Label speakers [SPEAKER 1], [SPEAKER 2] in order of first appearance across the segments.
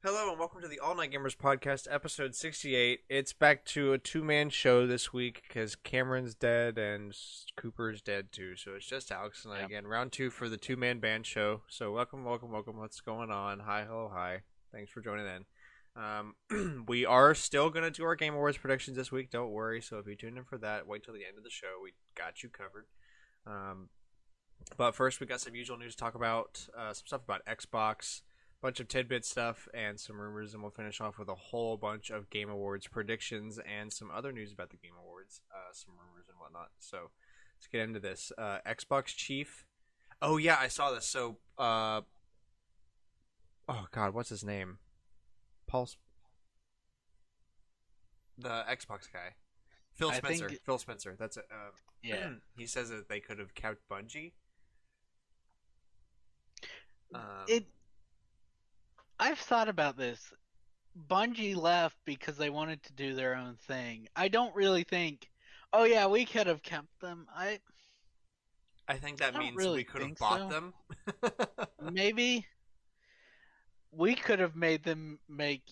[SPEAKER 1] Hello and welcome to the All Night Gamers Podcast, episode 68. It's back to a two-man show this week because Cameron's dead and Cooper's dead too. So it's just Alex and I
[SPEAKER 2] Yep.
[SPEAKER 1] again. Round two for the two-man band show. So welcome. What's going on? Hi, hello, hi. Thanks for joining in. We are still going to do our Game Awards predictions this week. Don't worry. So if you tune in for that, wait till the end of the show. We got you covered. But first, we got some usual news to talk about. Some stuff about Xbox, bunch of tidbit stuff, and some rumors, and we'll finish off with a whole bunch of Game Awards predictions and some other news about the Game Awards, some rumors and whatnot. So let's get into this. Xbox chief. Oh yeah, I saw this. So, oh God, what's his name? The Xbox guy, Phil
[SPEAKER 2] I
[SPEAKER 1] Spencer.
[SPEAKER 2] think,
[SPEAKER 1] Phil Spencer. That's it.
[SPEAKER 2] yeah.
[SPEAKER 1] He says that they could have kept Bungie. Um,
[SPEAKER 2] It. I've thought about this. Bungie left because they wanted to do their own thing. I don't really think, oh yeah, we could have kept them.
[SPEAKER 1] I think that
[SPEAKER 2] I don't
[SPEAKER 1] means we
[SPEAKER 2] really
[SPEAKER 1] could have
[SPEAKER 2] think
[SPEAKER 1] bought
[SPEAKER 2] so.
[SPEAKER 1] them.
[SPEAKER 2] Maybe we could have made them make,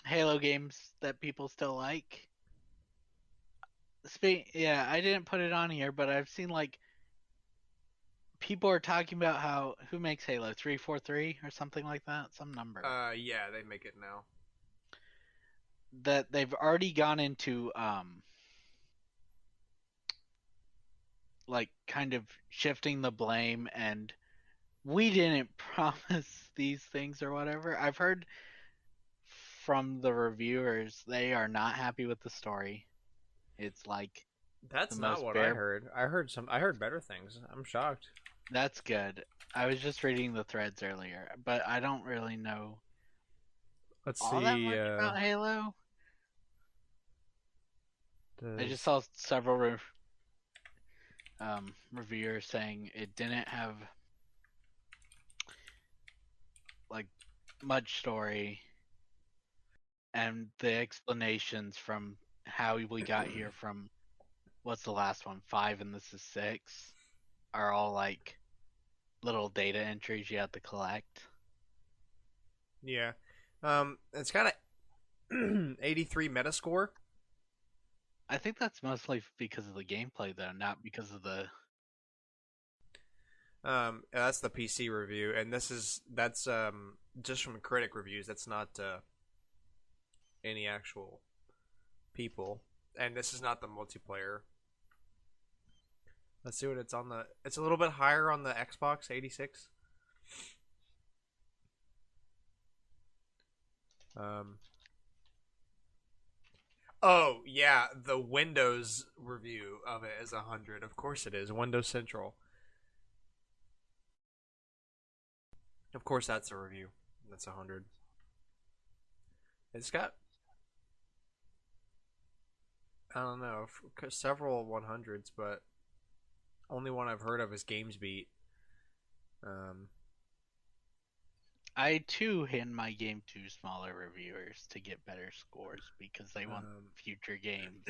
[SPEAKER 2] Halo games that people still like. Yeah, I didn't put it on here, but I've seen like people are talking about how who makes Halo 343 or something like that, some number.
[SPEAKER 1] Yeah, they make it now.
[SPEAKER 2] That they've already gone into like kind of shifting the blame and we didn't promise these things or whatever. I've heard from the reviewers they are not happy with the story. It's like the
[SPEAKER 1] That's not
[SPEAKER 2] most
[SPEAKER 1] what I
[SPEAKER 2] bare.
[SPEAKER 1] heard. I heard better things. I'm shocked.
[SPEAKER 2] That's good. I was just reading the threads earlier, but I don't really know
[SPEAKER 1] Let's
[SPEAKER 2] all that
[SPEAKER 1] see.
[SPEAKER 2] much about Halo. I just
[SPEAKER 1] Does
[SPEAKER 2] saw several reviewers saying it didn't have like much story, and the explanations from how we got here from what's the last one, 5 and this is 6, are all like little data entries you have to collect.
[SPEAKER 1] yeah. It's got a 83 Metascore.
[SPEAKER 2] I think that's mostly because of the gameplay though, not because of the.
[SPEAKER 1] That's the PC review, and that's just from critic reviews. That's not any actual people, and this is not the multiplayer. Let's see what it's on the. It's a little bit higher on the Xbox 86. Um. Oh yeah, the Windows review of it is 100. Of course it is. Windows Central. Of course that's a review. That's 100. It's got I don't know several 100s, but only one I've heard of is GamesBeat. Um.
[SPEAKER 2] I too hand my game to smaller reviewers to get better scores because they want future games.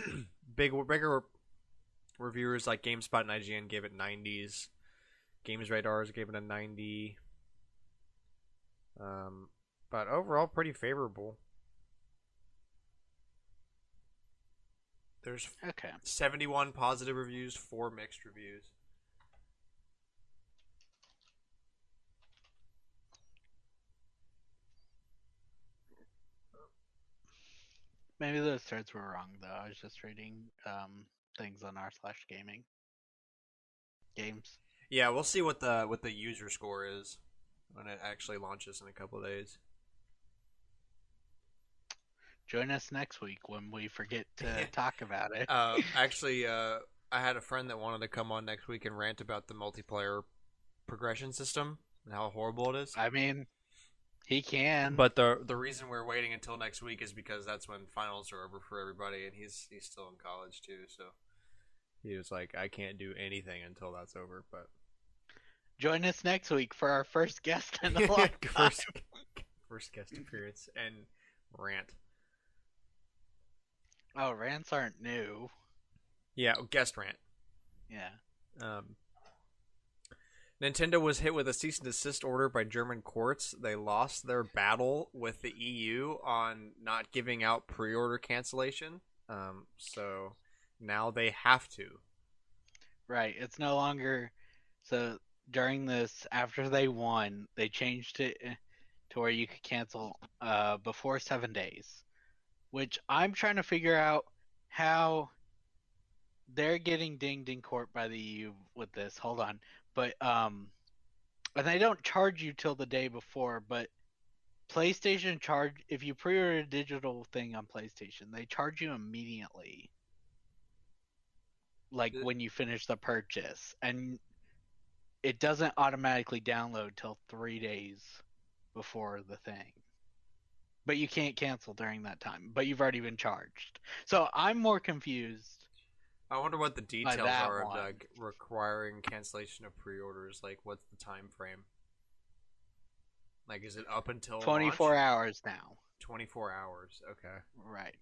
[SPEAKER 1] Bigger reviewers like GameSpot and IGN gave it 90s. Games Radars gave it a 90. Um, but overall, pretty favorable. There's
[SPEAKER 2] Okay.
[SPEAKER 1] 71 positive reviews, 4 mixed reviews.
[SPEAKER 2] Maybe those threads were wrong though. I was just reading things on r/gaming games.
[SPEAKER 1] Yeah, we'll see what the user score is when it actually launches in a couple of days.
[SPEAKER 2] Join us next week when we forget to talk about it.
[SPEAKER 1] Actually, I had a friend that wanted to come on next week and rant about the multiplayer progression system and how horrible it is.
[SPEAKER 2] I mean, he can.
[SPEAKER 1] But the reason we're waiting until next week is because that's when finals are over for everybody, and he's still in college too. So he was like, I can't do anything until that's over. But
[SPEAKER 2] Join us next week for our first guest in a long time.
[SPEAKER 1] first guest appearance and rant.
[SPEAKER 2] Oh, rants aren't new.
[SPEAKER 1] Yeah, guest rant.
[SPEAKER 2] Yeah.
[SPEAKER 1] Um, Nintendo was hit with a cease and desist order by German courts. They lost their battle with the EU on not giving out pre-order cancellation. So now they have to.
[SPEAKER 2] Right. It's no longer so during this after they won, they changed it to where you could cancel before 7 days. Which I'm trying to figure out how they're getting dinged in court by the EU with this. Hold on. But and they don't charge you till the day before, but PlayStation charge if you pre-order a digital thing on PlayStation, they charge you immediately like when you finish the purchase. And it doesn't automatically download till 3 days before the thing. But you can't cancel during that time, but you've already been charged. So I'm more confused
[SPEAKER 1] I wonder what the
[SPEAKER 2] by
[SPEAKER 1] details
[SPEAKER 2] that
[SPEAKER 1] are of
[SPEAKER 2] one.
[SPEAKER 1] like requiring cancellation of pre-orders. Like, what's the time frame? Like, is it up until
[SPEAKER 2] 24
[SPEAKER 1] launch?
[SPEAKER 2] hours now.
[SPEAKER 1] 24 hours. Okay.
[SPEAKER 2] Right.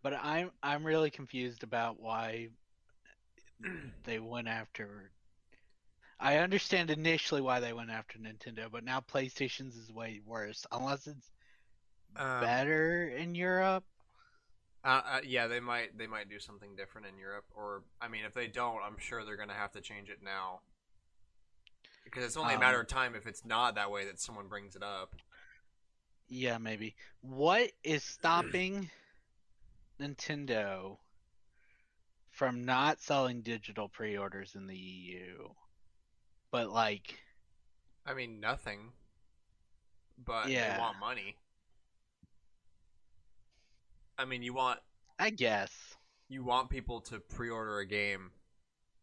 [SPEAKER 2] But I'm really confused about why they went after. I understand initially why they went after Nintendo, but now PlayStation's is way worse. Unless it's
[SPEAKER 1] Um.
[SPEAKER 2] better in Europe.
[SPEAKER 1] Yeah, they might do something different in Europe, or I mean, if they don't, I'm sure they're gonna have to change it now because it's only a matter
[SPEAKER 2] Um,
[SPEAKER 1] of time if it's not that way that someone brings it up.
[SPEAKER 2] yeah, maybe. What is stopping Nintendo from not selling digital pre-orders in the EU? But like,
[SPEAKER 1] I mean, nothing, but they
[SPEAKER 2] yeah,
[SPEAKER 1] want money. I mean,
[SPEAKER 2] I guess.
[SPEAKER 1] you want people to pre-order a game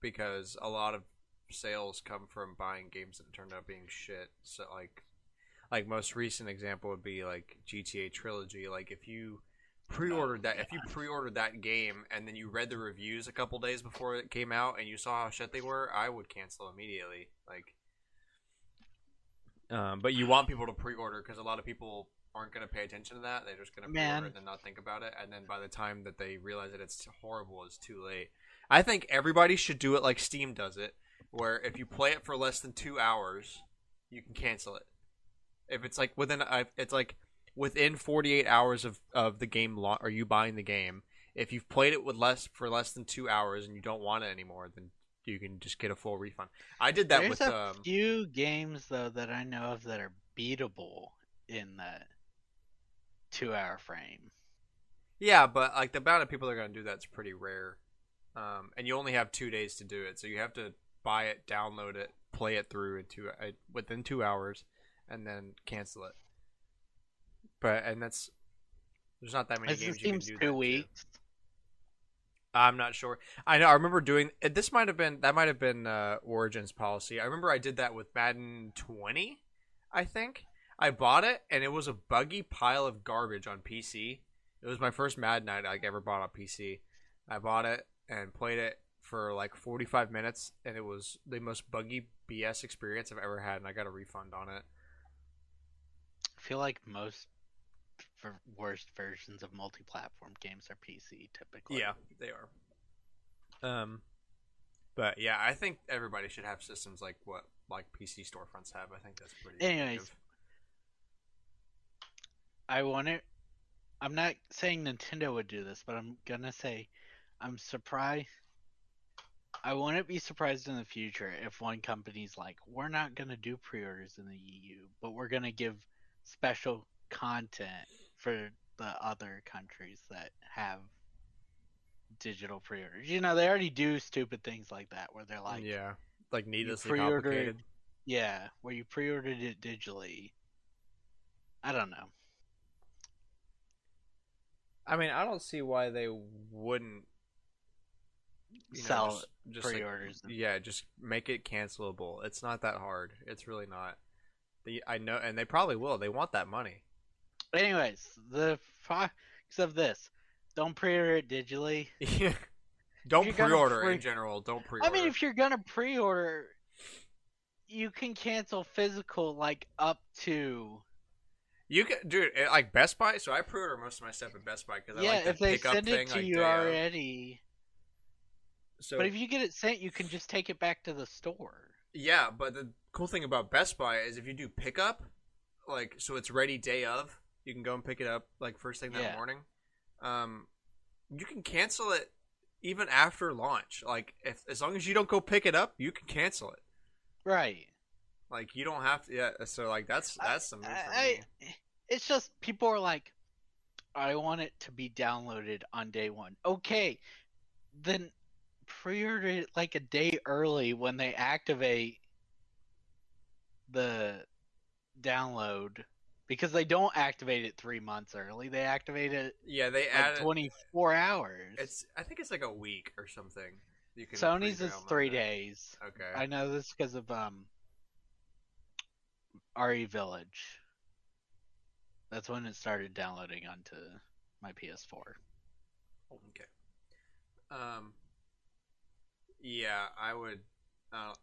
[SPEAKER 1] because a lot of sales come from buying games that turned out being shit. So like most recent example would be like GTA Trilogy. Like
[SPEAKER 2] Oh,
[SPEAKER 1] if you
[SPEAKER 2] yeah.
[SPEAKER 1] pre-ordered that game and then you read the reviews a couple days before it came out and you saw how shit they were, I would cancel immediately. Like, but you want people to pre-order because a lot of people aren't going to pay attention to that. They're just going to pre-order
[SPEAKER 2] Man,
[SPEAKER 1] and then not think about it, and then by the time that they realize that it's horrible, it's too late. I think everybody should do it like Steam does it, where if you play it for less than 2 hours, you can cancel it. If it's like it's like within 48 hours of the game or you buying the game, if you've played it with less than 2 hours and you don't want it anymore, then you can just get a full refund. I did that
[SPEAKER 2] there's
[SPEAKER 1] with
[SPEAKER 2] a few games though that I know of that are beatable in the 2 hour frame.
[SPEAKER 1] yeah, but like the amount of people that are gonna do that's pretty rare. And you only have 2 days to do it, so you have to buy it, download it, play it through within 2 hours, and then cancel it. But and that's there's not that many
[SPEAKER 2] It
[SPEAKER 1] games you can
[SPEAKER 2] seems
[SPEAKER 1] do
[SPEAKER 2] two
[SPEAKER 1] that to.
[SPEAKER 2] weeks.
[SPEAKER 1] I'm not sure. I know. I remember doing this. Might have been Origin's policy. I remember I did that with Madden 20. I think I bought it and it was a buggy pile of garbage on PC. It was my first Madden I like ever bought on PC. I bought it and played it for like 45 minutes, and it was the most buggy BS experience I've ever had, and I got a refund on it.
[SPEAKER 2] I feel like most worst versions of multi-platform games are PC typically.
[SPEAKER 1] Yeah, they are. Um, but yeah, I think everybody should have systems like what like PC storefronts have. I think that's pretty
[SPEAKER 2] Anyways,
[SPEAKER 1] effective.
[SPEAKER 2] I want it. I'm not saying Nintendo would do this, but I'm gonna say I'm surprised. I wouldn't be surprised in the future if one company's like, we're not gonna do pre-orders in the EU, but we're gonna give special content for the other countries that have digital pre-orders. You know, they already do stupid things like that where they're like,
[SPEAKER 1] Yeah, like
[SPEAKER 2] you
[SPEAKER 1] needlessly
[SPEAKER 2] pre-ordered,
[SPEAKER 1] complicated.
[SPEAKER 2] yeah, where you pre-ordered it digitally. I don't know.
[SPEAKER 1] I mean, I don't see why they wouldn't,
[SPEAKER 2] Sell
[SPEAKER 1] just like
[SPEAKER 2] pre-orders.
[SPEAKER 1] yeah, just make it cancelable. It's not that hard. It's really not. I know, and they probably will. They want that money.
[SPEAKER 2] Anyways, the facts of this: don't pre-order it digitally. If
[SPEAKER 1] Don't
[SPEAKER 2] you're gonna
[SPEAKER 1] pre-order in general. Don't
[SPEAKER 2] I mean,
[SPEAKER 1] pre-order.
[SPEAKER 2] if you're gonna pre-order, you can cancel physical like up to.
[SPEAKER 1] You can, dude. Like Best Buy. So I pre-order most of my stuff at Best Buy because I
[SPEAKER 2] Yeah,
[SPEAKER 1] like
[SPEAKER 2] if
[SPEAKER 1] that
[SPEAKER 2] they
[SPEAKER 1] pickup
[SPEAKER 2] send it
[SPEAKER 1] thing
[SPEAKER 2] to
[SPEAKER 1] like
[SPEAKER 2] you
[SPEAKER 1] day of.
[SPEAKER 2] already. But
[SPEAKER 1] So
[SPEAKER 2] if you get it sent, you can just take it back to the store.
[SPEAKER 1] yeah, but cool thing about Best Buy is if you do pickup, like so it's ready day of, you can go and pick it up like first thing that
[SPEAKER 2] Yeah,
[SPEAKER 1] morning. Um, you can cancel it even after launch. Like if as long as you don't go pick it up, you can cancel it.
[SPEAKER 2] right.
[SPEAKER 1] Like you don't have to. Yeah. So like
[SPEAKER 2] I,
[SPEAKER 1] that's the move for
[SPEAKER 2] I,
[SPEAKER 1] me.
[SPEAKER 2] it's just people are like, I want it to be downloaded on day one. Okay, then pre-order it like a day early when they activate the download, because they don't activate it 3 months early. They activate it
[SPEAKER 1] Yeah, they
[SPEAKER 2] like
[SPEAKER 1] added.
[SPEAKER 2] 24 hours.
[SPEAKER 1] It's I think it's like a week or something. You can
[SPEAKER 2] Sony's is
[SPEAKER 1] pre-download
[SPEAKER 2] 3
[SPEAKER 1] it.
[SPEAKER 2] days.
[SPEAKER 1] Okay.
[SPEAKER 2] I know this because of RE Village. That's when it started downloading onto my PS4.
[SPEAKER 1] Okay. Um. Yeah, I would. Uh,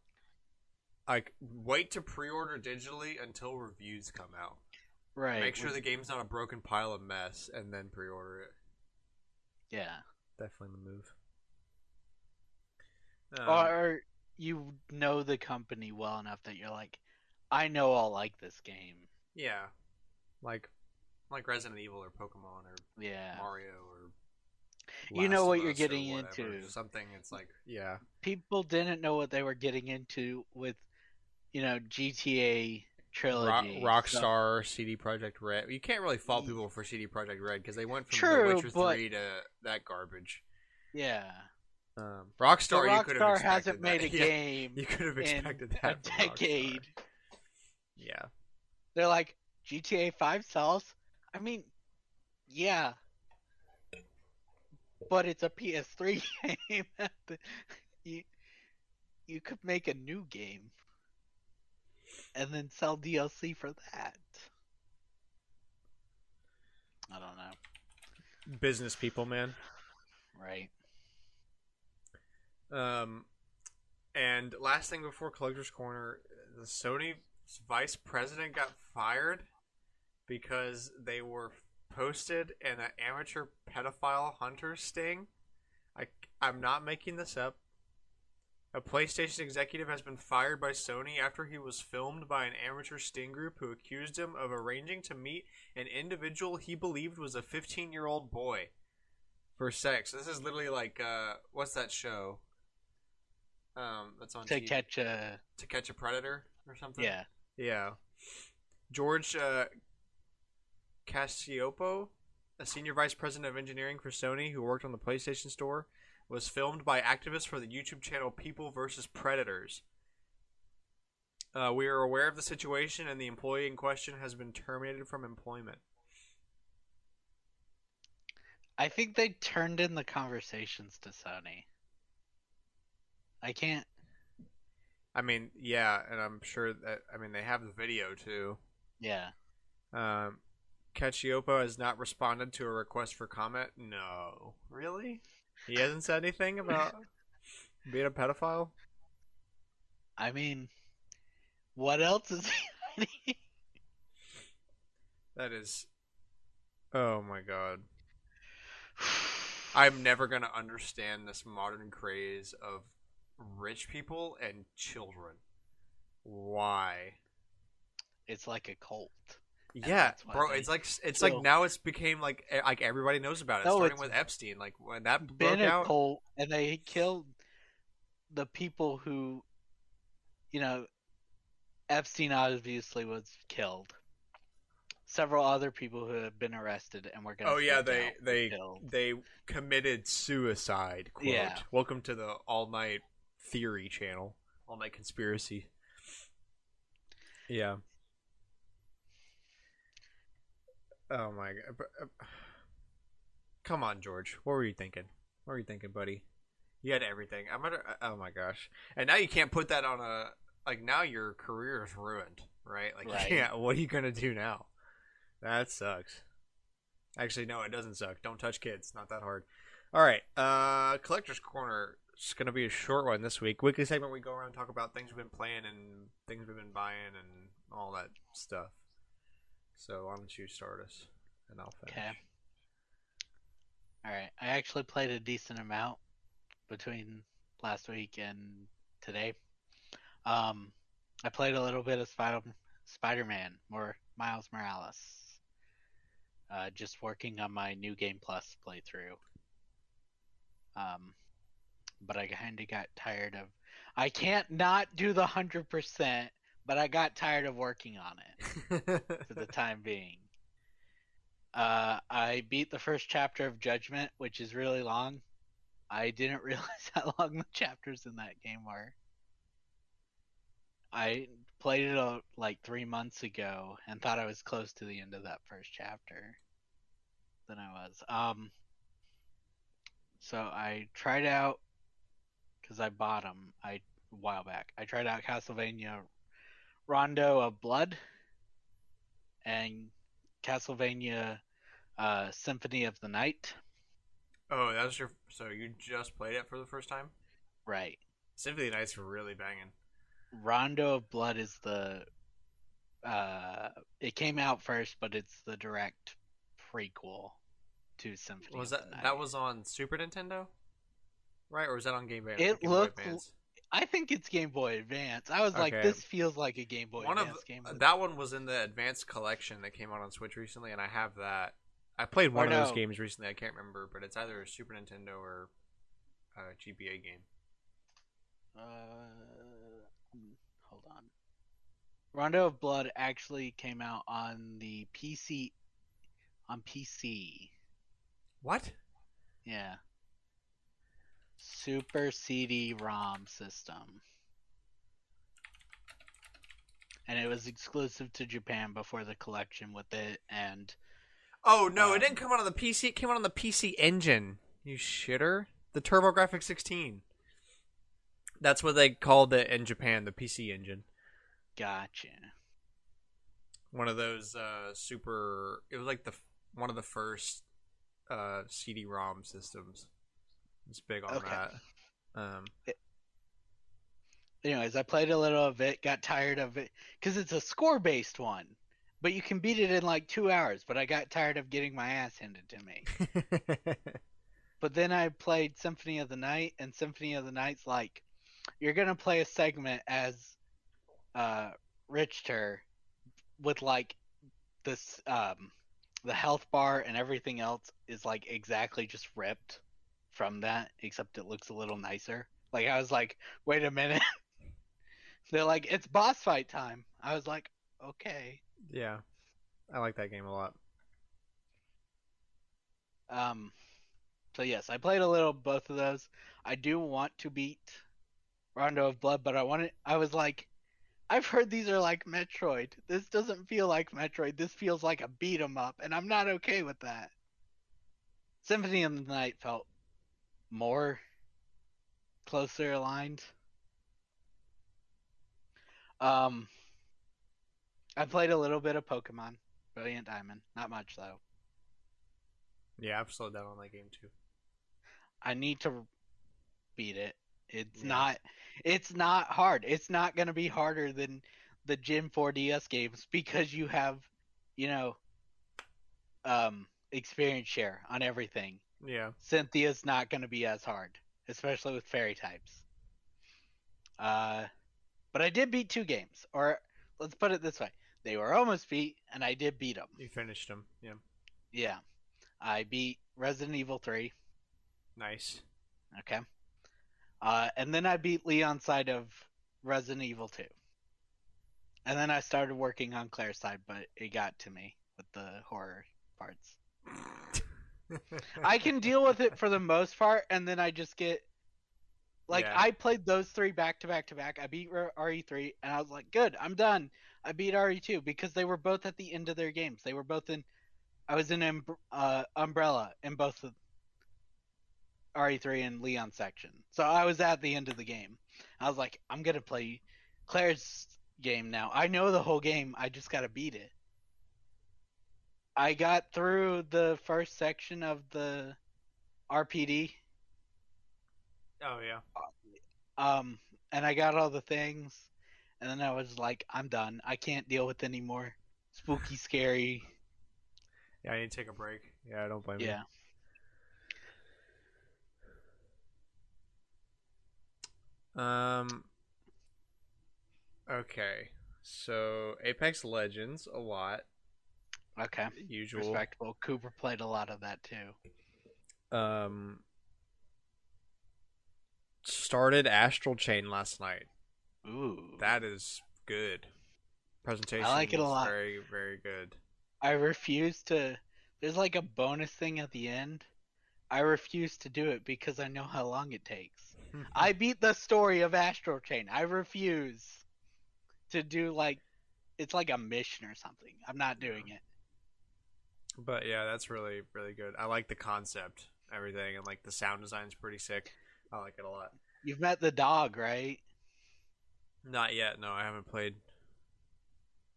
[SPEAKER 1] like wait to pre-order digitally until reviews come out.
[SPEAKER 2] Right.
[SPEAKER 1] Make sure the game's not a broken pile of mess, and then pre-order it.
[SPEAKER 2] Yeah.
[SPEAKER 1] Definitely the move. Um.
[SPEAKER 2] Or you know the company well enough that you're like, I know I'll like this game.
[SPEAKER 1] Yeah. Like Resident Evil or Pokemon or
[SPEAKER 2] Yeah.
[SPEAKER 1] Mario or
[SPEAKER 2] You know
[SPEAKER 1] Last of
[SPEAKER 2] what you're
[SPEAKER 1] Us or
[SPEAKER 2] getting
[SPEAKER 1] whatever.
[SPEAKER 2] into.
[SPEAKER 1] Something. It's like yeah.
[SPEAKER 2] People didn't know what they were getting into with, GTA trilogy. So
[SPEAKER 1] Rockstar, CD Project Red. You can't really fault people for CD Project Red because they went from The
[SPEAKER 2] true,
[SPEAKER 1] Witcher
[SPEAKER 2] but
[SPEAKER 1] 3 to that garbage.
[SPEAKER 2] yeah. But
[SPEAKER 1] Rockstar, you could have
[SPEAKER 2] Rockstar hasn't
[SPEAKER 1] expected
[SPEAKER 2] made a
[SPEAKER 1] that. Yeah,
[SPEAKER 2] game
[SPEAKER 1] you could have
[SPEAKER 2] in
[SPEAKER 1] expected
[SPEAKER 2] a
[SPEAKER 1] that from Rockstar.
[SPEAKER 2] decade.
[SPEAKER 1] Yeah,
[SPEAKER 2] They're like, GTA 5 sells? I mean, yeah, but it's a PS3 game. you you could make a new game and then sell DLC for that. I don't know.
[SPEAKER 1] business people, man.
[SPEAKER 2] Right.
[SPEAKER 1] Um, and last thing before Collector's Corner, the Sony vice president got fired because they were posted in an amateur pedophile hunter sting. I, I'm not making this up. A PlayStation executive has been fired by Sony after he was filmed by an amateur sting group who accused him of arranging to meet an individual he believed was a 15-year-old boy for sex. This is literally like what's that show? That's on
[SPEAKER 2] To
[SPEAKER 1] TV.
[SPEAKER 2] catch a.
[SPEAKER 1] To Catch a Predator or something.
[SPEAKER 2] Yeah.
[SPEAKER 1] Yeah. George Cassiopo, a senior vice president of engineering for Sony who worked on the PlayStation Store, was filmed by activists for the YouTube channel People vs. Predators. We are aware of the situation, and the employee in question has been terminated from employment.
[SPEAKER 2] I think they turned in the conversations to Sony. I can't.
[SPEAKER 1] I mean, yeah, and I'm sure that I mean they have the video too.
[SPEAKER 2] Yeah.
[SPEAKER 1] Um, Cacioppo has not responded to a request for comment. No, really? He hasn't said anything about being a pedophile.
[SPEAKER 2] I mean, what else is he hiding?
[SPEAKER 1] That is, oh my god. I'm never gonna understand this modern craze of rich people and children. Why?
[SPEAKER 2] It's like a cult. And
[SPEAKER 1] Yeah,
[SPEAKER 2] that's why
[SPEAKER 1] bro.
[SPEAKER 2] they
[SPEAKER 1] It's like
[SPEAKER 2] kill.
[SPEAKER 1] now it's became like everybody knows about it.
[SPEAKER 2] No,
[SPEAKER 1] Starting
[SPEAKER 2] it's
[SPEAKER 1] with Epstein, like when that
[SPEAKER 2] been
[SPEAKER 1] broke
[SPEAKER 2] a
[SPEAKER 1] out.
[SPEAKER 2] cult, and they killed the people who, you know, Epstein obviously was killed. Several other people who have been arrested and were going
[SPEAKER 1] Oh
[SPEAKER 2] to
[SPEAKER 1] yeah,
[SPEAKER 2] sneak out were killed.
[SPEAKER 1] they committed suicide.
[SPEAKER 2] Yeah.
[SPEAKER 1] Quote. Welcome to the All Night Theory channel. All Night Conspiracy. Yeah. Oh my god. Come on, George. What were you thinking? What were you thinking, buddy? You had everything. I'm gonna. Oh my gosh. And now you can't put that on a. Like now your career is ruined, right? Like you
[SPEAKER 2] Right.
[SPEAKER 1] can't. What are you gonna do now? That sucks. Actually, no, it doesn't suck. Don't touch kids. Not that hard. All right. Collector's Corner. It's gonna be a short one this week. Weekly segment. We go around and talk about things we've been playing and things we've been buying and all that stuff. So why don't you start us, and I'll finish.
[SPEAKER 2] Okay. All right. I actually played a decent amount between last week and today. Um, I played a little bit of Spider-Man, more Miles Morales. Just working on my New Game Plus playthrough. Um, but I kind of got tired of. I can't not do the 100%, but I got tired of working on it for the time being. I beat the first chapter of Judgment, which is really long. I didn't realize how long the chapters in that game were. I played it like 3 months ago and thought I was close to the end of that first chapter than I was. So I tried out because I bought them a while back. I tried out Castlevania Rondo of Blood and Castlevania Symphony of the Night.
[SPEAKER 1] Oh, that was your. So you just played it for the first time?
[SPEAKER 2] Right.
[SPEAKER 1] Symphony Nights were really banging.
[SPEAKER 2] Rondo of Blood is the it came out first, but it's the direct prequel to Symphony
[SPEAKER 1] Was
[SPEAKER 2] of the
[SPEAKER 1] that
[SPEAKER 2] Night.
[SPEAKER 1] was on Super Nintendo, right? Or was that on
[SPEAKER 2] It
[SPEAKER 1] Game Boy
[SPEAKER 2] looked
[SPEAKER 1] Advance?
[SPEAKER 2] I think it's Game Boy Advance. I was like,
[SPEAKER 1] Okay,
[SPEAKER 2] this feels like a Game Boy
[SPEAKER 1] one of
[SPEAKER 2] Advance game, but
[SPEAKER 1] that one was in the Advanced Collection that came out on Switch recently, and I have that. I played
[SPEAKER 2] or
[SPEAKER 1] one of those
[SPEAKER 2] no,
[SPEAKER 1] games recently. I can't remember, but it's either a Super Nintendo or a GBA game.
[SPEAKER 2] hold on. Rondo of Blood actually came out on the PC on PC.
[SPEAKER 1] What?
[SPEAKER 2] Yeah, Super CD-ROM system, and it was exclusive to Japan before the collection with it. And
[SPEAKER 1] Oh no, it didn't
[SPEAKER 2] um,
[SPEAKER 1] come out on the PC. It came out on the PC Engine. You shitter. The TurboGrafx 16. That's what they called it in Japan, the PC Engine.
[SPEAKER 2] gotcha.
[SPEAKER 1] One of those super. It was like the one of the first CD-ROM systems. It's big on
[SPEAKER 2] Okay.
[SPEAKER 1] that.
[SPEAKER 2] Anyways, I played a little of it, got tired of it because it's a score-based one, but you can beat it in like 2 hours. But I got tired of getting my ass handed to me. But then I played Symphony of the Night, and Symphony of the Night's like you're gonna play a segment as uh Richter with like this the health bar and everything else is like exactly just ripped from that, except it looks a little nicer. Like I was like, wait a minute. They're like, it's boss fight time. I was like, okay.
[SPEAKER 1] Yeah, I like that game a lot.
[SPEAKER 2] Um, so yes, I played a little both of those. I do want to beat Rondo of Blood, but I was like, I've heard these are like Metroid. This doesn't feel like Metroid. This feels like a beat 'em up, and I'm not okay with that. Symphony of the Night felt more closer aligned. Um, I played a little bit of Pokemon Brilliant Diamond, not much though.
[SPEAKER 1] Yeah, I've slowed down on that game too.
[SPEAKER 2] I need to beat it. It's
[SPEAKER 1] Yeah,
[SPEAKER 2] not it's not hard. It's not going to be harder than the Gen 4DS games because you have, you know, experience share on everything.
[SPEAKER 1] yeah.
[SPEAKER 2] Cynthia's not going to be as hard, especially with fairy types. Uh but I did beat two games, or let's put it this way. They were almost beat and I did beat them.
[SPEAKER 1] You finished them. Yeah,
[SPEAKER 2] Yeah. I beat Resident Evil 3,
[SPEAKER 1] nice.
[SPEAKER 2] okay? And then I beat Leon's side of Resident Evil 2. And then I started working on Claire's side, but it got to me with the horror parts. I can deal with it for the most part, and then I just get like
[SPEAKER 1] Yeah,
[SPEAKER 2] I played those three back to back to back. I beat RE3, and I was like, good, I'm done. I beat RE2 because they were both at the end of their games. They were both in. I was in Umbrella in both the RE3 and Leon section, so I was at the end of the game. I was like, I'm gonna play Claire's game now. I know the whole game. I just gotta beat it. I got through the first section of the RPD,
[SPEAKER 1] oh yeah.
[SPEAKER 2] um, and I got all the things, and then I was like, I'm done. I can't deal with any more spooky, scary.
[SPEAKER 1] Yeah, I need to take a break. Yeah, I don't blame you.
[SPEAKER 2] Yeah.
[SPEAKER 1] Um, Okay. So Apex Legends a lot.
[SPEAKER 2] Okay,
[SPEAKER 1] Usual.
[SPEAKER 2] respectable. Cooper played a lot of that too.
[SPEAKER 1] Um Started Astral Chain last night.
[SPEAKER 2] Ooh,
[SPEAKER 1] That is good.
[SPEAKER 2] I like
[SPEAKER 1] Presentation
[SPEAKER 2] it a
[SPEAKER 1] is
[SPEAKER 2] lot.
[SPEAKER 1] very, very good.
[SPEAKER 2] I refuse to. There's like a bonus thing at the end. I refuse to do it because I know how long it takes. I beat the story of Astral Chain. I refuse to do like it's like a mission or something. I'm not doing it.
[SPEAKER 1] But yeah, that's really, really good. I like the concept, everything, and like the sound design's pretty sick. I like it a lot.
[SPEAKER 2] You've met the dog, right?
[SPEAKER 1] Not yet. No, I haven't played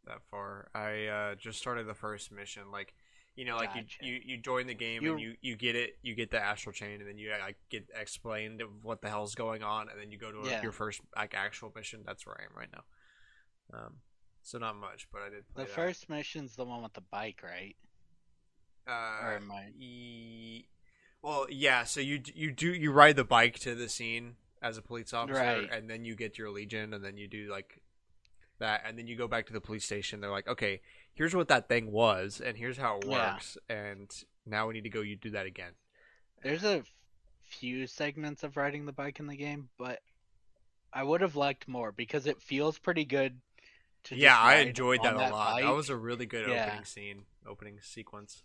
[SPEAKER 1] that far. I just started the first mission. Like, like you,
[SPEAKER 2] Gotcha.
[SPEAKER 1] you you join the game and
[SPEAKER 2] You
[SPEAKER 1] you get it. You get the astral chain, and then you like get explained what the hell's going on, and then you go to
[SPEAKER 2] yeah.
[SPEAKER 1] your first like actual mission. That's where I am right now. So not much, but I did play
[SPEAKER 2] The
[SPEAKER 1] that.
[SPEAKER 2] first mission's the one with the bike, right? Or
[SPEAKER 1] Uh,
[SPEAKER 2] am I?
[SPEAKER 1] well, yeah. So you ride the bike to the scene as a police officer,
[SPEAKER 2] Right.
[SPEAKER 1] and then you get your legion, and then you do like that, and then you go back to the police station. They're like, okay, here's what that thing was, and here's how it
[SPEAKER 2] Yeah.
[SPEAKER 1] works, and now we need to go. You do that again.
[SPEAKER 2] There's a few segments of riding the bike in the game, but I would have liked more because it feels pretty good to
[SPEAKER 1] Yeah,
[SPEAKER 2] just
[SPEAKER 1] I
[SPEAKER 2] ride
[SPEAKER 1] enjoyed that
[SPEAKER 2] on
[SPEAKER 1] a
[SPEAKER 2] that
[SPEAKER 1] lot. That
[SPEAKER 2] bike.
[SPEAKER 1] was a really good
[SPEAKER 2] Yeah.
[SPEAKER 1] opening sequence.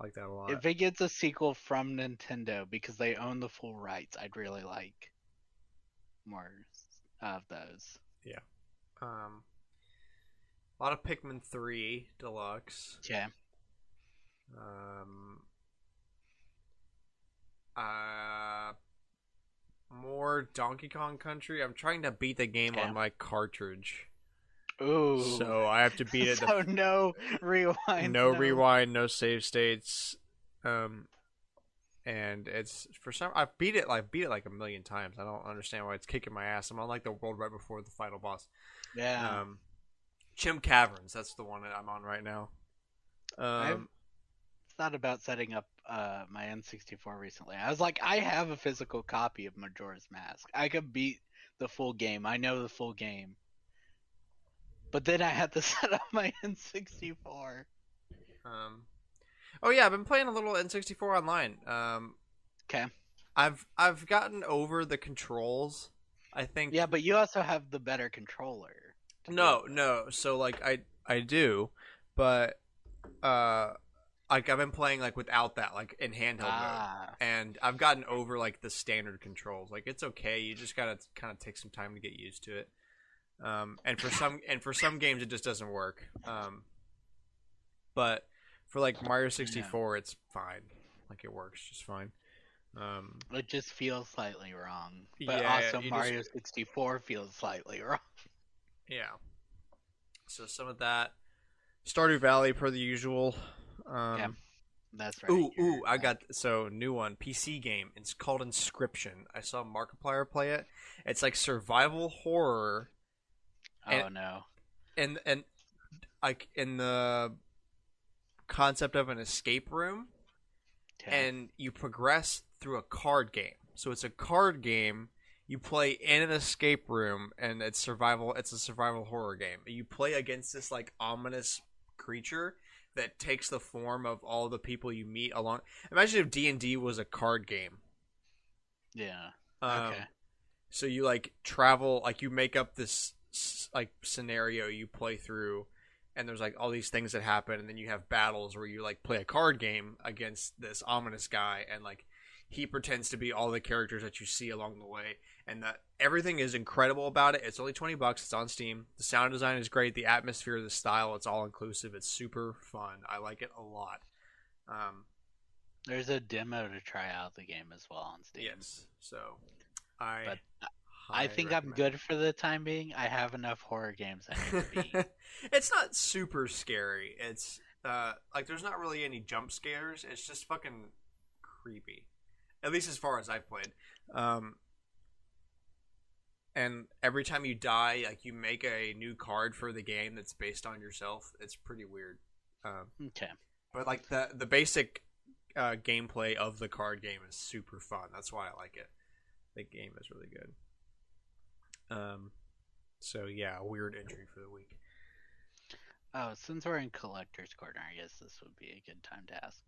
[SPEAKER 1] I like that a lot.
[SPEAKER 2] If it gets a sequel from Nintendo because they own the full rights, I'd really like more of those.
[SPEAKER 1] Yeah. A lot of Pikmin 3 Deluxe.
[SPEAKER 2] Okay.
[SPEAKER 1] Um, uh, More Donkey Kong Country. I'm trying to beat the game
[SPEAKER 2] Okay.
[SPEAKER 1] on my cartridge,
[SPEAKER 2] Ooh.
[SPEAKER 1] so I have to beat it.
[SPEAKER 2] So no rewinds,
[SPEAKER 1] No
[SPEAKER 2] no.
[SPEAKER 1] rewind, no save states. Um, and it's for some I beat it like a million times. I don't understand why it's kicking my ass. I'm on like the world right before the final boss.
[SPEAKER 2] Yeah.
[SPEAKER 1] Um, Chim Caverns. That's the one that I'm on right now.
[SPEAKER 2] I've
[SPEAKER 1] Um,
[SPEAKER 2] thought about setting up my N64 recently. I was like, I have a physical copy of Majora's Mask. I could beat the full game. I know the full game. But then I had to set up my N64.
[SPEAKER 1] um, oh yeah, I've been playing a little N64 online.
[SPEAKER 2] Okay.
[SPEAKER 1] I've gotten over the controls. I think
[SPEAKER 2] Yeah, but you also have the better controller to do it
[SPEAKER 1] no,
[SPEAKER 2] with.
[SPEAKER 1] no. So like I do, but uh like I've been playing like without that, like in handheld mode,
[SPEAKER 2] Ah,
[SPEAKER 1] and I've gotten over like the standard controls. Like it's okay. You just gotta kind of take some time to get used to it. And for some games it just doesn't work. But for like Mario
[SPEAKER 2] yeah.
[SPEAKER 1] 64, it's fine. Like it works just fine. Um,
[SPEAKER 2] It just feels slightly wrong. But
[SPEAKER 1] yeah,
[SPEAKER 2] also
[SPEAKER 1] you just
[SPEAKER 2] Mario 64 feels slightly wrong.
[SPEAKER 1] yeah. So some of that Stardew Valley per the usual.
[SPEAKER 2] Yeah,
[SPEAKER 1] Um,
[SPEAKER 2] that's right.
[SPEAKER 1] ooh, I got so new one PC game. It's called Inscription. I saw Markiplier play it. It's like survival horror, and
[SPEAKER 2] Oh no.
[SPEAKER 1] and like in the concept of an escape room,
[SPEAKER 2] Okay.
[SPEAKER 1] and you progress through a card game. So it's a card game you play in an escape room, and it's survival. It's a survival horror game. You play against this like ominous creature that takes the form of all the people you meet along. Imagine if D&D was a card game.
[SPEAKER 2] Yeah. Okay.
[SPEAKER 1] Um, so you like travel, like you make up this like scenario you play through, and there's like all these things that happen, and then you have battles where you like play a card game against this ominous guy, and like he pretends to be all the characters that you see along the way, and that everything is incredible about it. It's only $20. It's on Steam. The sound design is great. The atmosphere, the style, it's all inclusive. It's super fun. I like it a lot. Um,
[SPEAKER 2] There's a demo to try out the game as well on Steam.
[SPEAKER 1] yes, so I
[SPEAKER 2] But I
[SPEAKER 1] highly
[SPEAKER 2] think I'm
[SPEAKER 1] recommend it.
[SPEAKER 2] good for the time being. I have enough horror games I need to beat.
[SPEAKER 1] It's not super scary. It's like there's not really any jump scares. It's just fucking creepy. At least as far as I've played. Um, and every time you die, like you make a new card for the game that's based on yourself. It's pretty weird.
[SPEAKER 2] Okay.
[SPEAKER 1] But like the basic gameplay of the card game is super fun. That's why I like it. The game is really good. Um, So yeah, weird entry for the week.
[SPEAKER 2] Oh, since we're in collector's corner, I guess this would be a good time to ask.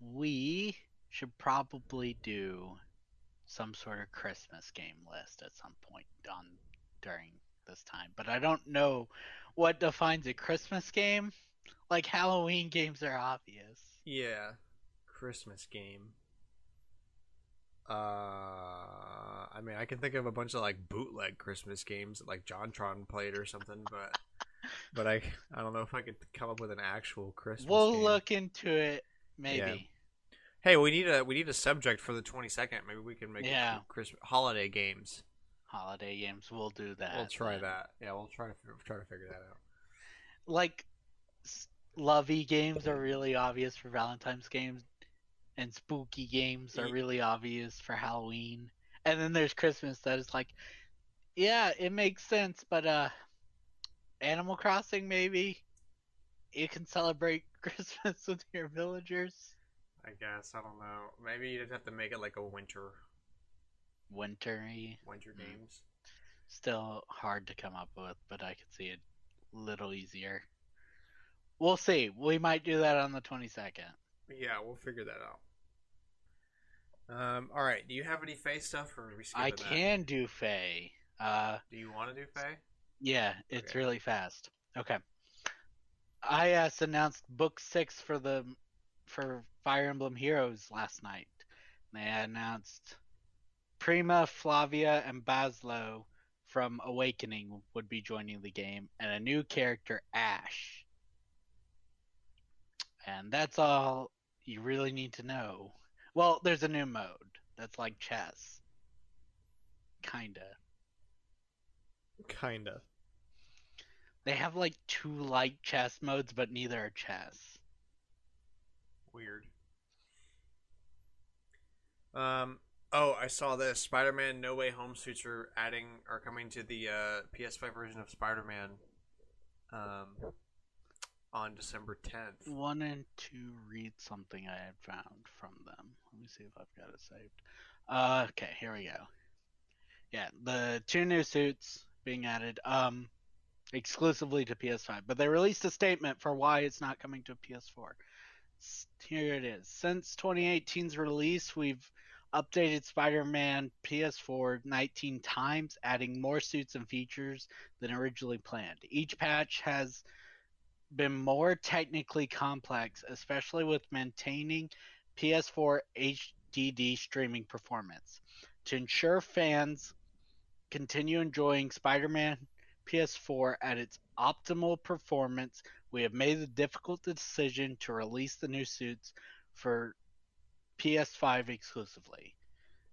[SPEAKER 2] We should probably do some sort of Christmas game list at some point on during this time, but I don't know what defines a Christmas game. Like Halloween games are obvious.
[SPEAKER 1] Yeah, Christmas game. I mean, I can think of a bunch of like bootleg Christmas games that like JonTron played or something, but I don't know if I could come up with an actual Christmas
[SPEAKER 2] We'll
[SPEAKER 1] game.
[SPEAKER 2] look into it,
[SPEAKER 1] Yeah.
[SPEAKER 2] maybe.
[SPEAKER 1] Hey, we need a subject for the 22nd. Maybe we can make it
[SPEAKER 2] Yeah,
[SPEAKER 1] Christmas holiday games.
[SPEAKER 2] holiday games. We'll do
[SPEAKER 1] We'll
[SPEAKER 2] that
[SPEAKER 1] try
[SPEAKER 2] then.
[SPEAKER 1] that. Yeah, we'll try to figure that out.
[SPEAKER 2] Like lovey games are really obvious for Valentine's games, and spooky games are
[SPEAKER 1] Y-
[SPEAKER 2] really obvious for Halloween. And then there's Christmas that is like, yeah, it makes sense, but Animal Crossing maybe you can celebrate Christmas with your villagers.
[SPEAKER 1] I guess I don't know. Maybe you'd have to make it like a
[SPEAKER 2] Wintry,
[SPEAKER 1] winter
[SPEAKER 2] hmm,
[SPEAKER 1] games.
[SPEAKER 2] still hard to come up with, but I could see it a little easier. We'll see. We might do that on the 22nd.
[SPEAKER 1] Yeah, we'll figure that out. All right. Do you have any face stuff, or are we
[SPEAKER 2] I
[SPEAKER 1] skipping that?
[SPEAKER 2] can do Fae.
[SPEAKER 1] Do you want to do Faye?
[SPEAKER 2] Yeah, it's
[SPEAKER 1] Okay.
[SPEAKER 2] really fast. Okay. IS announced book 6 for Fire Emblem Heroes last night. They announced Prima, Flavia, and Baslo from Awakening would be joining the game, and a new character, Ash. And that's all you really need to know. Well, there's a new mode that's like chess. Kinda.
[SPEAKER 1] Kinda.
[SPEAKER 2] They have like two light chess modes, but neither are chess.
[SPEAKER 1] Weird. Um. Oh, I saw this. Spider-Man No Way Home suits are coming to the PS5 version of Spider-Man um, on December 10th.
[SPEAKER 2] One and two read something I had found from them. Let me see if I've got it saved. Okay, here we go. Yeah, the two new suits being added, exclusively to PS5, but they released a statement for why it's not coming to PS4. Here it is. Since 2018's release, we've updated Spider-Man PS4 19 times, adding more suits and features than originally planned. Each patch has been more technically complex, especially with maintaining PS4 HDD streaming performance. To ensure fans continue enjoying Spider Man PS4 at its optimal performance, we have made the difficult decision to release the new suits for PS5 exclusively,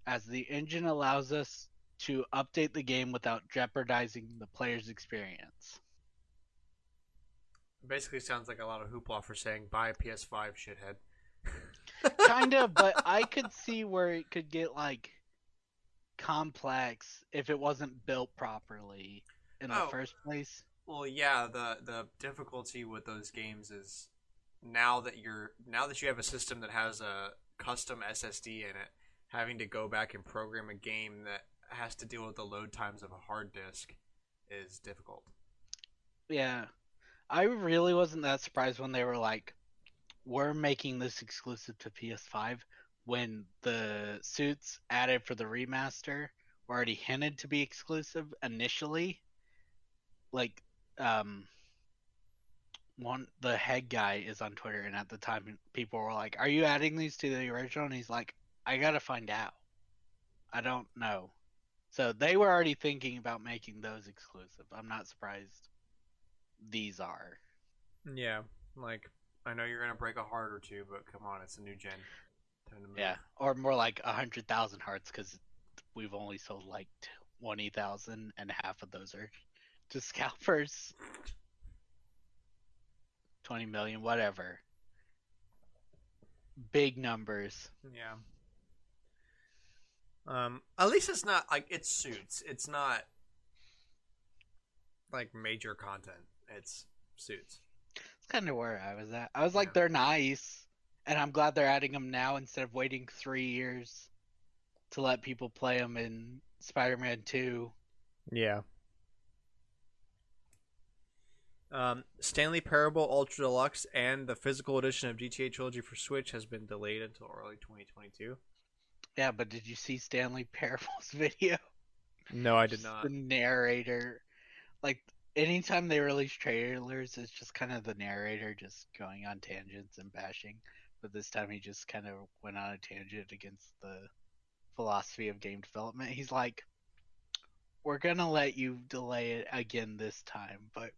[SPEAKER 2] as the engine allows us to update the game without jeopardizing the player's experience.
[SPEAKER 1] Basically, sounds like a lot of hoopla for saying buy a PS5, shithead.
[SPEAKER 2] Kinda, but I could see where it could get like complex if it wasn't built properly in the
[SPEAKER 1] Oh,
[SPEAKER 2] first place.
[SPEAKER 1] well, yeah. The difficulty with those games is now that you have a system that has a custom SSD in it, having to go back and program a game that has to deal with the load times of a hard disk is difficult.
[SPEAKER 2] Yeah, I really wasn't that surprised when they were like, "We're making this exclusive to PS5," when the suits added for the remaster were already hinted to be exclusive initially. Like, um, one the head guy is on Twitter, and at the time, people were like, "Are you adding these to the original?" And he's like, "I gotta find out. I don't know." So they were already thinking about making those exclusive. I'm not surprised these are.
[SPEAKER 1] Yeah, like I know you're gonna break a heart or two, but come on, it's a new gen. Time to
[SPEAKER 2] Yeah,
[SPEAKER 1] move.
[SPEAKER 2] or more like 100,000 hearts because we've only sold like 20,000, and half of those are to scalpers. 20 million, whatever. Big numbers.
[SPEAKER 1] Yeah. At least it's not like it's suits. It's not like major content. It's suits.
[SPEAKER 2] It's kind of where I was at. I was
[SPEAKER 1] Yeah.
[SPEAKER 2] like, they're nice, and I'm glad they're adding them now instead of waiting 3 years to let people play them in Spider-Man 2.
[SPEAKER 1] Yeah. Stanley Parable Ultra Deluxe and the physical edition of GTA Trilogy for Switch has been delayed until early 2022.
[SPEAKER 2] Yeah, but did you see Stanley Parable's video?
[SPEAKER 1] No, I did
[SPEAKER 2] Just the
[SPEAKER 1] not.
[SPEAKER 2] narrator. Like, anytime they release trailers, it's just kind of the narrator just going on tangents and bashing. But this time he just kind of went on a tangent against the philosophy of game development. He's like, we're gonna let you delay it again this time, but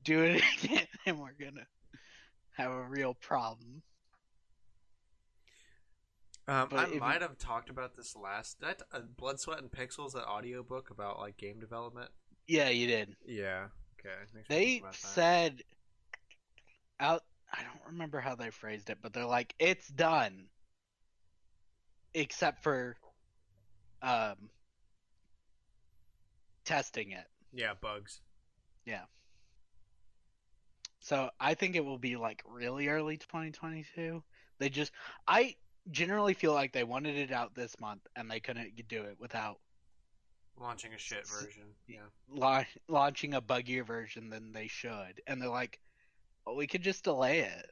[SPEAKER 2] do it again and we're gonna have a real problem.
[SPEAKER 1] I
[SPEAKER 2] But if you,
[SPEAKER 1] might have talked about this last. That Blood, Sweat, and Pixels, that audiobook about like game development.
[SPEAKER 2] yeah, you did.
[SPEAKER 1] Yeah. Okay. Thanks for thinking
[SPEAKER 2] They
[SPEAKER 1] about that.
[SPEAKER 2] said out, I don't remember how they phrased it, but they're like, it's done, except for um, testing it.
[SPEAKER 1] Yeah, bugs.
[SPEAKER 2] Yeah. So I think it will be like really early 2022. They just, I generally feel like they wanted it out this month and they couldn't do it without
[SPEAKER 1] Launching a shit version. Yeah.
[SPEAKER 2] launching a buggier version than they should. And they're like, well, we could just delay it.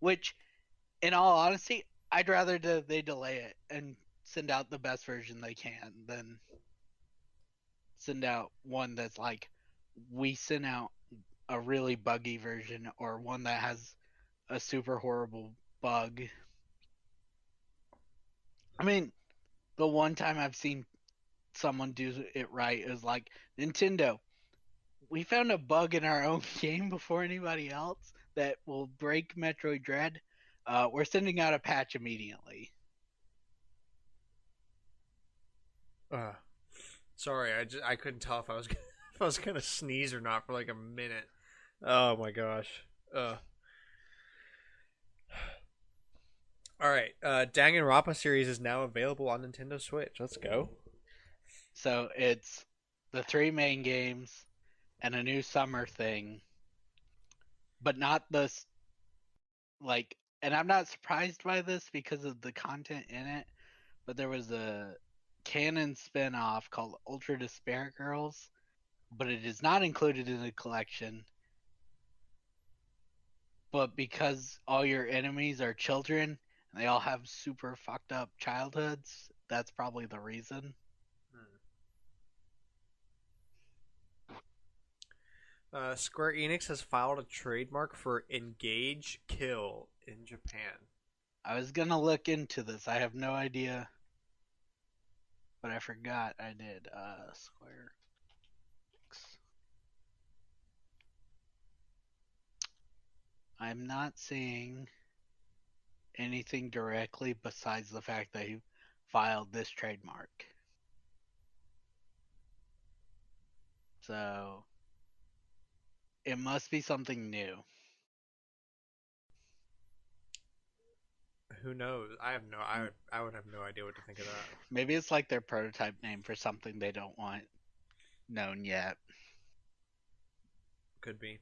[SPEAKER 2] Which, in all honesty, I'd rather they delay it and send out the best version they can than send out one that's like, we sent out a really buggy version or one that has a super horrible bug. I mean, the one time I've seen someone do it right is like, Nintendo, we found a bug in our own game before anybody else that will break Metroid Dread. We're sending out a patch immediately.
[SPEAKER 1] Uh, sorry, I couldn't tell if I was if I was gonna sneeze or not for like a minute. Oh my gosh. All right. Danganronpa series is now available on Nintendo Switch. Let's go.
[SPEAKER 2] So it's the three main games and a new summer thing, but not the like. And I'm not surprised by this because of the content in it. But there was a canon spin-off called Ultra Despair Girls, but it is not included in the collection. But because all your enemies are children and they all have super fucked up childhoods, that's probably the reason.
[SPEAKER 1] Square Enix has filed a trademark for Engage Kill in Japan.
[SPEAKER 2] I was gonna look into this. I have no idea, but I forgot I did. Square. I'm not seeing anything directly besides the fact that he filed this trademark. So it must be something new.
[SPEAKER 1] Who knows? I would have no idea what to think of that.
[SPEAKER 2] Maybe it's like their prototype name for something they don't want known yet.
[SPEAKER 1] Could be.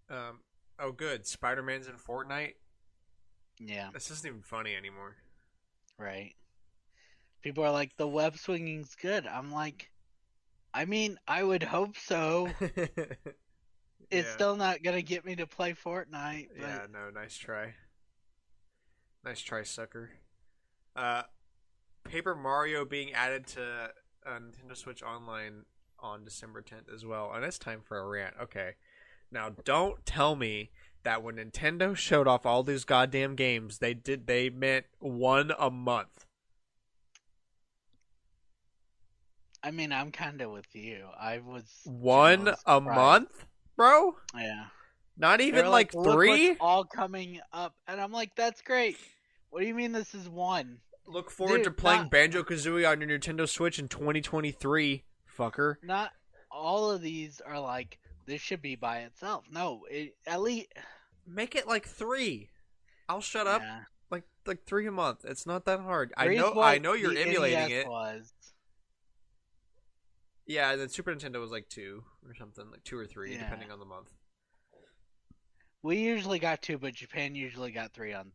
[SPEAKER 1] Um. Oh, good. Spider-Man's in Fortnite.
[SPEAKER 2] Yeah,
[SPEAKER 1] This isn't even funny anymore.
[SPEAKER 2] right. People are like, the web swinging's good. I'm like, I mean, I would hope so. It's
[SPEAKER 1] Yeah.
[SPEAKER 2] still not gonna get me to play Fortnite, but
[SPEAKER 1] Yeah. No. Nice try. Nice try, sucker. Uh, Paper Mario being added to Nintendo Switch Online on December 10th as well, and it's time for a rant. Okay, now don't tell me that when Nintendo showed off all these goddamn games, they meant one a month.
[SPEAKER 2] I mean, I'm kind of with you. I was
[SPEAKER 1] One
[SPEAKER 2] genuinely
[SPEAKER 1] a
[SPEAKER 2] surprised.
[SPEAKER 1] month, bro?
[SPEAKER 2] Yeah.
[SPEAKER 1] Not
[SPEAKER 2] They were
[SPEAKER 1] even
[SPEAKER 2] like,
[SPEAKER 1] like
[SPEAKER 2] look what's
[SPEAKER 1] three?
[SPEAKER 2] all coming up. And I'm like, that's great. What do you mean this is one?
[SPEAKER 1] Look forward to
[SPEAKER 2] Dude,
[SPEAKER 1] playing Banjo Kazooie on your Nintendo Switch in 2023, fucker.
[SPEAKER 2] not all of these are like, this should be by itself. No, at least,
[SPEAKER 1] Make it like three. I'll shut up.
[SPEAKER 2] yeah.
[SPEAKER 1] Like three a month. It's not that hard.
[SPEAKER 2] Three's
[SPEAKER 1] I
[SPEAKER 2] what
[SPEAKER 1] know you're
[SPEAKER 2] the
[SPEAKER 1] emulating
[SPEAKER 2] NES
[SPEAKER 1] it.
[SPEAKER 2] was.
[SPEAKER 1] Yeah, and then Super Nintendo was like two or something, like two or three,
[SPEAKER 2] Yeah.
[SPEAKER 1] depending on the month.
[SPEAKER 2] We usually got two, but Japan usually got three on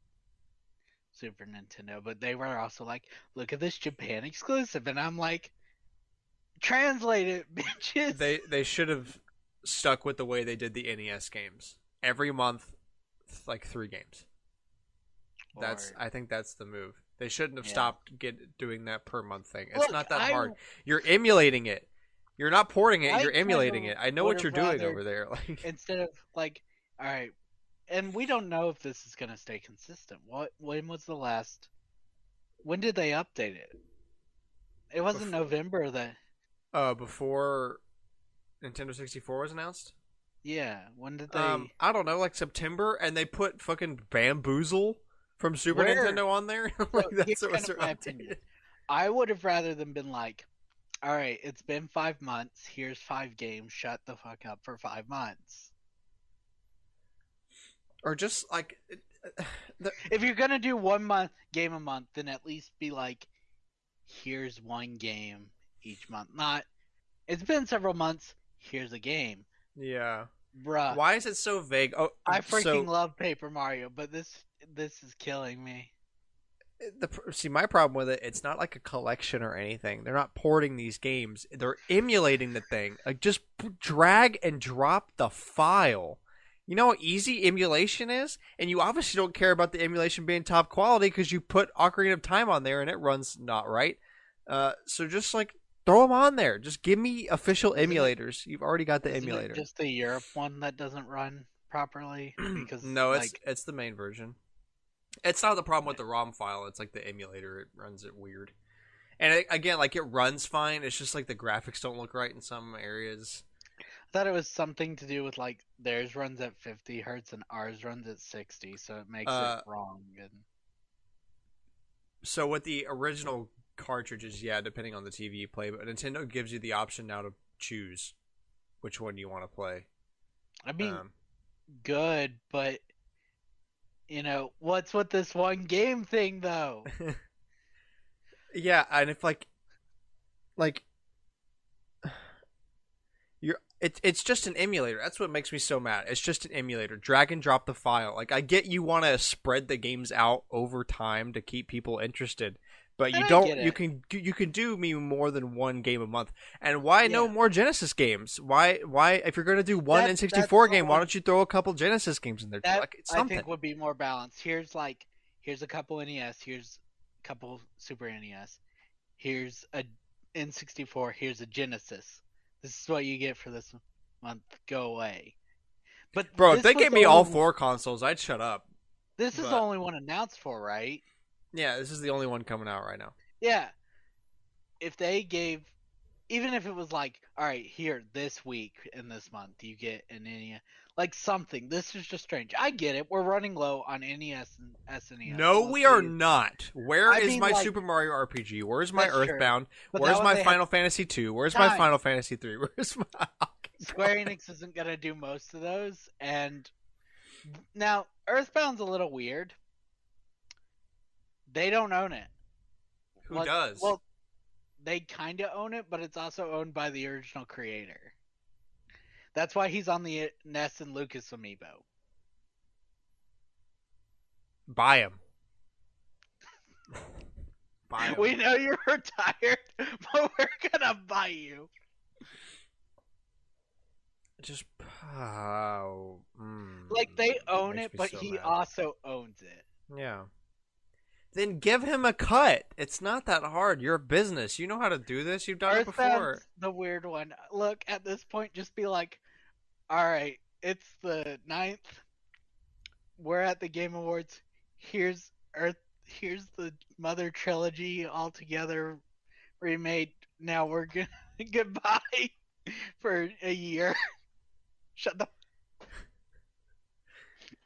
[SPEAKER 2] Super Nintendo. But they were also like, look at this Japan exclusive. And I'm like, Translate it, bitches.
[SPEAKER 1] They should have stuck with the way they did the NES games. Every month, like 3 games.
[SPEAKER 2] Or
[SPEAKER 1] I think that's the move. They shouldn't have
[SPEAKER 2] yeah.
[SPEAKER 1] stopped doing that per month thing. It's
[SPEAKER 2] Look,
[SPEAKER 1] not that hard. You're emulating it. You're not porting it.
[SPEAKER 2] I
[SPEAKER 1] You're
[SPEAKER 2] kind
[SPEAKER 1] emulating
[SPEAKER 2] of
[SPEAKER 1] it. I know
[SPEAKER 2] would
[SPEAKER 1] what you're
[SPEAKER 2] have
[SPEAKER 1] doing
[SPEAKER 2] rather
[SPEAKER 1] over there. Like,
[SPEAKER 2] instead of like, all right, and we don't know if this is gonna stay consistent. When was the last? When did they update it? It wasn't
[SPEAKER 1] before,
[SPEAKER 2] November that.
[SPEAKER 1] before Nintendo 64 was announced.
[SPEAKER 2] Yeah, when did they?
[SPEAKER 1] I don't know, like September, and they put fucking Bamboozle from Super
[SPEAKER 2] Where?
[SPEAKER 1] Nintendo on there.
[SPEAKER 2] So
[SPEAKER 1] Like
[SPEAKER 2] here's
[SPEAKER 1] that's what
[SPEAKER 2] kind
[SPEAKER 1] was
[SPEAKER 2] of
[SPEAKER 1] their
[SPEAKER 2] my
[SPEAKER 1] update.
[SPEAKER 2] opinion. I would have rather them been like, all right, it's been 5 months. Here's 5 games. Shut the fuck up for 5 months.
[SPEAKER 1] Or just like the,
[SPEAKER 2] If you're gonna do 1 month game a month, then at least be like, here's one game each month. Not, it's been several months. Here's a game,
[SPEAKER 1] yeah.
[SPEAKER 2] bruh.
[SPEAKER 1] Why is it so vague? Oh,
[SPEAKER 2] I freaking
[SPEAKER 1] so
[SPEAKER 2] love Paper Mario, but this is killing me.
[SPEAKER 1] see my problem with it. It's not like a collection or anything. They're not porting these games. They're emulating the thing. Like just drag and drop the file. You know how easy emulation is, and you obviously don't care about the emulation being top quality because you put Ocarina of Time on there and it runs not right. So just like throw them on there. Just give me official
[SPEAKER 2] Isn't it?
[SPEAKER 1] emulators. You've already got the
[SPEAKER 2] Isn't it
[SPEAKER 1] emulator.
[SPEAKER 2] just the Europe one that doesn't run properly? Because
[SPEAKER 1] No,
[SPEAKER 2] like,
[SPEAKER 1] it's the main version. It's not the problem with the ROM file. It's like the emulator. It runs it weird. And again, like it runs fine. It's just like the graphics don't look right in some areas.
[SPEAKER 2] I thought it was something to do with like theirs runs at 50 hertz and ours runs at 60, so it makes it
[SPEAKER 1] Uh,
[SPEAKER 2] wrong. And
[SPEAKER 1] so with the original cartridges, yeah, depending on the TV you play, but Nintendo gives you the option now to choose which one you want to play.
[SPEAKER 2] I mean,
[SPEAKER 1] Um,
[SPEAKER 2] good, but what's with this one game thing though?
[SPEAKER 1] yeah, and if like it's just an emulator. That's what makes me so mad. It's just an emulator. Drag and drop the file. Like I get you want to spread the games out over time to keep people interested, but
[SPEAKER 2] And
[SPEAKER 1] you
[SPEAKER 2] I
[SPEAKER 1] don't.
[SPEAKER 2] get it.
[SPEAKER 1] You can do me more than one game a month. And why no
[SPEAKER 2] Yeah,
[SPEAKER 1] more Genesis games? Why if you're gonna do one
[SPEAKER 2] that's
[SPEAKER 1] N64
[SPEAKER 2] the
[SPEAKER 1] game, why
[SPEAKER 2] one
[SPEAKER 1] don't you throw a couple Genesis games in there too?
[SPEAKER 2] that
[SPEAKER 1] Like
[SPEAKER 2] I
[SPEAKER 1] something.
[SPEAKER 2] think would be more balanced. Here's a couple NES, here's a couple Super NES, here's a N64, here's a Genesis. This is what you get for this month. Go away. But
[SPEAKER 1] Bro, if
[SPEAKER 2] this
[SPEAKER 1] they
[SPEAKER 2] was
[SPEAKER 1] gave me all
[SPEAKER 2] only
[SPEAKER 1] 4 consoles, I'd shut up.
[SPEAKER 2] this is the
[SPEAKER 1] But
[SPEAKER 2] only one announced for, right?
[SPEAKER 1] yeah, this is the only one coming out right now.
[SPEAKER 2] Yeah. If they gave, even if it was like, all right, here this week in this month you get an NES, like something. This is just strange. I get it. We're running low on NES and SNES, so
[SPEAKER 1] No,
[SPEAKER 2] let's
[SPEAKER 1] we are
[SPEAKER 2] leave.
[SPEAKER 1] not. Where
[SPEAKER 2] I
[SPEAKER 1] is
[SPEAKER 2] mean,
[SPEAKER 1] my
[SPEAKER 2] like,
[SPEAKER 1] Super Mario RPG? Where's my
[SPEAKER 2] that's true,
[SPEAKER 1] Earthbound?
[SPEAKER 2] but that
[SPEAKER 1] Where's
[SPEAKER 2] one
[SPEAKER 1] my
[SPEAKER 2] they had
[SPEAKER 1] Final Fantasy 2? Where's my
[SPEAKER 2] time.
[SPEAKER 1] Final Fantasy 3? Where's my
[SPEAKER 2] Square Enix isn't gonna do most of those, and now Earthbound's a little weird. They don't own it.
[SPEAKER 1] Who
[SPEAKER 2] What?
[SPEAKER 1] does?
[SPEAKER 2] Well, they kind of own it, but it's also owned by the original creator. That's why he's on the Ness and Lucas amiibo.
[SPEAKER 1] Buy him. Buy him.
[SPEAKER 2] We know you're retired, but we're gonna buy you.
[SPEAKER 1] Just oh,
[SPEAKER 2] Like they own
[SPEAKER 1] makes
[SPEAKER 2] it,
[SPEAKER 1] me
[SPEAKER 2] but
[SPEAKER 1] so
[SPEAKER 2] he
[SPEAKER 1] mad.
[SPEAKER 2] also owns it.
[SPEAKER 1] Yeah. Then give him a cut. It's not that hard. You're a business. You know how to do this. You've done it before.
[SPEAKER 2] Earthbound's the weird one. Look, at this point, just be like, all right, it's the 9th. We're at the Game Awards. Here's Earth. Here's the Mother trilogy all together remade. Now we're gonna goodbye for a year. Shut the.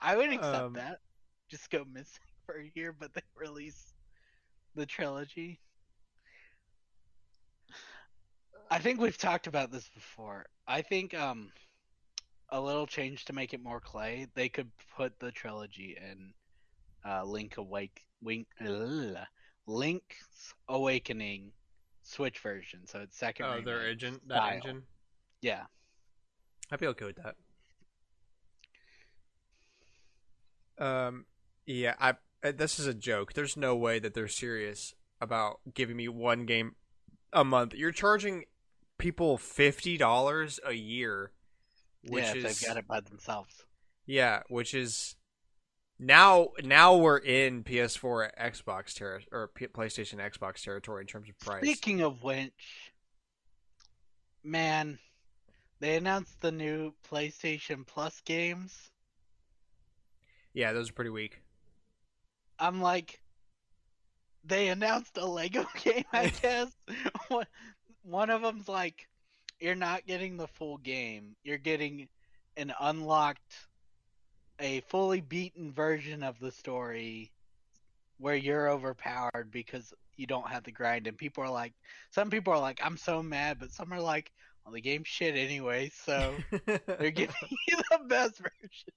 [SPEAKER 2] I would accept that. Just go missing for a year, but they release the trilogy. I think we've talked about this before. I think a little change to make it more clay. They could put the trilogy in Link's Awakening Switch version, so it's second
[SPEAKER 1] Oh, their
[SPEAKER 2] remake
[SPEAKER 1] engine. That
[SPEAKER 2] style.
[SPEAKER 1] engine.
[SPEAKER 2] Yeah,
[SPEAKER 1] I'd be okay with that. Yeah. This is a joke. There's no way that they're serious about giving me one game a month. You're charging people $50 a year,
[SPEAKER 2] Yeah,
[SPEAKER 1] which
[SPEAKER 2] if they've got
[SPEAKER 1] is
[SPEAKER 2] it by themselves.
[SPEAKER 1] which is now we're in PS4 Xbox or PlayStation Xbox territory in terms of price.
[SPEAKER 2] Speaking of which, man, they announced the new PlayStation Plus games.
[SPEAKER 1] Yeah, those are pretty weak.
[SPEAKER 2] I'm like, they announced a Lego game, I guess. One of them's like, you're not getting the full game. You're getting an unlocked, a fully beaten version of the story where you're overpowered because you don't have the grind. And people are like, some people are like, I'm so mad, but some are like, well, the game's shit anyway, so they're giving you the best version.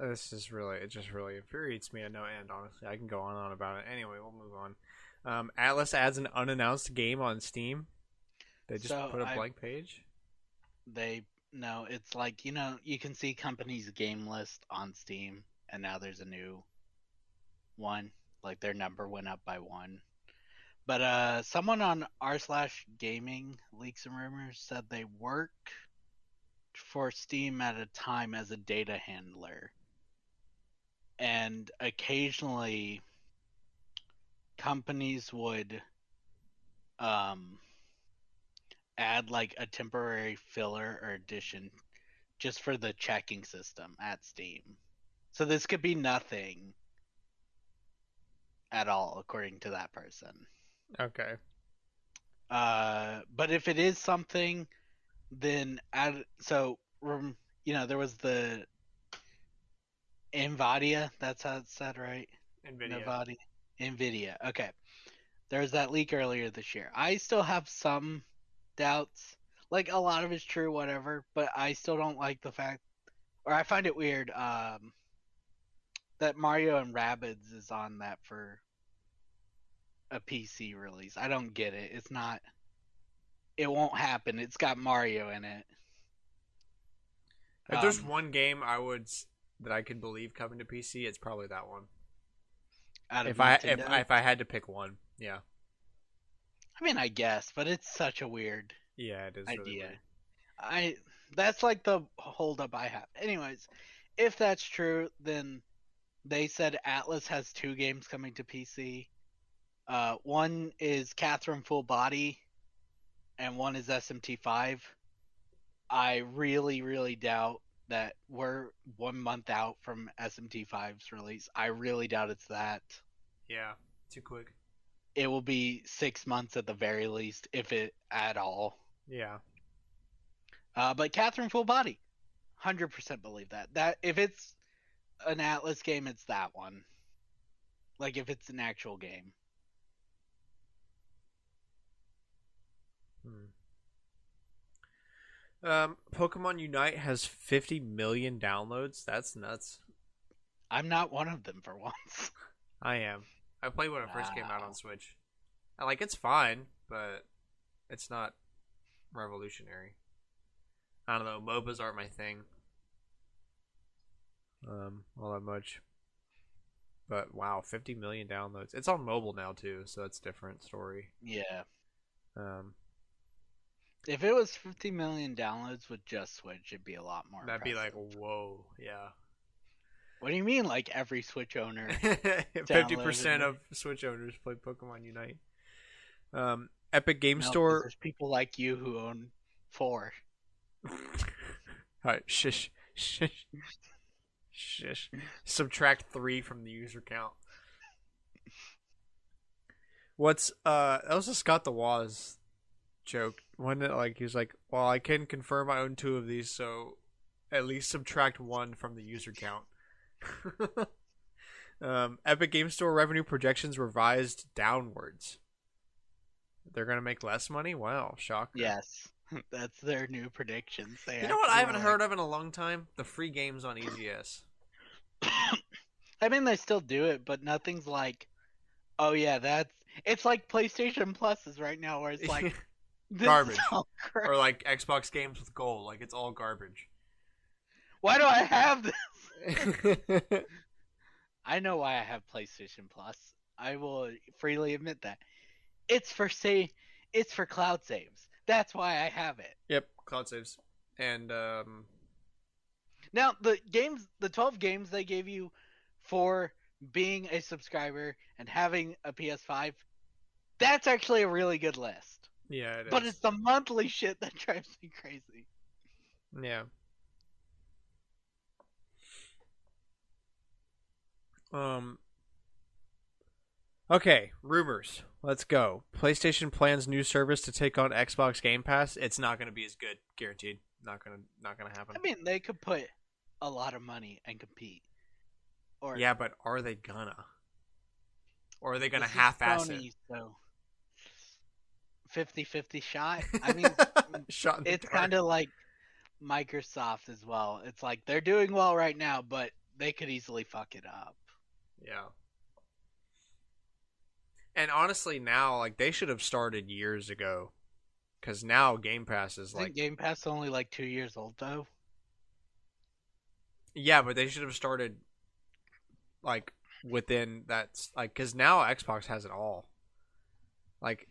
[SPEAKER 1] It just really infuriates me at no end. Honestly, I can go on and on about it. Anyway, we'll move on. Atlas adds an unannounced game on Steam. They just
[SPEAKER 2] So
[SPEAKER 1] put a
[SPEAKER 2] I
[SPEAKER 1] blank page.
[SPEAKER 2] they no, it's like, you can see companies' game list on Steam, and now there's a new one. Like their number went up by one. But someone on r slash gaming leaks and rumors said they work for Steam at a time as a data handler, and occasionally companies would um, add like a temporary filler or addition just for the checking system at Steam. So this could be nothing at all, according to that person.
[SPEAKER 1] Okay.
[SPEAKER 2] But if it is something, then there was the Nvidia. That's how it's said, right?
[SPEAKER 1] Nvidia.
[SPEAKER 2] Nvidia. Nvidia. Okay. There was that leak earlier this year. I still have some doubts. Like a lot of it's true, whatever. But I still don't like the fact, or I find it weird, that Mario and Rabbids is on that for a PC release. I don't get it. It's not. It won't happen. It's got Mario in it.
[SPEAKER 1] If there's
[SPEAKER 2] Um,
[SPEAKER 1] one game that I can believe coming to PC, it's probably that one.
[SPEAKER 2] Out of
[SPEAKER 1] If
[SPEAKER 2] Nintendo.
[SPEAKER 1] I had to pick one, yeah,
[SPEAKER 2] I mean, I guess, but it's such a weird
[SPEAKER 1] yeah, it is really
[SPEAKER 2] idea.
[SPEAKER 1] weird.
[SPEAKER 2] I That's like the holdup I have. Anyways, if that's true, then they said Atlas has two games coming to PC. One is Catherine Full Body, and one is SMT5. I really, really doubt that we're 1 month out from SMT5's release. I really doubt it's that.
[SPEAKER 1] Yeah, too quick.
[SPEAKER 2] It will be 6 months at the very least, if it at all.
[SPEAKER 1] Yeah.
[SPEAKER 2] But Catherine Full Body, 100% believe that. That if it's an Atlas game, it's that one. Like if it's an actual game.
[SPEAKER 1] Hmm. Pokemon Unite has 50 million downloads. That's nuts.
[SPEAKER 2] I'm not one of them for once.
[SPEAKER 1] I am. I played when it first came out on
[SPEAKER 2] Wow.
[SPEAKER 1] Switch. I like it's fine, but it's not revolutionary. I don't know. MOBAs aren't my thing. All that much. But wow, 50 million downloads. It's on mobile now too, so it's a different story.
[SPEAKER 2] Yeah.
[SPEAKER 1] Um,
[SPEAKER 2] If it was 50 million downloads with just Switch, it'd be a lot more
[SPEAKER 1] that'd be like
[SPEAKER 2] impressive.
[SPEAKER 1] whoa, yeah.
[SPEAKER 2] What do you mean, like every Switch owner
[SPEAKER 1] 50%
[SPEAKER 2] downloaded
[SPEAKER 1] of
[SPEAKER 2] it?
[SPEAKER 1] Switch owners play Pokemon Unite. Epic Game
[SPEAKER 2] No, because
[SPEAKER 1] Store.
[SPEAKER 2] there's people like you who own four.
[SPEAKER 1] All right, shush, shush, shush. Subtract 3 from the user count. What's that was a Scott the Woz joke. When like he was like, "Well, I can confirm I own 2 of these, so at least subtract 1 from the user count." Epic Game Store revenue projections revised downwards. They're gonna make less money. Wow, shocker.
[SPEAKER 2] Yes, that's their new predictions. They
[SPEAKER 1] You know what I
[SPEAKER 2] actually
[SPEAKER 1] haven't
[SPEAKER 2] are
[SPEAKER 1] heard of in a long time? The free games on EGS.
[SPEAKER 2] like, I mean, they still do it, but nothing's like, oh yeah, that's. It's like PlayStation Pluses right now, where it's like, this is
[SPEAKER 1] Garbage.
[SPEAKER 2] all great.
[SPEAKER 1] Or like Xbox games with gold. Like it's all garbage.
[SPEAKER 2] Why do I have this? I know why I have PlayStation Plus. I will freely admit that. It's for say it's for cloud saves. That's why I have it.
[SPEAKER 1] Yep, cloud saves. And
[SPEAKER 2] Now the 12 games they gave you for being a subscriber and having a PS5, that's actually a really good list.
[SPEAKER 1] yeah, it
[SPEAKER 2] But
[SPEAKER 1] is.
[SPEAKER 2] it's the monthly shit that drives me crazy.
[SPEAKER 1] Yeah. Um. Okay, rumors. Let's go. PlayStation plans new service to take on Xbox Game Pass. It's not going to be as good, guaranteed. Not gonna happen.
[SPEAKER 2] I mean, they could put a lot of money and compete. Or
[SPEAKER 1] Yeah, but are they gonna? Or are they gonna
[SPEAKER 2] this is
[SPEAKER 1] half-ass it?
[SPEAKER 2] Sony, so 50-50 shot. I mean,
[SPEAKER 1] Shot in the
[SPEAKER 2] it's
[SPEAKER 1] dark.
[SPEAKER 2] kind of like Microsoft as well. It's like they're doing well right now, but they could easily fuck it up.
[SPEAKER 1] Yeah. And honestly, now like they should have started years ago, because now Game Pass is
[SPEAKER 2] Isn't
[SPEAKER 1] like,
[SPEAKER 2] Game Pass only like 2 years old though?
[SPEAKER 1] yeah, but they should have started like within that, like, because now Xbox has it all. Like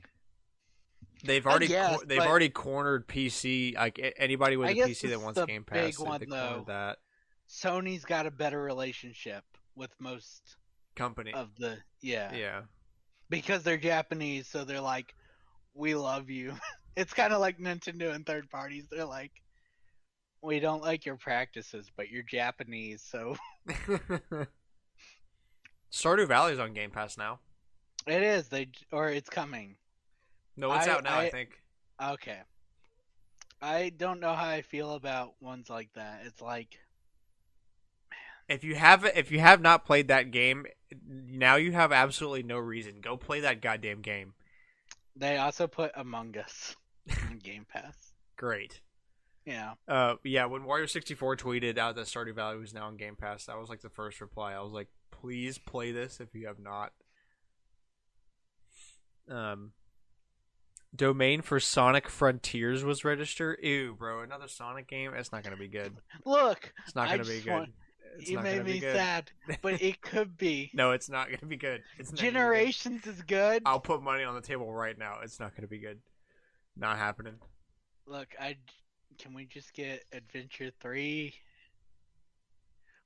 [SPEAKER 2] I guess,
[SPEAKER 1] they've
[SPEAKER 2] but
[SPEAKER 1] already cornered PC. Like anybody with
[SPEAKER 2] I
[SPEAKER 1] a
[SPEAKER 2] guess
[SPEAKER 1] PC
[SPEAKER 2] this
[SPEAKER 1] that
[SPEAKER 2] is
[SPEAKER 1] wants
[SPEAKER 2] the
[SPEAKER 1] Game
[SPEAKER 2] big
[SPEAKER 1] Pass, they
[SPEAKER 2] one
[SPEAKER 1] cornered
[SPEAKER 2] though.
[SPEAKER 1] that
[SPEAKER 2] Sony's got a better relationship with most
[SPEAKER 1] company.
[SPEAKER 2] of the yeah
[SPEAKER 1] Yeah.
[SPEAKER 2] because they're Japanese, so they're like, we love you. It's kind of like Nintendo and third parties. They're like, we don't like your practices, but you're Japanese, so
[SPEAKER 1] Stardew Valley's on Game Pass now.
[SPEAKER 2] it is. Or it's coming.
[SPEAKER 1] No, it's
[SPEAKER 2] I
[SPEAKER 1] out now. I
[SPEAKER 2] I
[SPEAKER 1] think.
[SPEAKER 2] okay. I don't know how I feel about ones like that. It's like
[SPEAKER 1] If you have not played that game, now you have absolutely no reason. Go play that goddamn game.
[SPEAKER 2] they also put Among Us on Game Pass.
[SPEAKER 1] Great.
[SPEAKER 2] Yeah.
[SPEAKER 1] Yeah, when Wario64 tweeted out that Stardew Valley was now on Game Pass, that was like the first reply. I was like, please play this if you have not. Um, domain for Sonic Frontiers was registered. Ew, bro, another Sonic game? It's not gonna be good.
[SPEAKER 2] Look,
[SPEAKER 1] It's not
[SPEAKER 2] I
[SPEAKER 1] gonna be
[SPEAKER 2] just
[SPEAKER 1] good.
[SPEAKER 2] want.
[SPEAKER 1] It's
[SPEAKER 2] You
[SPEAKER 1] not
[SPEAKER 2] made
[SPEAKER 1] gonna be
[SPEAKER 2] me
[SPEAKER 1] good.
[SPEAKER 2] sad, but it could be.
[SPEAKER 1] No, it's not gonna be good. It's not gonna be good.
[SPEAKER 2] Generations is good.
[SPEAKER 1] I'll put money on the table right now. It's not gonna be good. Not happening.
[SPEAKER 2] Look, I can we just get Adventure 3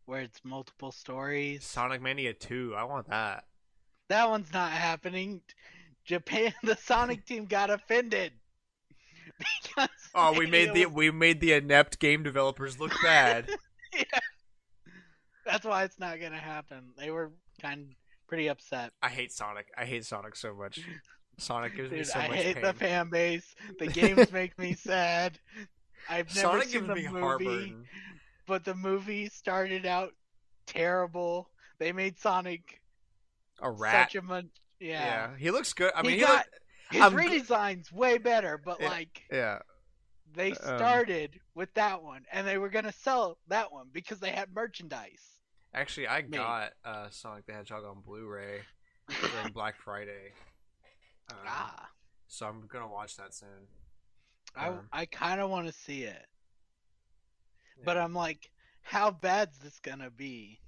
[SPEAKER 2] where it's multiple stories?
[SPEAKER 1] Sonic Mania 2. I want that.
[SPEAKER 2] That one's not happening. Japan, the Sonic team got offended because
[SPEAKER 1] Oh,
[SPEAKER 2] Mania was
[SPEAKER 1] we made the inept game developers look bad.
[SPEAKER 2] yeah. That's why it's not gonna happen. They were pretty upset.
[SPEAKER 1] I hate Sonic. I hate Sonic so much. Sonic gives me
[SPEAKER 2] Dude,
[SPEAKER 1] so
[SPEAKER 2] I
[SPEAKER 1] much
[SPEAKER 2] hate the
[SPEAKER 1] pain.
[SPEAKER 2] fan base. The games make me sad. I've never
[SPEAKER 1] Sonic
[SPEAKER 2] seen
[SPEAKER 1] gives
[SPEAKER 2] the
[SPEAKER 1] me
[SPEAKER 2] movie,
[SPEAKER 1] heartburn.
[SPEAKER 2] but the movie started out terrible. They made Sonic
[SPEAKER 1] A rat.
[SPEAKER 2] such a much yeah.
[SPEAKER 1] Yeah, he looks good. I
[SPEAKER 2] He
[SPEAKER 1] mean, he look.
[SPEAKER 2] got his
[SPEAKER 1] I'm.
[SPEAKER 2] redesign's way better, but
[SPEAKER 1] Yeah.
[SPEAKER 2] like
[SPEAKER 1] Yeah.
[SPEAKER 2] they
[SPEAKER 1] Um.
[SPEAKER 2] started with that one and they were gonna sell that one because they had merchandise
[SPEAKER 1] Actually, I
[SPEAKER 2] made.
[SPEAKER 1] got Sonic the Hedgehog on Blu-ray during Black Friday. Um.
[SPEAKER 2] Ah.
[SPEAKER 1] So I'm gonna watch that soon.
[SPEAKER 2] I I kinda wanna see it. But
[SPEAKER 1] Yeah.
[SPEAKER 2] I'm like, how bad's this gonna be?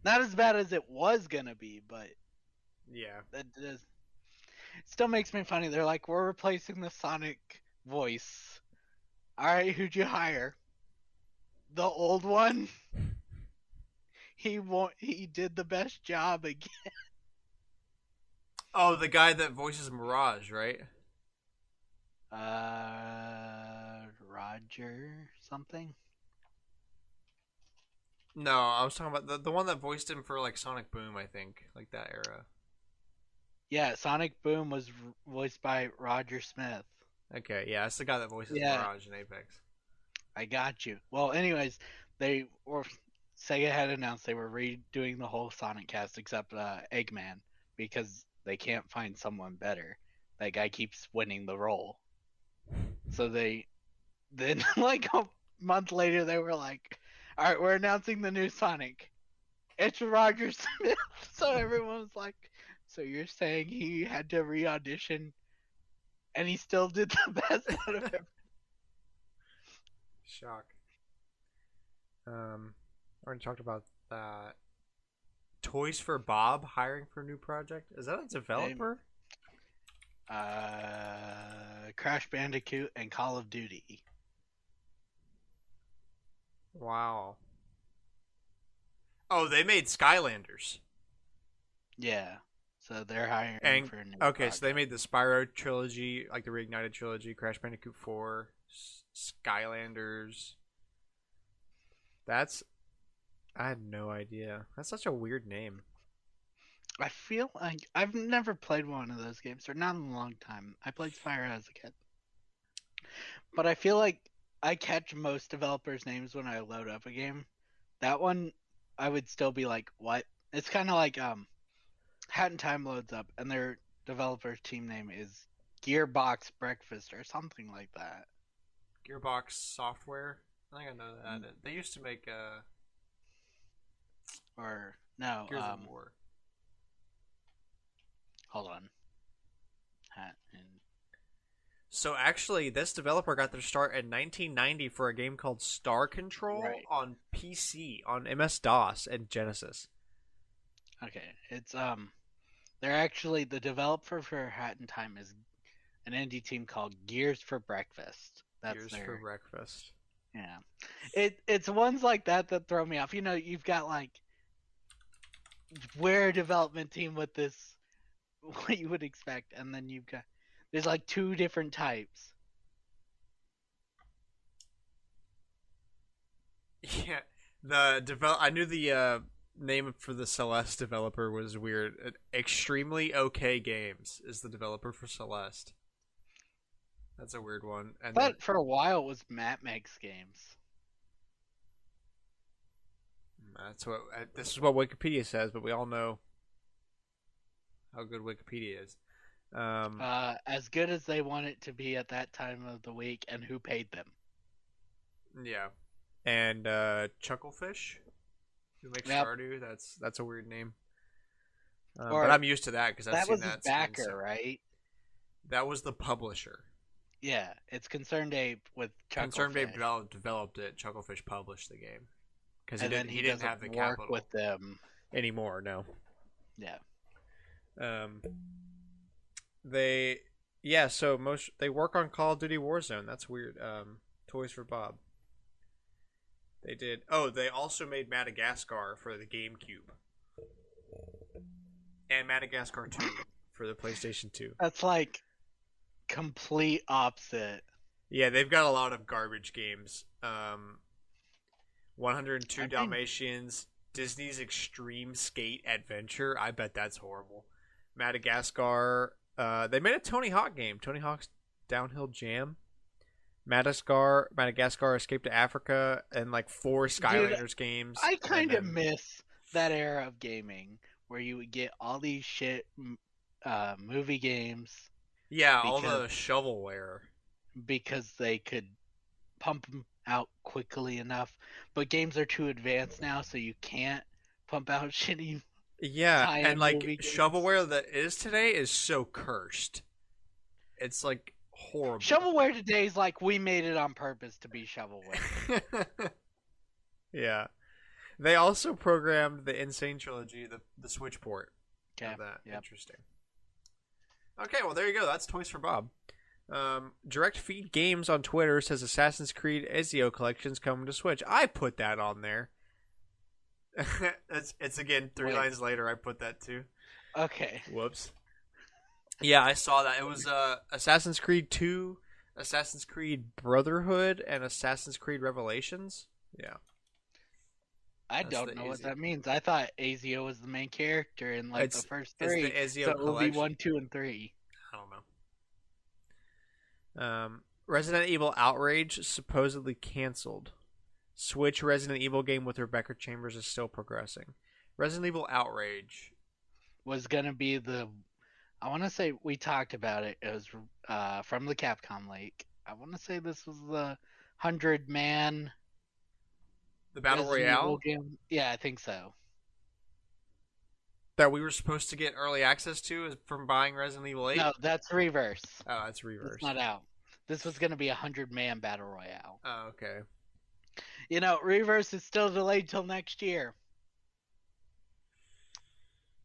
[SPEAKER 2] Not as bad as it was gonna be, but
[SPEAKER 1] Yeah.
[SPEAKER 2] that does still makes me funny. They're like, we're replacing the Sonic voice. Alright, who'd you hire? The old one? He did the best job again.
[SPEAKER 1] Oh, the guy that voices Mirage, right?
[SPEAKER 2] Roger something?
[SPEAKER 1] No, I was talking about the one that voiced him for like Sonic Boom, I think, like that era.
[SPEAKER 2] Yeah, Sonic Boom was voiced by Roger Smith.
[SPEAKER 1] Okay, yeah, that's the guy that voices
[SPEAKER 2] Yeah,
[SPEAKER 1] Mirage in Apex.
[SPEAKER 2] I got you. Well, anyways, they were Sega had announced they were redoing the whole Sonic cast except Eggman because they can't find someone better. That guy keeps winning the role. So they then like a month later they were like, "All right, we're announcing the new Sonic. It's Roger Smith." So everyone was like, "So you're saying he had to re-audition and he still did the best out of everyone?"
[SPEAKER 1] Shock. Already talked about that. Toys for Bob hiring for a new project. Is that a
[SPEAKER 2] They
[SPEAKER 1] developer?
[SPEAKER 2] Crash Bandicoot and Call of Duty.
[SPEAKER 1] Wow. Oh, they made Skylanders.
[SPEAKER 2] Yeah. So they're hiring
[SPEAKER 1] And
[SPEAKER 2] for a new
[SPEAKER 1] okay, so they
[SPEAKER 2] project.
[SPEAKER 1] made the Spyro trilogy, like the Reignited trilogy, Crash Bandicoot 4, Skylanders. That's I had no idea. That's such a weird name.
[SPEAKER 2] I feel like I've never played one of those games, or not in a long time. I played Spyro as a kid. But I feel like I catch most developers' names when I load up a game. That one, I would still be like, what? It's kind of like Hat in Time loads up, and their developer's team name is Gearbox Breakfast or something like that.
[SPEAKER 1] Gearbox Software. I think I know
[SPEAKER 2] Mm,
[SPEAKER 1] that. They used to make
[SPEAKER 2] Or no,
[SPEAKER 1] Gears of War.
[SPEAKER 2] hold on. Hat in
[SPEAKER 1] So actually, this developer got their start in 1990 for a game called Star Control
[SPEAKER 2] Right.
[SPEAKER 1] on PC on MS DOS and Genesis.
[SPEAKER 2] Okay, it's they're actually the developer for Hat in Time is an indie team called Gears for Breakfast. That's
[SPEAKER 1] Gears for
[SPEAKER 2] their
[SPEAKER 1] breakfast.
[SPEAKER 2] yeah. It's ones like that that throw me off. You know, you've got like we're a development team with this what you would expect, and then you've got there's like two different types.
[SPEAKER 1] Yeah, the develop. I knew the name for the Celeste developer was weird. Extremely okay games is the developer for Celeste. That's a weird one. And then
[SPEAKER 2] But for a while it was Matt Makes Games.
[SPEAKER 1] that's what this is what Wikipedia says, but we all know how good Wikipedia is. Um,
[SPEAKER 2] As good as they want it to be at that time of the week, and who paid them.
[SPEAKER 1] yeah, and Chucklefish, who makes
[SPEAKER 2] Yep.
[SPEAKER 1] Stardew. That's a weird name. But
[SPEAKER 2] Or
[SPEAKER 1] I'm used to that because I've
[SPEAKER 2] that
[SPEAKER 1] seen
[SPEAKER 2] was his
[SPEAKER 1] that skin.
[SPEAKER 2] backer, right?
[SPEAKER 1] That was the publisher.
[SPEAKER 2] Yeah, it's Concerned Ape with
[SPEAKER 1] Concerned Babe
[SPEAKER 2] Chucklefish,
[SPEAKER 1] developed it. Chucklefish published the game because
[SPEAKER 2] and then
[SPEAKER 1] he
[SPEAKER 2] he
[SPEAKER 1] didn't
[SPEAKER 2] doesn't
[SPEAKER 1] have the
[SPEAKER 2] work
[SPEAKER 1] capital
[SPEAKER 2] with them.
[SPEAKER 1] anymore. No.
[SPEAKER 2] Yeah,
[SPEAKER 1] Um, they yeah. So most they work on Call of Duty Warzone. That's weird. Toys for Bob. They did. Oh, they also made Madagascar for the GameCube and Madagascar 2 for the PlayStation 2.
[SPEAKER 2] that's like complete opposite.
[SPEAKER 1] Yeah, they've got a lot of garbage games. 102
[SPEAKER 2] I think
[SPEAKER 1] Dalmatians, Disney's Extreme Skate Adventure. I bet that's horrible. Madagascar. They made a Tony Hawk game. Tony Hawk's Downhill Jam. Madagascar Escape to Africa, and like 4
[SPEAKER 2] Dude,
[SPEAKER 1] Skylanders games.
[SPEAKER 2] I
[SPEAKER 1] And
[SPEAKER 2] kind of
[SPEAKER 1] then
[SPEAKER 2] miss that era of gaming where you would get all these movie games
[SPEAKER 1] yeah, all
[SPEAKER 2] because
[SPEAKER 1] the shovelware.
[SPEAKER 2] they could pump them out quickly enough. But games are too advanced now, so you can't pump out shitty
[SPEAKER 1] Yeah, and
[SPEAKER 2] tie-in
[SPEAKER 1] like
[SPEAKER 2] movie games.
[SPEAKER 1] shovelware that is today is so cursed. It's like horrible.
[SPEAKER 2] Shovelware today is like we made it on purpose to be shovelware.
[SPEAKER 1] Yeah. They also programmed the Insane Trilogy, the Switch port
[SPEAKER 2] Okay.
[SPEAKER 1] of that.
[SPEAKER 2] Yep.
[SPEAKER 1] Interesting. Okay, well there you go. That's Toys for Bob. Direct Feed Games on Twitter says Assassin's Creed Ezio collections coming to Switch. I put that on there. it's again 3
[SPEAKER 2] Wait.
[SPEAKER 1] lines later. I put that too.
[SPEAKER 2] Okay.
[SPEAKER 1] Whoops. Yeah, I saw that. It was Assassin's Creed 2, Assassin's Creed Brotherhood, and Assassin's Creed Revelations. Yeah.
[SPEAKER 2] I
[SPEAKER 1] That's
[SPEAKER 2] don't
[SPEAKER 1] the
[SPEAKER 2] know what
[SPEAKER 1] Ezio.
[SPEAKER 2] that means. I thought Azio was the main character in like the first
[SPEAKER 1] It's the
[SPEAKER 2] three,
[SPEAKER 1] Ezio
[SPEAKER 2] so it will be
[SPEAKER 1] collection.
[SPEAKER 2] 1, 2, and 3.
[SPEAKER 1] I don't know. Resident Evil Outrage supposedly canceled. Switch Resident Evil game with Rebecca Chambers is still progressing. Resident Evil Outrage.
[SPEAKER 2] Was gonna be the. I want to say we talked about it. It was from the Capcom leak. I want to say this was the 100-man
[SPEAKER 1] The Battle
[SPEAKER 2] Resident Evil
[SPEAKER 1] Royale
[SPEAKER 2] game. Yeah, I think so.
[SPEAKER 1] that we were supposed to get early access to is from buying Resident Evil 8.
[SPEAKER 2] No, that's Reverse.
[SPEAKER 1] Oh, that's
[SPEAKER 2] It's
[SPEAKER 1] reverse.
[SPEAKER 2] not out. This was gonna be a 100-man battle royale.
[SPEAKER 1] Oh, okay.
[SPEAKER 2] You know, Reverse is still delayed till next year.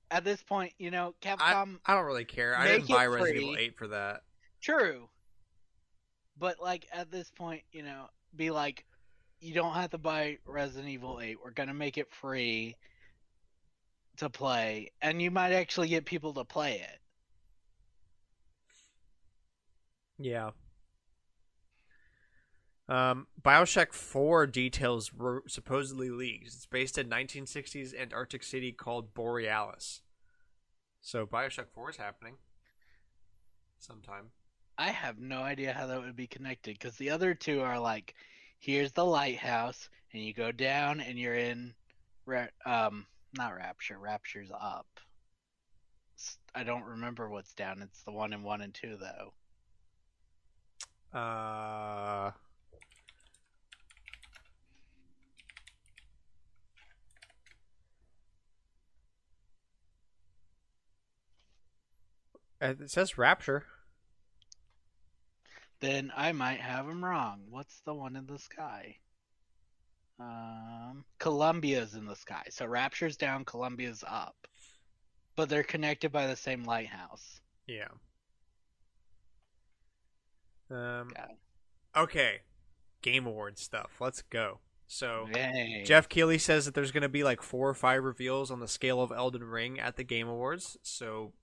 [SPEAKER 2] At this point,
[SPEAKER 1] I
[SPEAKER 2] Capcom,
[SPEAKER 1] I don't really care. I didn't
[SPEAKER 2] make it
[SPEAKER 1] buy Resident Evil
[SPEAKER 2] free.
[SPEAKER 1] 8 for that.
[SPEAKER 2] True. But like at this point, be like, you don't have to buy Resident Evil 8. We're gonna make it free to play, and you might actually get people to play it.
[SPEAKER 1] Yeah. Bioshock 4 details were supposedly leaked. It's based in 1960s Antarctic city called Borealis. So Bioshock 4 is happening sometime.
[SPEAKER 2] I have no idea how that would be connected because the other two are like, here's the lighthouse, and you go down, and you're in, not Rapture. Rapture's up. I don't remember what's down. It's the one in 1 and 2 though.
[SPEAKER 1] Uh, it says Rapture.
[SPEAKER 2] Then I might have them wrong. What's the one in the sky? Columbia's in the sky. So Rapture's down, Columbia's up. But they're connected by the same lighthouse.
[SPEAKER 1] Yeah. Um.
[SPEAKER 2] God.
[SPEAKER 1] Okay. Game Awards stuff. Let's go. So
[SPEAKER 2] Yay.
[SPEAKER 1] Jeff Keighley says that there's going to be like 4 or 5 reveals on the scale of Elden Ring at the Game Awards. So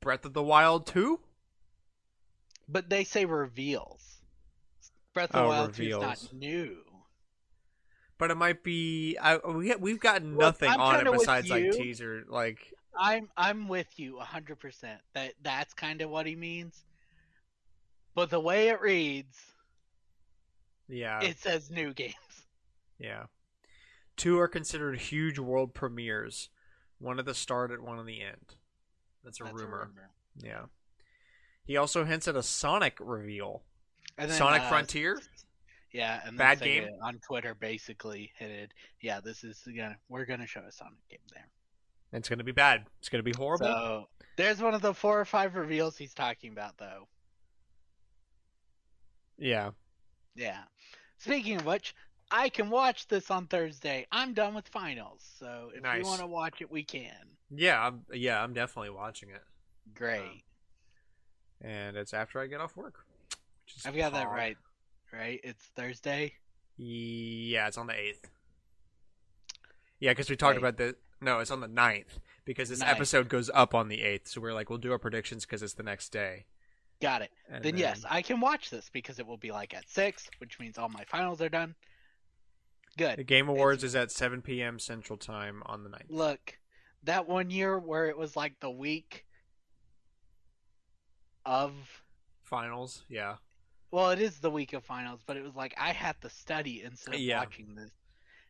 [SPEAKER 1] Breath of the Wild 2?
[SPEAKER 2] But they say reveals. Breath of the
[SPEAKER 1] Oh,
[SPEAKER 2] Wild 2 is
[SPEAKER 1] reveals.
[SPEAKER 2] not new.
[SPEAKER 1] But it might be. We've got
[SPEAKER 2] Look,
[SPEAKER 1] nothing
[SPEAKER 2] I'm
[SPEAKER 1] on
[SPEAKER 2] kind
[SPEAKER 1] it
[SPEAKER 2] of with
[SPEAKER 1] besides like
[SPEAKER 2] you.
[SPEAKER 1] teaser. Like,
[SPEAKER 2] I'm with you 100%. That's kind of what he means. But the way it reads,
[SPEAKER 1] yeah,
[SPEAKER 2] it says new games.
[SPEAKER 1] yeah. 2 are considered huge world premieres. One at the start and one at the end. That's a rumor. Yeah. He also hints at a Sonic reveal.
[SPEAKER 2] And then,
[SPEAKER 1] Sonic Frontier?
[SPEAKER 2] Yeah, and then
[SPEAKER 1] Bad
[SPEAKER 2] Sega
[SPEAKER 1] game?
[SPEAKER 2] on Twitter basically hinted, yeah, we're gonna show a Sonic game there.
[SPEAKER 1] It's going to be bad. It's going to be horrible.
[SPEAKER 2] So there's one of the 4 or 5 reveals he's talking about, though.
[SPEAKER 1] Yeah.
[SPEAKER 2] Yeah. Speaking of which, I can watch this on Thursday. I'm done with finals, so if you
[SPEAKER 1] Nice.
[SPEAKER 2] want to watch it, we can.
[SPEAKER 1] Yeah, I'm definitely watching it.
[SPEAKER 2] Great.
[SPEAKER 1] And it's after I get off work.
[SPEAKER 2] I've got that right. Right? It's Thursday?
[SPEAKER 1] Yeah, it's on the 8th. Yeah, because we talked about the... No, it's on the 9th. Because this episode goes up on the 8th. So we're like, we'll do our predictions because it's the next day.
[SPEAKER 2] Got it. Then yes, I can watch this because it will be like at 6, which means all my finals are done. Good.
[SPEAKER 1] The Game Awards is at 7 p.m. Central Time on the 9th.
[SPEAKER 2] Look, that one year where it was like the week of...
[SPEAKER 1] Finals, yeah.
[SPEAKER 2] Well, it is the week of finals, but it was like I had to study instead of watching this.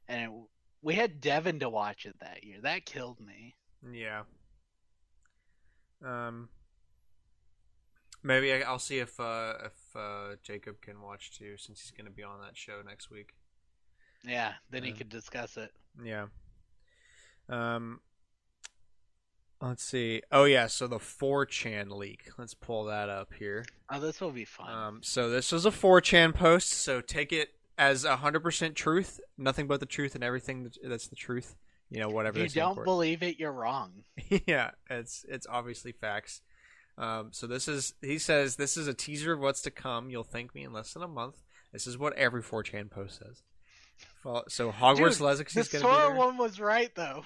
[SPEAKER 2] And we had Devin to watch it that year. That killed me.
[SPEAKER 1] Yeah. Maybe I'll see if Jacob can watch too, since he's going to be on that show next week.
[SPEAKER 2] Yeah, then he could discuss it.
[SPEAKER 1] Yeah. Let's see. Oh yeah, so the 4chan leak. Let's pull that up here.
[SPEAKER 2] Oh, this will be fun.
[SPEAKER 1] So this was a 4chan post. So take it as 100% truth, nothing but the truth, and everything that's the truth. You know, whatever.
[SPEAKER 2] If you don't believe it, you're wrong.
[SPEAKER 1] Yeah, it's obviously facts. So he says this is a teaser of what's to come. You'll thank me in less than a month. This is what every 4chan post says. So Hogwarts Legacy is going to be there.
[SPEAKER 2] The Sora one was right though.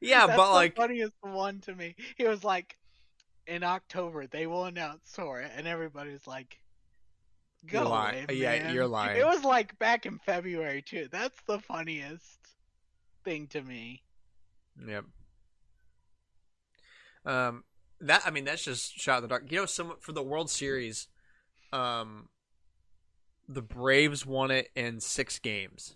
[SPEAKER 1] Yeah,
[SPEAKER 2] That's
[SPEAKER 1] but
[SPEAKER 2] the
[SPEAKER 1] like
[SPEAKER 2] funniest one to me. He was like, in October they will announce Sora, and everybody's like, "Go away, man."
[SPEAKER 1] Yeah, you're lying.
[SPEAKER 2] It was like back in February too. That's the funniest thing to me.
[SPEAKER 1] Yep. That's just shot in the dark. You know, for the World Series, the Braves won it in 6 games.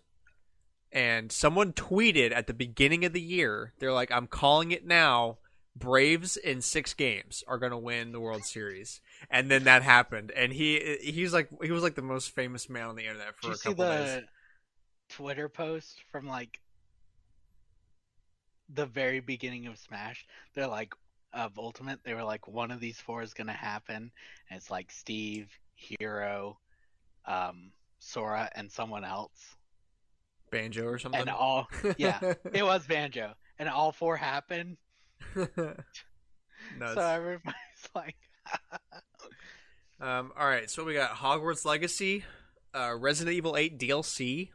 [SPEAKER 1] And someone tweeted at the beginning of the year, they're like, I'm calling it now. Braves in 6 games are going to win the World Series. And then that happened. And he was like the most famous man on the internet for a couple days. Did you see the
[SPEAKER 2] Twitter post from like the very beginning of Smash? They're like, of Ultimate, they were like, one of these 4 is going to happen. And it's like Steve, Hero, Sora, and someone else.
[SPEAKER 1] Banjo or something?
[SPEAKER 2] And it was Banjo. And all 4 happened. So
[SPEAKER 1] Nuts.
[SPEAKER 2] everybody's like,
[SPEAKER 1] All right, so we got Hogwarts Legacy, Resident Evil 8 DLC,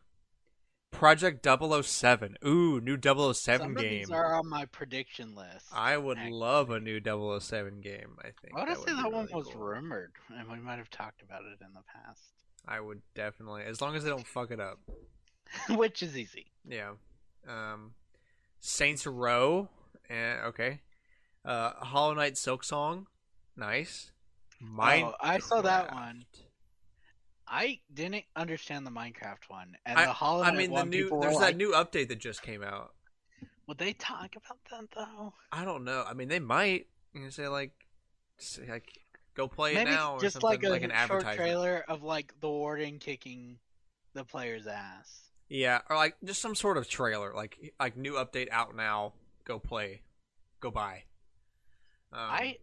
[SPEAKER 1] Project 007. Ooh, new 007
[SPEAKER 2] some of these
[SPEAKER 1] game.
[SPEAKER 2] are on my prediction list.
[SPEAKER 1] I would love a
[SPEAKER 2] Actually,
[SPEAKER 1] new 007 game. I
[SPEAKER 2] I
[SPEAKER 1] think
[SPEAKER 2] want
[SPEAKER 1] that
[SPEAKER 2] to say
[SPEAKER 1] would be
[SPEAKER 2] that one
[SPEAKER 1] really
[SPEAKER 2] was
[SPEAKER 1] cool.
[SPEAKER 2] rumored, and we might have talked about it in the past,
[SPEAKER 1] I would definitely, as long as they don't fuck it up.
[SPEAKER 2] which is easy.
[SPEAKER 1] Yeah. Um, Saints Row. Okay. Hollow Knight Silk Song. Nice.
[SPEAKER 2] Oh,
[SPEAKER 1] Minecraft.
[SPEAKER 2] I saw that one. I didn't understand the Minecraft one, and
[SPEAKER 1] I
[SPEAKER 2] the Hollow
[SPEAKER 1] I
[SPEAKER 2] Knight
[SPEAKER 1] mean the
[SPEAKER 2] one.
[SPEAKER 1] new
[SPEAKER 2] People were
[SPEAKER 1] there's that
[SPEAKER 2] like,
[SPEAKER 1] new update that just came out.
[SPEAKER 2] "Would they talk about that though?"
[SPEAKER 1] I don't know. I mean they might say like go play it
[SPEAKER 2] Maybe
[SPEAKER 1] now or
[SPEAKER 2] just like
[SPEAKER 1] something like an
[SPEAKER 2] a short
[SPEAKER 1] advertisement.
[SPEAKER 2] trailer of like the warden kicking the player's ass.
[SPEAKER 1] Yeah, or like just some sort of trailer like new update out now. Go play. Go buy. Um
[SPEAKER 2] I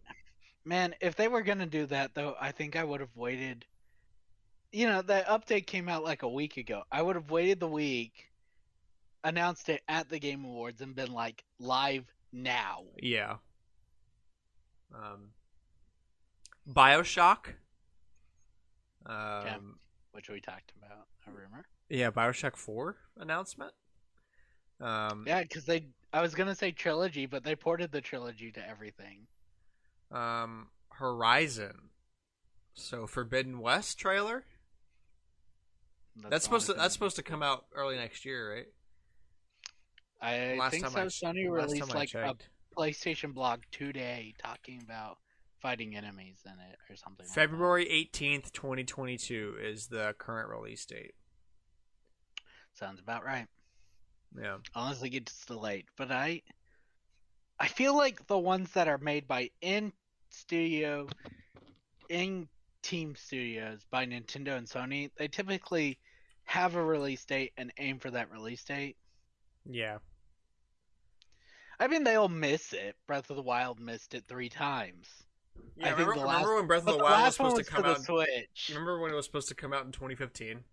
[SPEAKER 2] Man, if they were gonna do that though, I think I would have waited. You know, the update came out like a week ago. I would have waited the week, announced it at the Game Awards, and been like live now.
[SPEAKER 1] yeah. Um BioShock.
[SPEAKER 2] Okay,
[SPEAKER 1] Um
[SPEAKER 2] which we talked about. A rumor.
[SPEAKER 1] yeah, BioShock 4 announcement. Um
[SPEAKER 2] Yeah, because they. I was gonna say trilogy, but they ported the trilogy to everything.
[SPEAKER 1] Horizon. So Forbidden West trailer?
[SPEAKER 2] That's the only thing
[SPEAKER 1] That's
[SPEAKER 2] that
[SPEAKER 1] supposed
[SPEAKER 2] makes
[SPEAKER 1] to come
[SPEAKER 2] sense.
[SPEAKER 1] out early next year, right?
[SPEAKER 2] I think so. Sony
[SPEAKER 1] Last time
[SPEAKER 2] released
[SPEAKER 1] I
[SPEAKER 2] like a
[SPEAKER 1] checked.
[SPEAKER 2] PlayStation blog today talking about fighting enemies in it or something like that.
[SPEAKER 1] February 18th, 2022 is the current release date.
[SPEAKER 2] Sounds about right.
[SPEAKER 1] Yeah.
[SPEAKER 2] Unless it gets delayed. But I feel like the ones that are made by studio in team studios by Nintendo and Sony, they typically have a release date and aim for that release date.
[SPEAKER 1] Yeah.
[SPEAKER 2] I mean, they'll miss it. Breath of the Wild missed it 3 times.
[SPEAKER 1] Yeah,
[SPEAKER 2] I think
[SPEAKER 1] remember when Breath of
[SPEAKER 2] but
[SPEAKER 1] the
[SPEAKER 2] the
[SPEAKER 1] Wild was
[SPEAKER 2] last one
[SPEAKER 1] supposed to
[SPEAKER 2] was for
[SPEAKER 1] come
[SPEAKER 2] the
[SPEAKER 1] out
[SPEAKER 2] Switch.
[SPEAKER 1] remember when it was supposed to come out in 2015?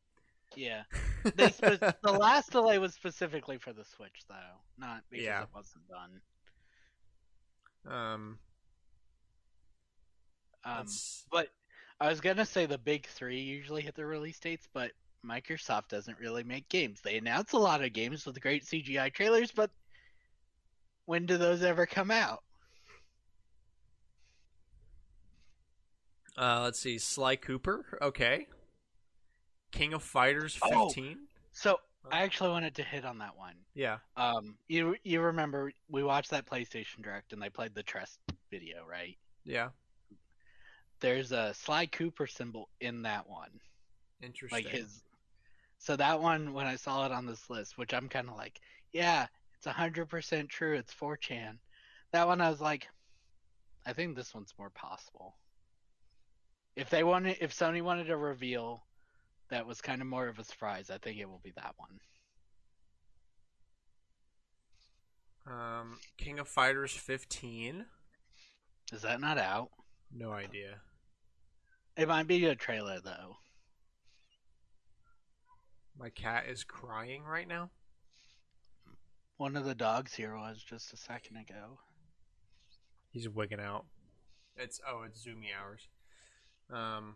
[SPEAKER 2] Yeah, the last delay was specifically for the Switch though, not because
[SPEAKER 1] Yeah.
[SPEAKER 2] it wasn't done.
[SPEAKER 1] Um
[SPEAKER 2] Um,
[SPEAKER 1] let's
[SPEAKER 2] but I was gonna say the big three usually hit their release dates, but Microsoft doesn't really make games. They announce a lot of games with great CGI trailers, but when do those ever come out?
[SPEAKER 1] let's see. Sly Cooper. Okay. King of Fighters
[SPEAKER 2] Oh,
[SPEAKER 1] 15.
[SPEAKER 2] so
[SPEAKER 1] Huh?
[SPEAKER 2] I actually wanted to hit on that one.
[SPEAKER 1] Yeah.
[SPEAKER 2] You remember we watched that PlayStation Direct and they played the Trust video, right?
[SPEAKER 1] Yeah.
[SPEAKER 2] There's a Sly Cooper symbol in that one, like
[SPEAKER 1] Interesting.
[SPEAKER 2] his. So that one, when I saw it on this list, which I'm kind of like, yeah, it's 100% true. It's 4chan. That one, I was like, I think this one's more possible. If Sony wanted a reveal that was kind of more of a surprise, I think it will be that one.
[SPEAKER 1] King of Fighters 15.
[SPEAKER 2] Is that not out?
[SPEAKER 1] No idea.
[SPEAKER 2] It might be a trailer though.
[SPEAKER 1] My cat is crying right now.
[SPEAKER 2] One of the dogs here was just a second ago.
[SPEAKER 1] He's wigging out. It's Zoomy hours. Um.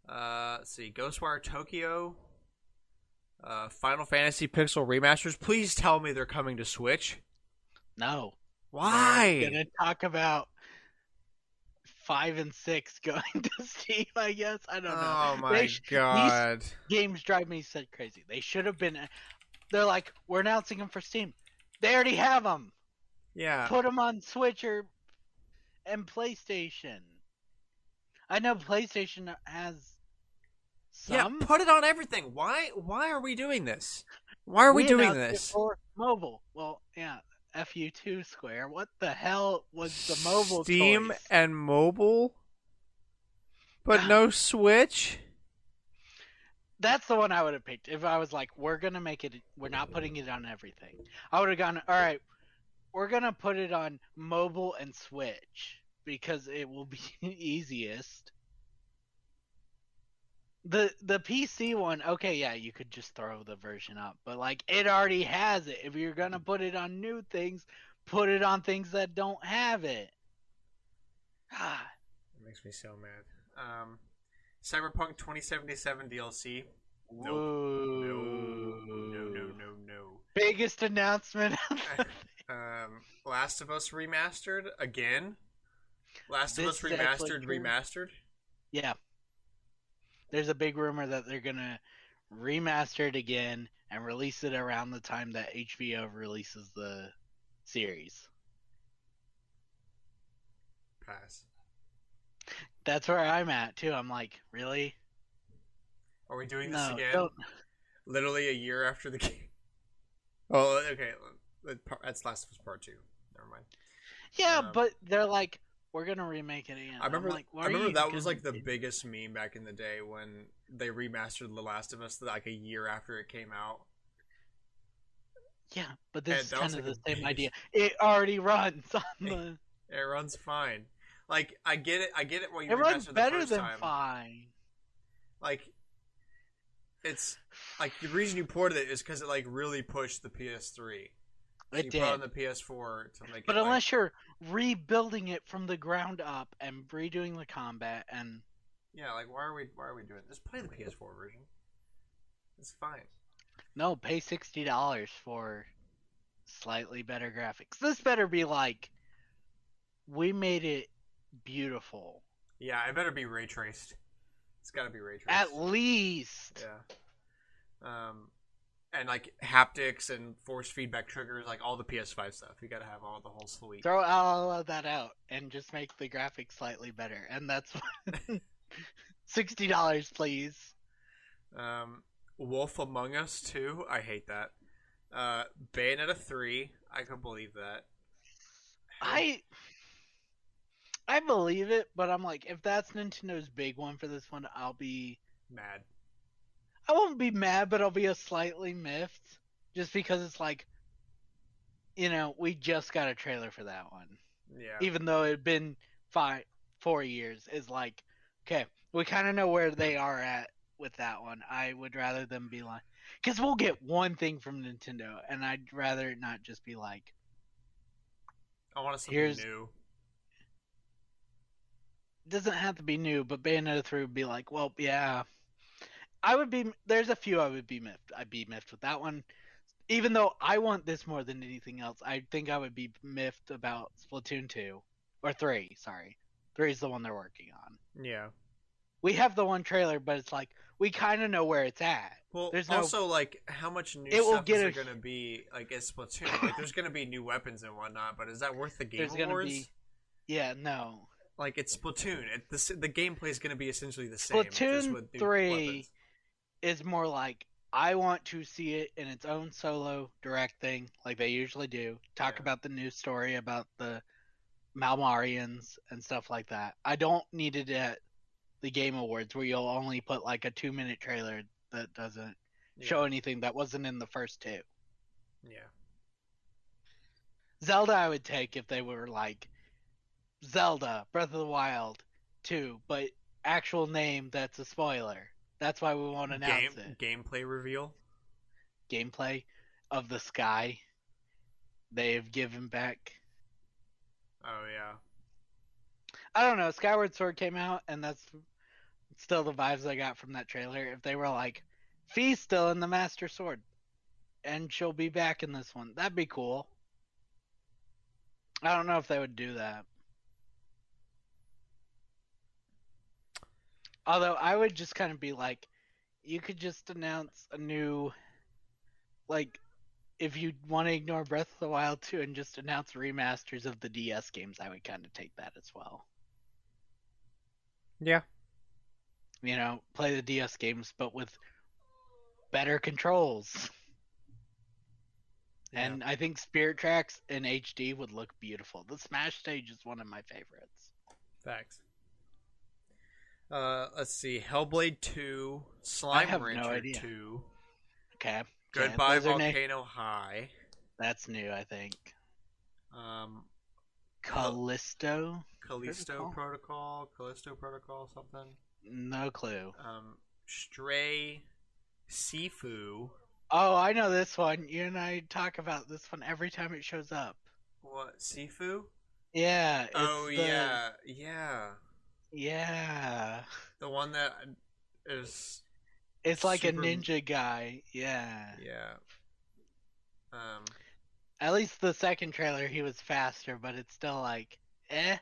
[SPEAKER 1] Let's see. Ghostwire Tokyo. Final Fantasy Pixel remasters. Please tell me they're coming to Switch.
[SPEAKER 2] No,
[SPEAKER 1] Why?
[SPEAKER 2] they're gonna talk about 5 and 6 going to Steam. I guess I don't know.
[SPEAKER 1] Oh my
[SPEAKER 2] These
[SPEAKER 1] god.
[SPEAKER 2] games drive me so crazy. They should have been. They're like, we're announcing them for Steam. They already have them.
[SPEAKER 1] Yeah.
[SPEAKER 2] Put them on Switch and PlayStation. I know PlayStation has
[SPEAKER 1] Yeah,
[SPEAKER 2] some.
[SPEAKER 1] put it on everything. Why are we doing this? Why are we
[SPEAKER 2] We
[SPEAKER 1] doing
[SPEAKER 2] announced it
[SPEAKER 1] this?
[SPEAKER 2] for mobile. Well, yeah, FU2 Square. What the hell was the mobile
[SPEAKER 1] Steam
[SPEAKER 2] choice?
[SPEAKER 1] and mobile, but no Switch?
[SPEAKER 2] That's the one I would have picked if I was like, we're gonna make it. We're not putting it on everything. I would have gone. All right, we're gonna put it on mobile and Switch because it will be easiest. The PC one, okay, yeah, you could just throw the version up, but like it already has it. If you're gonna put it on new things, put it on things that don't have it. Ah,
[SPEAKER 1] It makes me so mad. Cyberpunk 2077 DLC. Nope. No. No. No.
[SPEAKER 2] woo!
[SPEAKER 1] No. No.
[SPEAKER 2] Biggest announcement of
[SPEAKER 1] Last of Us remastered again. Last of
[SPEAKER 2] this
[SPEAKER 1] Us
[SPEAKER 2] is actually
[SPEAKER 1] remastered.
[SPEAKER 2] true.
[SPEAKER 1] Remastered.
[SPEAKER 2] Yeah, there's a big rumor that they're gonna remaster it again and release it around the time that HBO releases the series.
[SPEAKER 1] Pass.
[SPEAKER 2] That's where I'm at too. I'm like, really?
[SPEAKER 1] Are we doing this
[SPEAKER 2] No,
[SPEAKER 1] again?
[SPEAKER 2] don't.
[SPEAKER 1] Literally a year after the game. Oh, okay. That's Last of Us Part Two. Never mind.
[SPEAKER 2] Yeah,
[SPEAKER 1] Um,
[SPEAKER 2] but they're like, we're gonna remake it again.
[SPEAKER 1] I
[SPEAKER 2] I'm
[SPEAKER 1] remember.
[SPEAKER 2] like, what
[SPEAKER 1] I
[SPEAKER 2] are
[SPEAKER 1] remember
[SPEAKER 2] you
[SPEAKER 1] that was
[SPEAKER 2] gonna
[SPEAKER 1] like the
[SPEAKER 2] do?
[SPEAKER 1] biggest meme back in the day when they remastered The Last of Us like a year after it came out,
[SPEAKER 2] Yeah, but this
[SPEAKER 1] and
[SPEAKER 2] is
[SPEAKER 1] that was
[SPEAKER 2] kind
[SPEAKER 1] like
[SPEAKER 2] of
[SPEAKER 1] a
[SPEAKER 2] the same idea.
[SPEAKER 1] biggest.
[SPEAKER 2] It already runs on the.
[SPEAKER 1] It runs fine. Like I get it. I get it. When you
[SPEAKER 2] It runs
[SPEAKER 1] remastered the
[SPEAKER 2] better
[SPEAKER 1] first
[SPEAKER 2] than
[SPEAKER 1] time,
[SPEAKER 2] fine.
[SPEAKER 1] like it's like the reason you ported it is because it like really pushed the PS3. So
[SPEAKER 2] It
[SPEAKER 1] you put it on
[SPEAKER 2] did.
[SPEAKER 1] the PS4 to make
[SPEAKER 2] But
[SPEAKER 1] it like
[SPEAKER 2] unless you're rebuilding it from the ground up and redoing the combat and
[SPEAKER 1] yeah, like why are we doing this? Just play the PS4 version. It's fine.
[SPEAKER 2] no, pay $60 for slightly better graphics. This better be like we made it beautiful.
[SPEAKER 1] Yeah, it better be ray traced. It's got to be ray
[SPEAKER 2] At
[SPEAKER 1] traced.
[SPEAKER 2] least.
[SPEAKER 1] Yeah. And like haptics and force feedback triggers, like all the PS5 stuff. You got to have all the whole suite.
[SPEAKER 2] Throw all of that out and just make the graphics slightly better. And that's $60, please.
[SPEAKER 1] Um, Wolf Among Us 2, I hate that. Bayonetta 3, I can believe that. Hell,
[SPEAKER 2] I I believe it, but I'm like, if that's Nintendo's big one for this one,
[SPEAKER 1] mad.
[SPEAKER 2] I won't be mad, but I'll be a slightly miffed, just because it's like, we just got a trailer for that one,
[SPEAKER 1] Yeah.
[SPEAKER 2] even though it'd been 4 years. Is like, okay, we kind of know where they are at with that one. I would rather them be like, because we'll get one thing from Nintendo, and I'd rather it not just be like,
[SPEAKER 1] I wanted something
[SPEAKER 2] here's
[SPEAKER 1] new.
[SPEAKER 2] doesn't have to be new, but Bayonetta 3 would be like, well, yeah. I would be. There's a few I would be miffed. I'd be miffed with that one. Even though I want this more than anything else, I think I would be miffed about Splatoon 2 or 3. Sorry, 3 is the one they're working on.
[SPEAKER 1] Yeah.
[SPEAKER 2] We have the one trailer, but it's like we kind of know where it's at.
[SPEAKER 1] Well,
[SPEAKER 2] There's no.
[SPEAKER 1] also, like, how much new
[SPEAKER 2] It will
[SPEAKER 1] stuff is
[SPEAKER 2] get
[SPEAKER 1] there
[SPEAKER 2] a.
[SPEAKER 1] going to be, like, as Splatoon? Like, there's going to be new weapons and whatnot, but is that worth the Game
[SPEAKER 2] There's gonna
[SPEAKER 1] Awards?
[SPEAKER 2] be. Yeah, no.
[SPEAKER 1] Like, it's Splatoon. The gameplay is going to be essentially the same, just
[SPEAKER 2] Splatoon
[SPEAKER 1] with new
[SPEAKER 2] 3
[SPEAKER 1] weapons.
[SPEAKER 2] is more like I want to see it in its own solo direct thing, like they usually do. Talk
[SPEAKER 1] Yeah.
[SPEAKER 2] about the news story about the Malmarians and stuff like that. I don't need it at the Game Awards where you'll only put like a 2-minute trailer that doesn't
[SPEAKER 1] Yeah.
[SPEAKER 2] show anything that wasn't in the first two.
[SPEAKER 1] Yeah.
[SPEAKER 2] Zelda, I would take if they were like Zelda Breath of the Wild 2, but actual name that's a spoiler. That's why we won't announce it.
[SPEAKER 1] Gameplay reveal.
[SPEAKER 2] Gameplay of the sky they've given back.
[SPEAKER 1] Oh, yeah.
[SPEAKER 2] I don't know. Skyward Sword came out, and that's still the vibes I got from that trailer. If they were like, Fee's still in the Master Sword, and she'll be back in this one, that'd be cool. I don't know if they would do that. Although I would just kind of be like, you could just announce a new, like, if you want to ignore Breath of the Wild 2 and just announce remasters of the DS games, I would kind of take that as well.
[SPEAKER 1] Yeah.
[SPEAKER 2] Play the DS games, but with better controls.
[SPEAKER 1] Yeah.
[SPEAKER 2] And I think Spirit Tracks in HD would look beautiful. The Smash stage is one of my favorites.
[SPEAKER 1] Facts. Let's see. Hellblade 2,
[SPEAKER 2] I
[SPEAKER 1] Slime
[SPEAKER 2] have no
[SPEAKER 1] Rancher
[SPEAKER 2] idea.
[SPEAKER 1] 2,
[SPEAKER 2] Okay.
[SPEAKER 1] Goodbye
[SPEAKER 2] Those are
[SPEAKER 1] Volcano High,
[SPEAKER 2] That's new, I think.
[SPEAKER 1] um,
[SPEAKER 2] Callisto
[SPEAKER 1] Callisto Protocol, something.
[SPEAKER 2] No clue.
[SPEAKER 1] Stray Sifu.
[SPEAKER 2] Oh, I know this one. You and I talk about this one every time it shows up.
[SPEAKER 1] What Sifu?
[SPEAKER 2] Yeah,
[SPEAKER 1] Oh
[SPEAKER 2] it's the
[SPEAKER 1] yeah, yeah.
[SPEAKER 2] yeah.
[SPEAKER 1] The one that is
[SPEAKER 2] It's like a
[SPEAKER 1] super.
[SPEAKER 2] ninja guy. Yeah.
[SPEAKER 1] Yeah. Um.
[SPEAKER 2] At least the second trailer he was faster, but it's still like eh.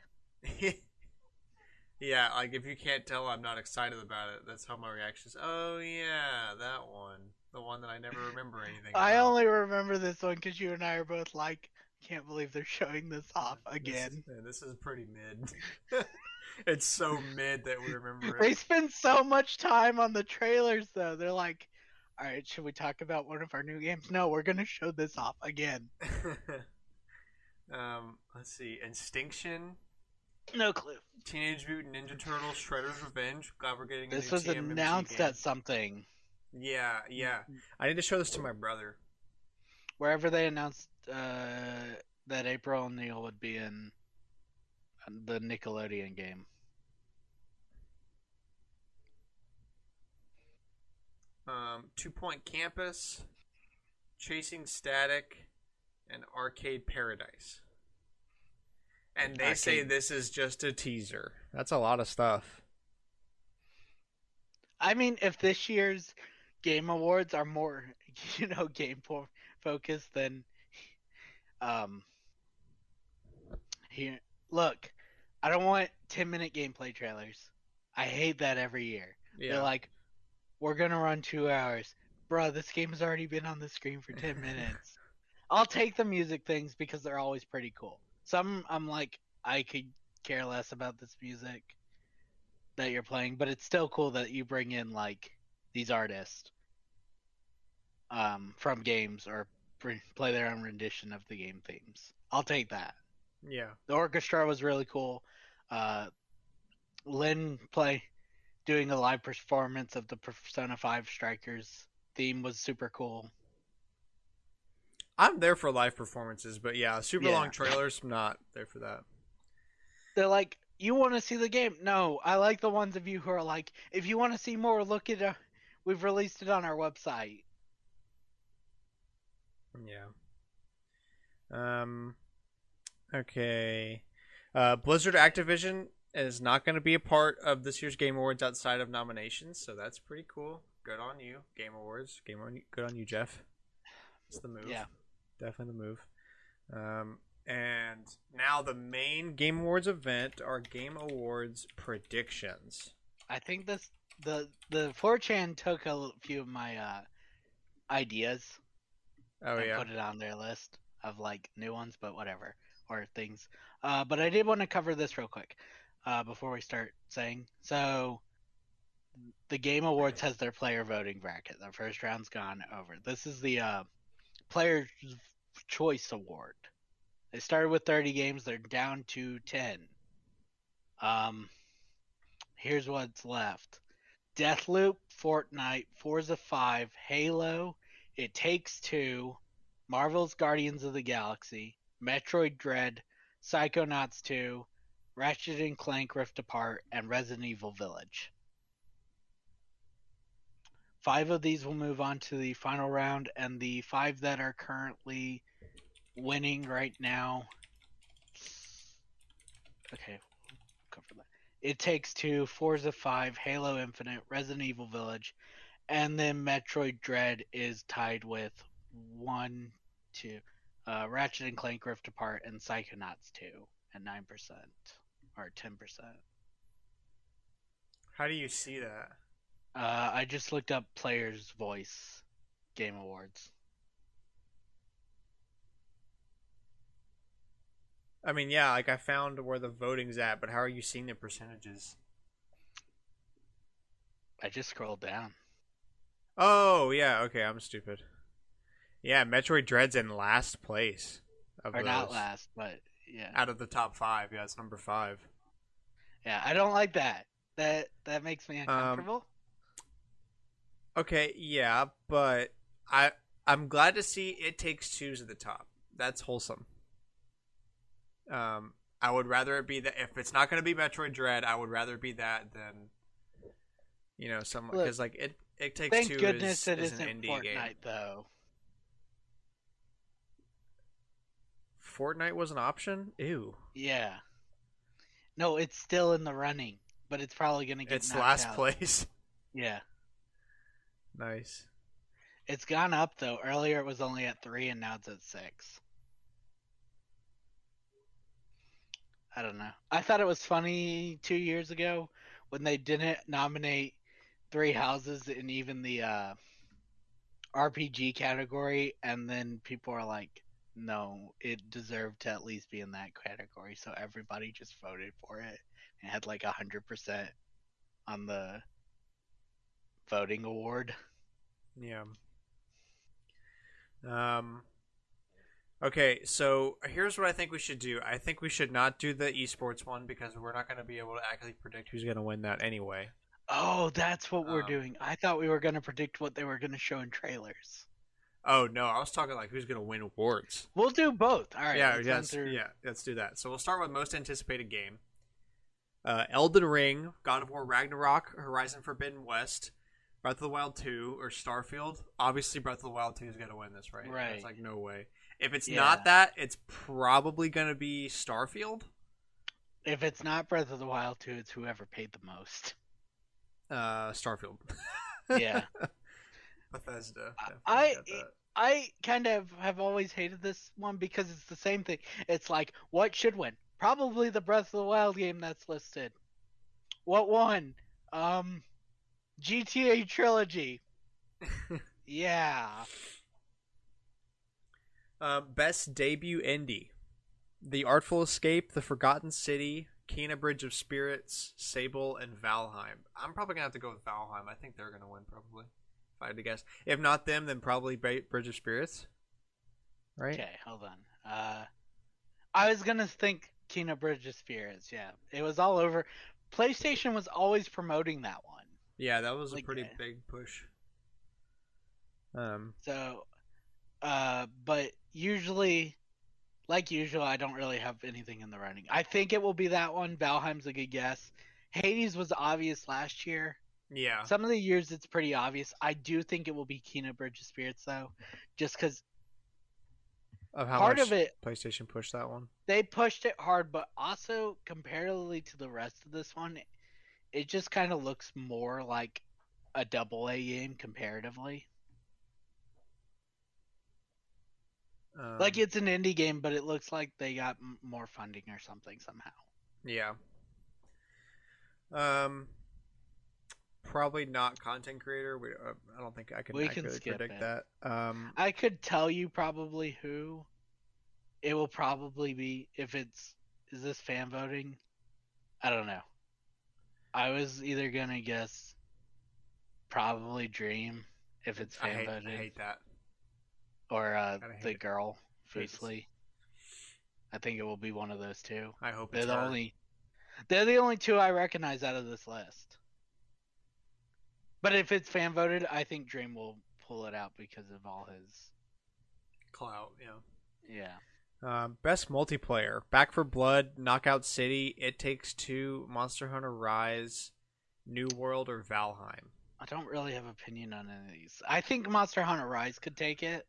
[SPEAKER 1] Yeah, like if you can't tell, I'm not excited about it. That's how my reaction is. Oh yeah, that one, the one that I never remember anything
[SPEAKER 2] I
[SPEAKER 1] about.
[SPEAKER 2] only remember this one because you and I are both like, can't believe they're showing this off
[SPEAKER 1] This is
[SPEAKER 2] again.
[SPEAKER 1] this is pretty mid. It's so mid that we remember it.
[SPEAKER 2] They spend so much time on the trailers though. They're like, all right, should we talk about one of our new games? No, we're gonna show this off again.
[SPEAKER 1] Let's see. Instinction,
[SPEAKER 2] No clue.
[SPEAKER 1] Teenage Mutant Ninja Turtles, Shredder's Revenge. Glad we're getting a new
[SPEAKER 2] This was
[SPEAKER 1] TMNT
[SPEAKER 2] announced
[SPEAKER 1] game.
[SPEAKER 2] at something.
[SPEAKER 1] Yeah, yeah. I need to show this to my brother.
[SPEAKER 2] Wherever they announced that April O'Neil would be in the Nickelodeon game.
[SPEAKER 1] 2 Point Campus, Chasing Static, and Arcade Paradise. And they say this is just a teaser. That's a lot of stuff.
[SPEAKER 2] I mean, if this year's Game Awards are more, game focused than um here. Look, I don't want 10-minute gameplay trailers. I hate that every year. They're
[SPEAKER 1] Yeah.
[SPEAKER 2] like, we're gonna run 2 hours. Bruh, this game has already been on the screen for 10 minutes. I'll take the music things because they're always pretty cool. Some I'm like, I could care less about this music that you're playing, but it's still cool that you bring in like these artists from games or play their own rendition of the game themes. I'll take that.
[SPEAKER 1] Yeah.
[SPEAKER 2] The orchestra was really cool. Uh, Lynn doing a live performance of the Persona 5 Strikers theme was super cool.
[SPEAKER 1] I'm there for live performances, but yeah, super
[SPEAKER 2] Yeah.
[SPEAKER 1] long trailers, I'm not there for that.
[SPEAKER 2] They're like, you want to see the game? No, I like the ones of you who are like, if you want to see more, look at we've released it on our website.
[SPEAKER 1] Yeah. Okay. Blizzard Activision is not going to be a part of this year's Game Awards outside of nominations, so that's pretty cool. Good on you, Game Awards. Good on you, Jeff. It's the move.
[SPEAKER 2] Yeah.
[SPEAKER 1] Definitely the move. And now the main Game Awards event are Game Awards predictions.
[SPEAKER 2] I think the 4chan took a few of my ideas
[SPEAKER 1] Oh
[SPEAKER 2] and
[SPEAKER 1] yeah.
[SPEAKER 2] put it on their list of like new ones, but whatever, or things. But I did want to cover this real quick before we start saying. So the Game Awards has their player voting bracket. The first round's gone over. This is the Player Choice Award. They started with 30 games. They're down to 10. Here's what's left: Deathloop, Fortnite, Forza 5, Halo, It Takes Two, Marvel's Guardians of the Galaxy, Metroid Dread, Psychonauts 2, Ratchet and Clank Rift Apart, and Resident Evil Village. 5 of these will move on to the final round, and the 5 that are currently winning right now. Okay, cover that. It Takes Two, Forza 5, Halo Infinite, Resident Evil Village, and then Metroid Dread is tied with 1, 2, Ratchet and Clank Rift Apart, and Psychonauts 2 at 9% or 10%.
[SPEAKER 1] How do you see that?
[SPEAKER 2] I just looked up Player's Voice Game Awards.
[SPEAKER 1] I mean, yeah, like I found where the voting's at, but how are you seeing the percentages?
[SPEAKER 2] I just scrolled down.
[SPEAKER 1] Oh, yeah, okay, I'm stupid. Yeah, Metroid Dread's in last place of
[SPEAKER 2] Or
[SPEAKER 1] those.
[SPEAKER 2] not last, but yeah.
[SPEAKER 1] Out of the top 5, yeah, it's number 5.
[SPEAKER 2] Yeah, I don't like that. That makes me uncomfortable.
[SPEAKER 1] Okay, yeah, but I'm glad to see It Takes Two's at the top. That's wholesome. I would rather it be that. If it's not going to be Metroid Dread, I would rather it be that than some
[SPEAKER 2] Look,
[SPEAKER 1] because like it takes
[SPEAKER 2] thank
[SPEAKER 1] two
[SPEAKER 2] goodness it
[SPEAKER 1] is an
[SPEAKER 2] isn't
[SPEAKER 1] indie game.
[SPEAKER 2] Fortnite though.
[SPEAKER 1] Fortnite was an option. Ew.
[SPEAKER 2] Yeah. No, it's still in the running, but it's probably gonna get
[SPEAKER 1] It's
[SPEAKER 2] knocked
[SPEAKER 1] last
[SPEAKER 2] out.
[SPEAKER 1] place.
[SPEAKER 2] Yeah.
[SPEAKER 1] Nice.
[SPEAKER 2] It's gone up though. Earlier it was only at 3 and now it's at 6. I don't know. I thought it was funny 2 years ago when they didn't nominate Three Houses in even the RPG category, and then people are like, no, it deserved to at least be in that category. So everybody just voted for it and had like 100% on the voting award.
[SPEAKER 1] Yeah. Um. Okay, so here's what I think we should do. I think we should not do the esports one because we're not going to be able to actually predict who's going to win that anyway.
[SPEAKER 2] Oh, that's what we're
[SPEAKER 1] Um.
[SPEAKER 2] doing. I thought we were going to predict what they were going to show in trailers.
[SPEAKER 1] Oh no, I was talking like who's going to win awards.
[SPEAKER 2] We'll do both. All right,
[SPEAKER 1] Yeah.
[SPEAKER 2] let's run
[SPEAKER 1] Yes.
[SPEAKER 2] through.
[SPEAKER 1] Yeah. Let's do that. So we'll start with most anticipated game. Elden Ring, God of War Ragnarok, Horizon Forbidden West, Breath of the Wild 2, or Starfield. Obviously, Breath of the Wild 2 is going to win this, right? That's
[SPEAKER 2] Right.
[SPEAKER 1] like no way. If it's
[SPEAKER 2] Yeah.
[SPEAKER 1] not that, it's probably going to be Starfield.
[SPEAKER 2] If it's not Breath of the Wild 2, it's whoever paid the most.
[SPEAKER 1] Starfield.
[SPEAKER 2] Yeah.
[SPEAKER 1] Bethesda.
[SPEAKER 2] I
[SPEAKER 1] Got that.
[SPEAKER 2] I kind of have always hated this one because it's the same thing. It's like, what should win? Probably the Breath of the Wild game that's listed. What won? GTA Trilogy. Yeah.
[SPEAKER 1] Best debut indie: The Artful Escape, The Forgotten City, Kena Bridge of Spirits, Sable, and Valheim. I'm probably gonna have to go with Valheim. I think they're gonna win probably. If I had to guess, if not them, then probably Bridge of Spirits. Right?
[SPEAKER 2] Okay, hold on. I was gonna think Kena Bridge of Spirits. Yeah, it was all over. PlayStation was always promoting that one.
[SPEAKER 1] Yeah, that was a
[SPEAKER 2] Like,
[SPEAKER 1] pretty big push.
[SPEAKER 2] so, but usually, like usual, I don't really have anything in the running. I think it will be that one. Valheim's a good guess. Hades was obvious last year.
[SPEAKER 1] Yeah.
[SPEAKER 2] Some of the years it's pretty obvious. I do think it will be Kena Bridge of Spirits though, just because
[SPEAKER 1] Of how
[SPEAKER 2] part of
[SPEAKER 1] much
[SPEAKER 2] it
[SPEAKER 1] PlayStation pushed that one.
[SPEAKER 2] they pushed it hard, but also comparatively to the rest of this one, it just kind of looks more like a double A game comparatively. Like it's an indie game, but it looks like they got more funding or something somehow.
[SPEAKER 1] Yeah. Um. Probably not content creator. I don't think I can
[SPEAKER 2] We can
[SPEAKER 1] accurately
[SPEAKER 2] skip
[SPEAKER 1] predict
[SPEAKER 2] it.
[SPEAKER 1] that.
[SPEAKER 2] I could tell you probably who. It will probably be if it's is this fan voting? I don't know. I was either gonna guess probably Dream if it's
[SPEAKER 1] I
[SPEAKER 2] fan
[SPEAKER 1] hate
[SPEAKER 2] voted,
[SPEAKER 1] that.
[SPEAKER 2] or
[SPEAKER 1] Kinda hate
[SPEAKER 2] the
[SPEAKER 1] it.
[SPEAKER 2] girl
[SPEAKER 1] Hate this.
[SPEAKER 2] Fusely. I think it will be one of those two.
[SPEAKER 1] I hope
[SPEAKER 2] They're
[SPEAKER 1] it's
[SPEAKER 2] the
[SPEAKER 1] her.
[SPEAKER 2] only two I recognize out of this list. But if it's fan voted, I think Dream will pull it out because of all his
[SPEAKER 1] Clout. Yeah.
[SPEAKER 2] yeah.
[SPEAKER 1] Best multiplayer: Back for Blood, Knockout City, It Takes Two, Monster Hunter Rise, New World, or Valheim.
[SPEAKER 2] I don't really have opinion on any of these. I think Monster Hunter Rise could take it.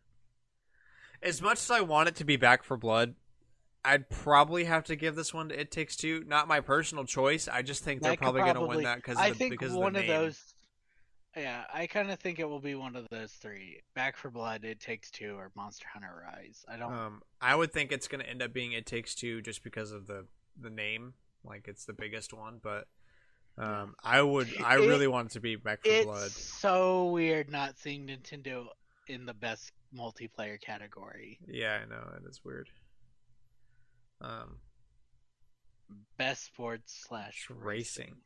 [SPEAKER 1] As much as I want it to be Back for Blood, I'd probably have to give this one to It Takes Two. Not my personal choice. I just think they're
[SPEAKER 2] That could
[SPEAKER 1] probably going to win
[SPEAKER 2] probably.
[SPEAKER 1] that because
[SPEAKER 2] I
[SPEAKER 1] of the
[SPEAKER 2] think
[SPEAKER 1] because of
[SPEAKER 2] one
[SPEAKER 1] the
[SPEAKER 2] of
[SPEAKER 1] name.
[SPEAKER 2] those. Yeah, I kind of think it will be one of those three: Back for Blood, It Takes Two, or Monster Hunter Rise. I don't.
[SPEAKER 1] I would think it's going to end up being It Takes Two just because of the name. Like it's the biggest one, but I really want it to be Back for
[SPEAKER 2] It's
[SPEAKER 1] Blood.
[SPEAKER 2] so weird not seeing Nintendo in the best multiplayer category.
[SPEAKER 1] Yeah, I know it is weird.
[SPEAKER 2] Best sports / racing.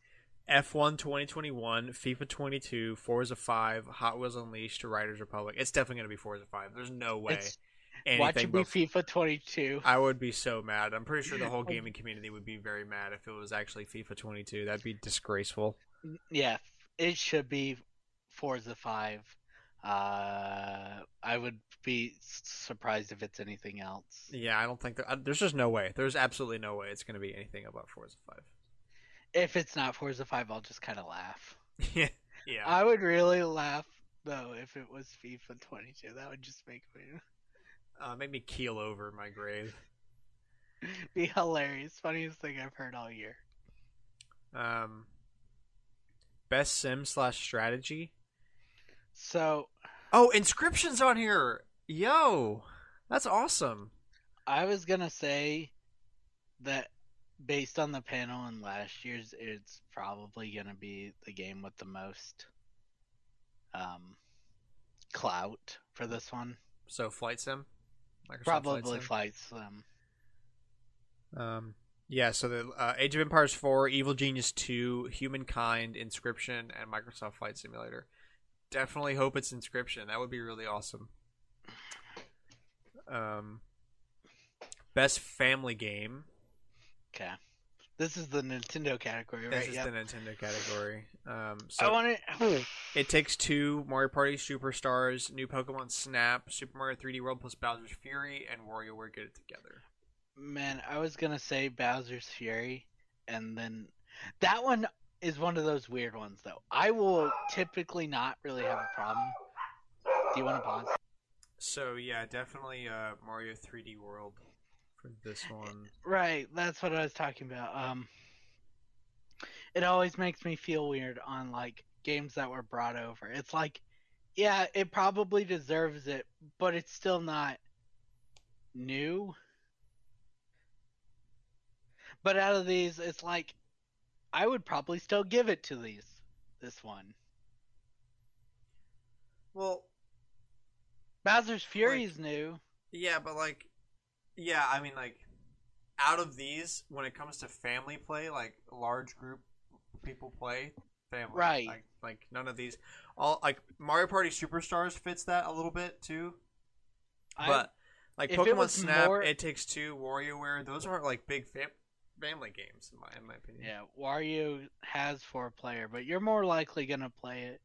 [SPEAKER 1] F1 2021, FIFA 22, Forza 5, Hot Wheels Unleashed, Riders Republic. It's definitely going to be Forza 5. There's no way
[SPEAKER 2] Watch
[SPEAKER 1] anything
[SPEAKER 2] it be
[SPEAKER 1] but
[SPEAKER 2] FIFA 22.
[SPEAKER 1] I would be so mad. I'm pretty sure the whole gaming community would be very mad if it was actually FIFA 22. That'd be disgraceful.
[SPEAKER 2] Yeah, it should be Forza 5. I would be surprised if it's anything else.
[SPEAKER 1] Yeah, I don't think there's just no way. There's absolutely no way it's going to be anything about Forza 5.
[SPEAKER 2] If it's not Forza 5, I'll just kind of laugh.
[SPEAKER 1] Yeah. Yeah,
[SPEAKER 2] I would really laugh though if it was FIFA 22. That would just make me
[SPEAKER 1] make me keel over my grave.
[SPEAKER 2] be hilarious. Funniest thing I've heard all year.
[SPEAKER 1] Um, best sim slash strategy.
[SPEAKER 2] So
[SPEAKER 1] Oh, Inscription's on here. Yo, that's awesome.
[SPEAKER 2] I was gonna say that based on the panel in last year's, it's probably gonna be the game with the most um, clout for this one.
[SPEAKER 1] So Flight Sim, Microsoft Flight
[SPEAKER 2] Probably
[SPEAKER 1] Sim.
[SPEAKER 2] Flight Sim.
[SPEAKER 1] Um, yeah. So the Age of Empires 4, Evil Genius 2, Humankind, Inscription, and Microsoft Flight Simulator. Definitely hope it's Inscription. That would be really awesome. Um, best family game.
[SPEAKER 2] Okay. This is the Nintendo category,
[SPEAKER 1] This
[SPEAKER 2] right?
[SPEAKER 1] is the
[SPEAKER 2] Yep.
[SPEAKER 1] Nintendo category.
[SPEAKER 2] I
[SPEAKER 1] So
[SPEAKER 2] want it.
[SPEAKER 1] It Takes Two, Mario Party Superstars, New Pokemon Snap, Super Mario 3D World plus Bowser's Fury, and WarioWare Get It Together.
[SPEAKER 2] Man, I was gonna say Bowser's Fury, and then that one is one of those weird ones, though. I will typically not really have a problem. Do you want to pause?
[SPEAKER 1] So yeah, definitely Mario 3D World for this one.
[SPEAKER 2] Right, that's what I was talking about. It always makes me feel weird on like games that were brought over. It's like, yeah, it probably deserves it, but it's still not new. But out of these, it's like I would probably still give it to this one.
[SPEAKER 1] Well,
[SPEAKER 2] Bowser's Fury
[SPEAKER 1] like
[SPEAKER 2] is new.
[SPEAKER 1] yeah, but like yeah, I mean like out of these, when it comes to family play, like large group people play family,
[SPEAKER 2] Right.
[SPEAKER 1] like none of these, all like Mario Party Superstars fits that a little bit too,
[SPEAKER 2] I
[SPEAKER 1] but like
[SPEAKER 2] if it
[SPEAKER 1] Pokemon
[SPEAKER 2] was
[SPEAKER 1] Snap,
[SPEAKER 2] more
[SPEAKER 1] It Takes Two, WarioWare, those aren't like big family games in my opinion.
[SPEAKER 2] yeah, Wario has 4 player, but you're more likely gonna play it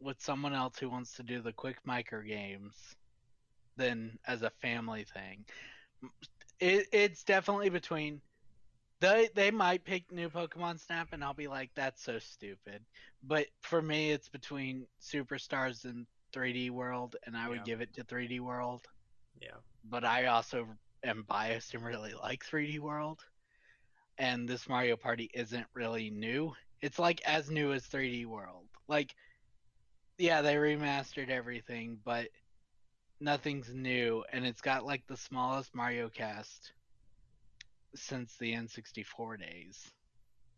[SPEAKER 2] with someone else who wants to do the quick micro games than as a family thing. It's definitely between they might pick new Pokemon Snap and I'll be like, that's so stupid. But for me it's between Superstars and 3D World and I would
[SPEAKER 1] Yeah,
[SPEAKER 2] give it to 3D World.
[SPEAKER 1] yeah,
[SPEAKER 2] But I also am biased and really like 3D World. And this Mario Party isn't really new. It's like as new as 3D World. Like, yeah, they remastered everything, but nothing's new, and it's got like the smallest Mario cast since the N64 days.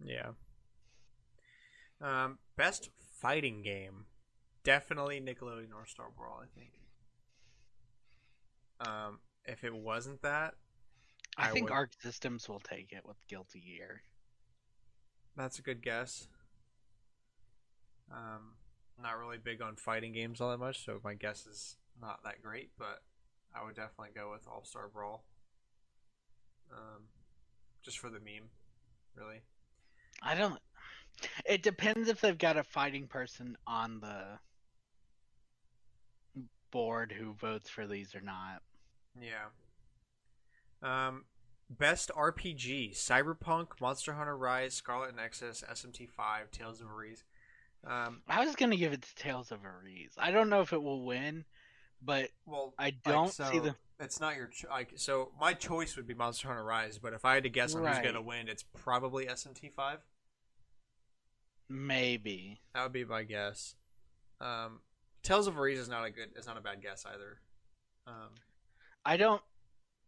[SPEAKER 1] yeah. Best fighting game, definitely Nickelodeon North Star Brawl. I think. If it wasn't that,
[SPEAKER 2] I
[SPEAKER 1] I
[SPEAKER 2] think
[SPEAKER 1] would.
[SPEAKER 2] Arc Systems will take it with Guilty Gear.
[SPEAKER 1] That's a good guess. Not really big on fighting games all that much, so my guess is not that great. But I would definitely go with All Star Brawl, um, just for the meme, really.
[SPEAKER 2] I don't. It depends if they've got a fighting person on the board who votes for these or not.
[SPEAKER 1] Yeah. Best RPG: Cyberpunk, Monster Hunter Rise, Scarlet Nexus, SMT5, Tales of Arise.
[SPEAKER 2] I was gonna give it to Tales of Arise. I don't know if it will win, but
[SPEAKER 1] Well,
[SPEAKER 2] I
[SPEAKER 1] like
[SPEAKER 2] don't see
[SPEAKER 1] so,
[SPEAKER 2] the
[SPEAKER 1] it's not your like. So my choice would be Monster Hunter Rise, but if I had to guess on who's gonna
[SPEAKER 2] right.
[SPEAKER 1] win, it's probably SMT5.
[SPEAKER 2] Maybe.
[SPEAKER 1] That would be my guess. Um, Tales of Arise is not a good. It's not a bad guess either. Um,
[SPEAKER 2] I don't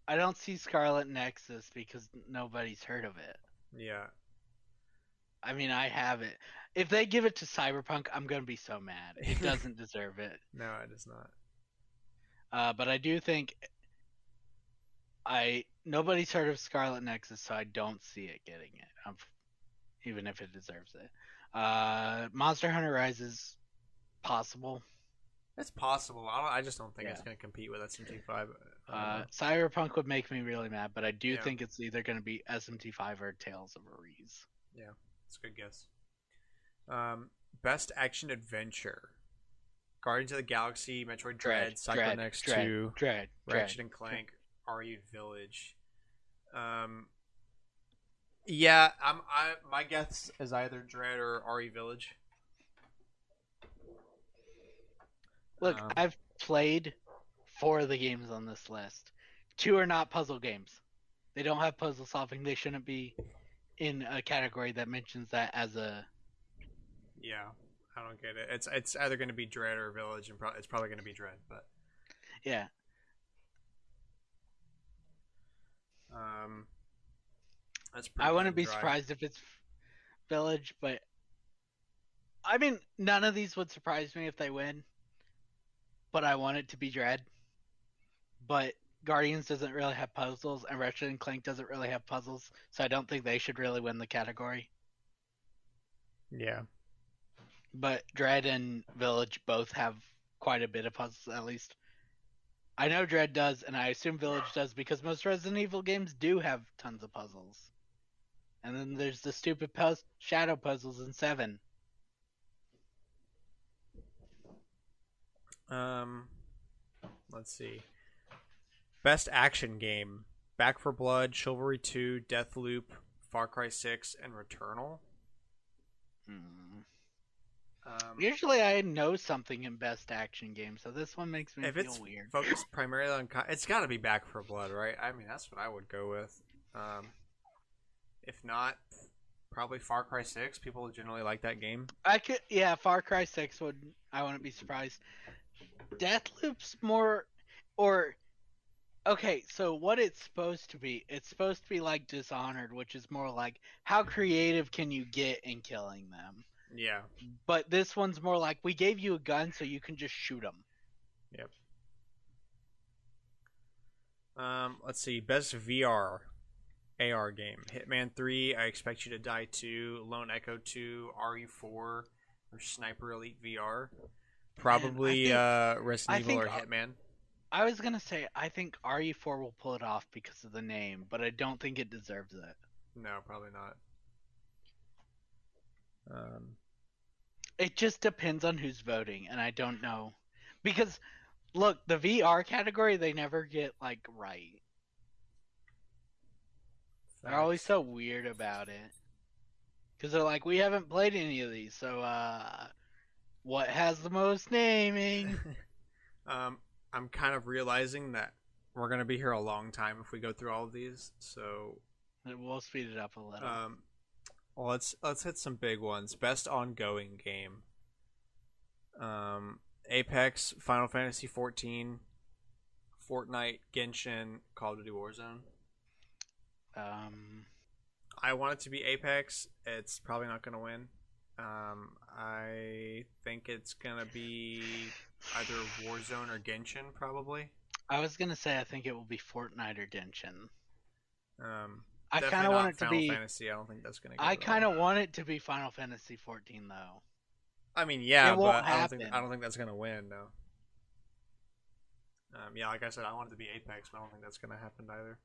[SPEAKER 2] I don't see Scarlet Nexus because nobody's heard of it.
[SPEAKER 1] yeah,
[SPEAKER 2] I mean, I have it. If they give it to Cyberpunk, I'm gonna be so mad. It doesn't deserve it.
[SPEAKER 1] no, it is not.
[SPEAKER 2] But I do think I nobody's heard of Scarlet Nexus, so I don't see it getting it, even if it deserves it. Monster Hunter Rise is possible.
[SPEAKER 1] It's possible. I just don't think
[SPEAKER 2] Yeah.
[SPEAKER 1] it's gonna compete with SMT5. I don't know.
[SPEAKER 2] Cyberpunk would make me really mad, but I do
[SPEAKER 1] Yeah,
[SPEAKER 2] think it's either gonna be SMT5 or Tales of Arise.
[SPEAKER 1] yeah, it's a good guess. Best action adventure: Guardians of the Galaxy, Metroid Dread, Psychonauts 2,
[SPEAKER 2] Dread.
[SPEAKER 1] Ratchet and Clank, RE Village. Um, yeah, my guess is either Dread or RE Village.
[SPEAKER 2] Look, I've played 4 of the games on this list. 2 are not puzzle games. They don't have puzzle solving. They shouldn't be in a category that mentions that as a.
[SPEAKER 1] Yeah, I don't get it. It's either going to be Dread or Village, and it's probably going to be Dread. But
[SPEAKER 2] Yeah.
[SPEAKER 1] um, that's
[SPEAKER 2] I
[SPEAKER 1] pretty cut
[SPEAKER 2] wouldn't
[SPEAKER 1] and
[SPEAKER 2] be
[SPEAKER 1] dry.
[SPEAKER 2] surprised if it's Village, but I mean, none of these would surprise me if they win. But I want it to be Dread. But Guardians doesn't really have puzzles, and Ratchet and Clank doesn't really have puzzles, so I don't think they should really win the category.
[SPEAKER 1] Yeah.
[SPEAKER 2] But Dread and Village both have quite a bit of puzzles, at least. I know Dread does, and I assume Village does because most Resident Evil games do have tons of puzzles. And then there's the stupid shadow puzzles in 7.
[SPEAKER 1] Um, let's see. Best action game: Back for Blood, Chivalry 2, Deathloop, Far Cry 6, and Returnal.
[SPEAKER 2] Hmm.
[SPEAKER 1] Um,
[SPEAKER 2] Usually I know something in best action games, so this one makes me
[SPEAKER 1] if
[SPEAKER 2] feel
[SPEAKER 1] it's
[SPEAKER 2] weird.
[SPEAKER 1] focused primarily on, it's got to be Back for Blood, right? I mean, that's what I would go with. If not, probably Far Cry 6. People generally like that game.
[SPEAKER 2] Yeah, Far Cry 6 I wouldn't be surprised. Deathloop's more, or okay, so what it's supposed to be like Dishonored, which is more like how creative can you get in killing them.
[SPEAKER 1] Yeah.
[SPEAKER 2] But this one's more like we gave you a gun so you can just shoot them.
[SPEAKER 1] Yep. Let's see. Best VR AR game: Hitman 3, I Expect You to Die 2, Lone Echo 2, RE4, or Sniper Elite VR.
[SPEAKER 2] Man,
[SPEAKER 1] Probably Resident
[SPEAKER 2] I
[SPEAKER 1] Evil
[SPEAKER 2] think
[SPEAKER 1] or Hitman.
[SPEAKER 2] I was gonna say I think RE4 will pull it off because of the name, but I don't think it deserves it.
[SPEAKER 1] No, probably not. Um,
[SPEAKER 2] It just depends on who's voting, and I don't know because look, the VR category they never get like right. They're always
[SPEAKER 1] facts.
[SPEAKER 2] so weird about it because they're like, we haven't played any of these, so what has the most naming?
[SPEAKER 1] um, I'm kind of realizing that we're gonna be here a long time if we go through all of these. So,
[SPEAKER 2] We'll speed it up a little.
[SPEAKER 1] um, well, let's hit some big ones. Best ongoing game: Apex, Final Fantasy 14, Fortnite, Genshin, Call of Duty Warzone.
[SPEAKER 2] Um,
[SPEAKER 1] I want it to be Apex. It's probably not gonna win. I think it's gonna be either Warzone or Genshin, probably.
[SPEAKER 2] I was gonna say I think it will be Fortnite or Genshin. I kind
[SPEAKER 1] Definitely
[SPEAKER 2] of want
[SPEAKER 1] not
[SPEAKER 2] it to
[SPEAKER 1] Final
[SPEAKER 2] be.
[SPEAKER 1] Fantasy. I don't think that's gonna get
[SPEAKER 2] I
[SPEAKER 1] it all.
[SPEAKER 2] kind of want it to be Final Fantasy 14 though.
[SPEAKER 1] I mean, yeah,
[SPEAKER 2] It won't
[SPEAKER 1] but I
[SPEAKER 2] happen.
[SPEAKER 1] don't think that's gonna win. No. Yeah, like I said, I want it to be Apex, but I don't think that's gonna happen either.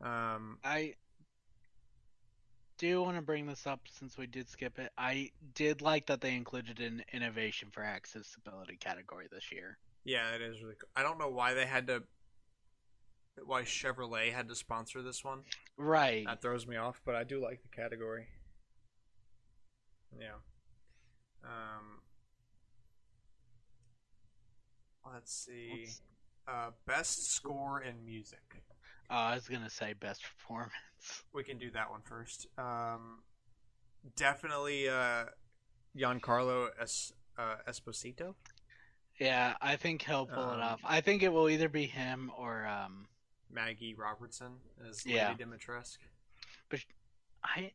[SPEAKER 2] I do want to bring this up since we did skip it. I did like that they included an innovation for accessibility category this year.
[SPEAKER 1] Yeah, it is really cool. I don't know why Chevrolet had to sponsor this one.
[SPEAKER 2] Right.
[SPEAKER 1] That throws me off, but I do like the category. Yeah. Um, let's see. Best score in music.
[SPEAKER 2] I was gonna say best performance.
[SPEAKER 1] We can do that one first. Definitely Giancarlo Esposito.
[SPEAKER 2] Yeah, I think he'll pull it
[SPEAKER 1] Um,
[SPEAKER 2] off. I think it will either be him or
[SPEAKER 1] Maggie Robertson as
[SPEAKER 2] yeah.
[SPEAKER 1] Lady Dimitrescu.
[SPEAKER 2] But I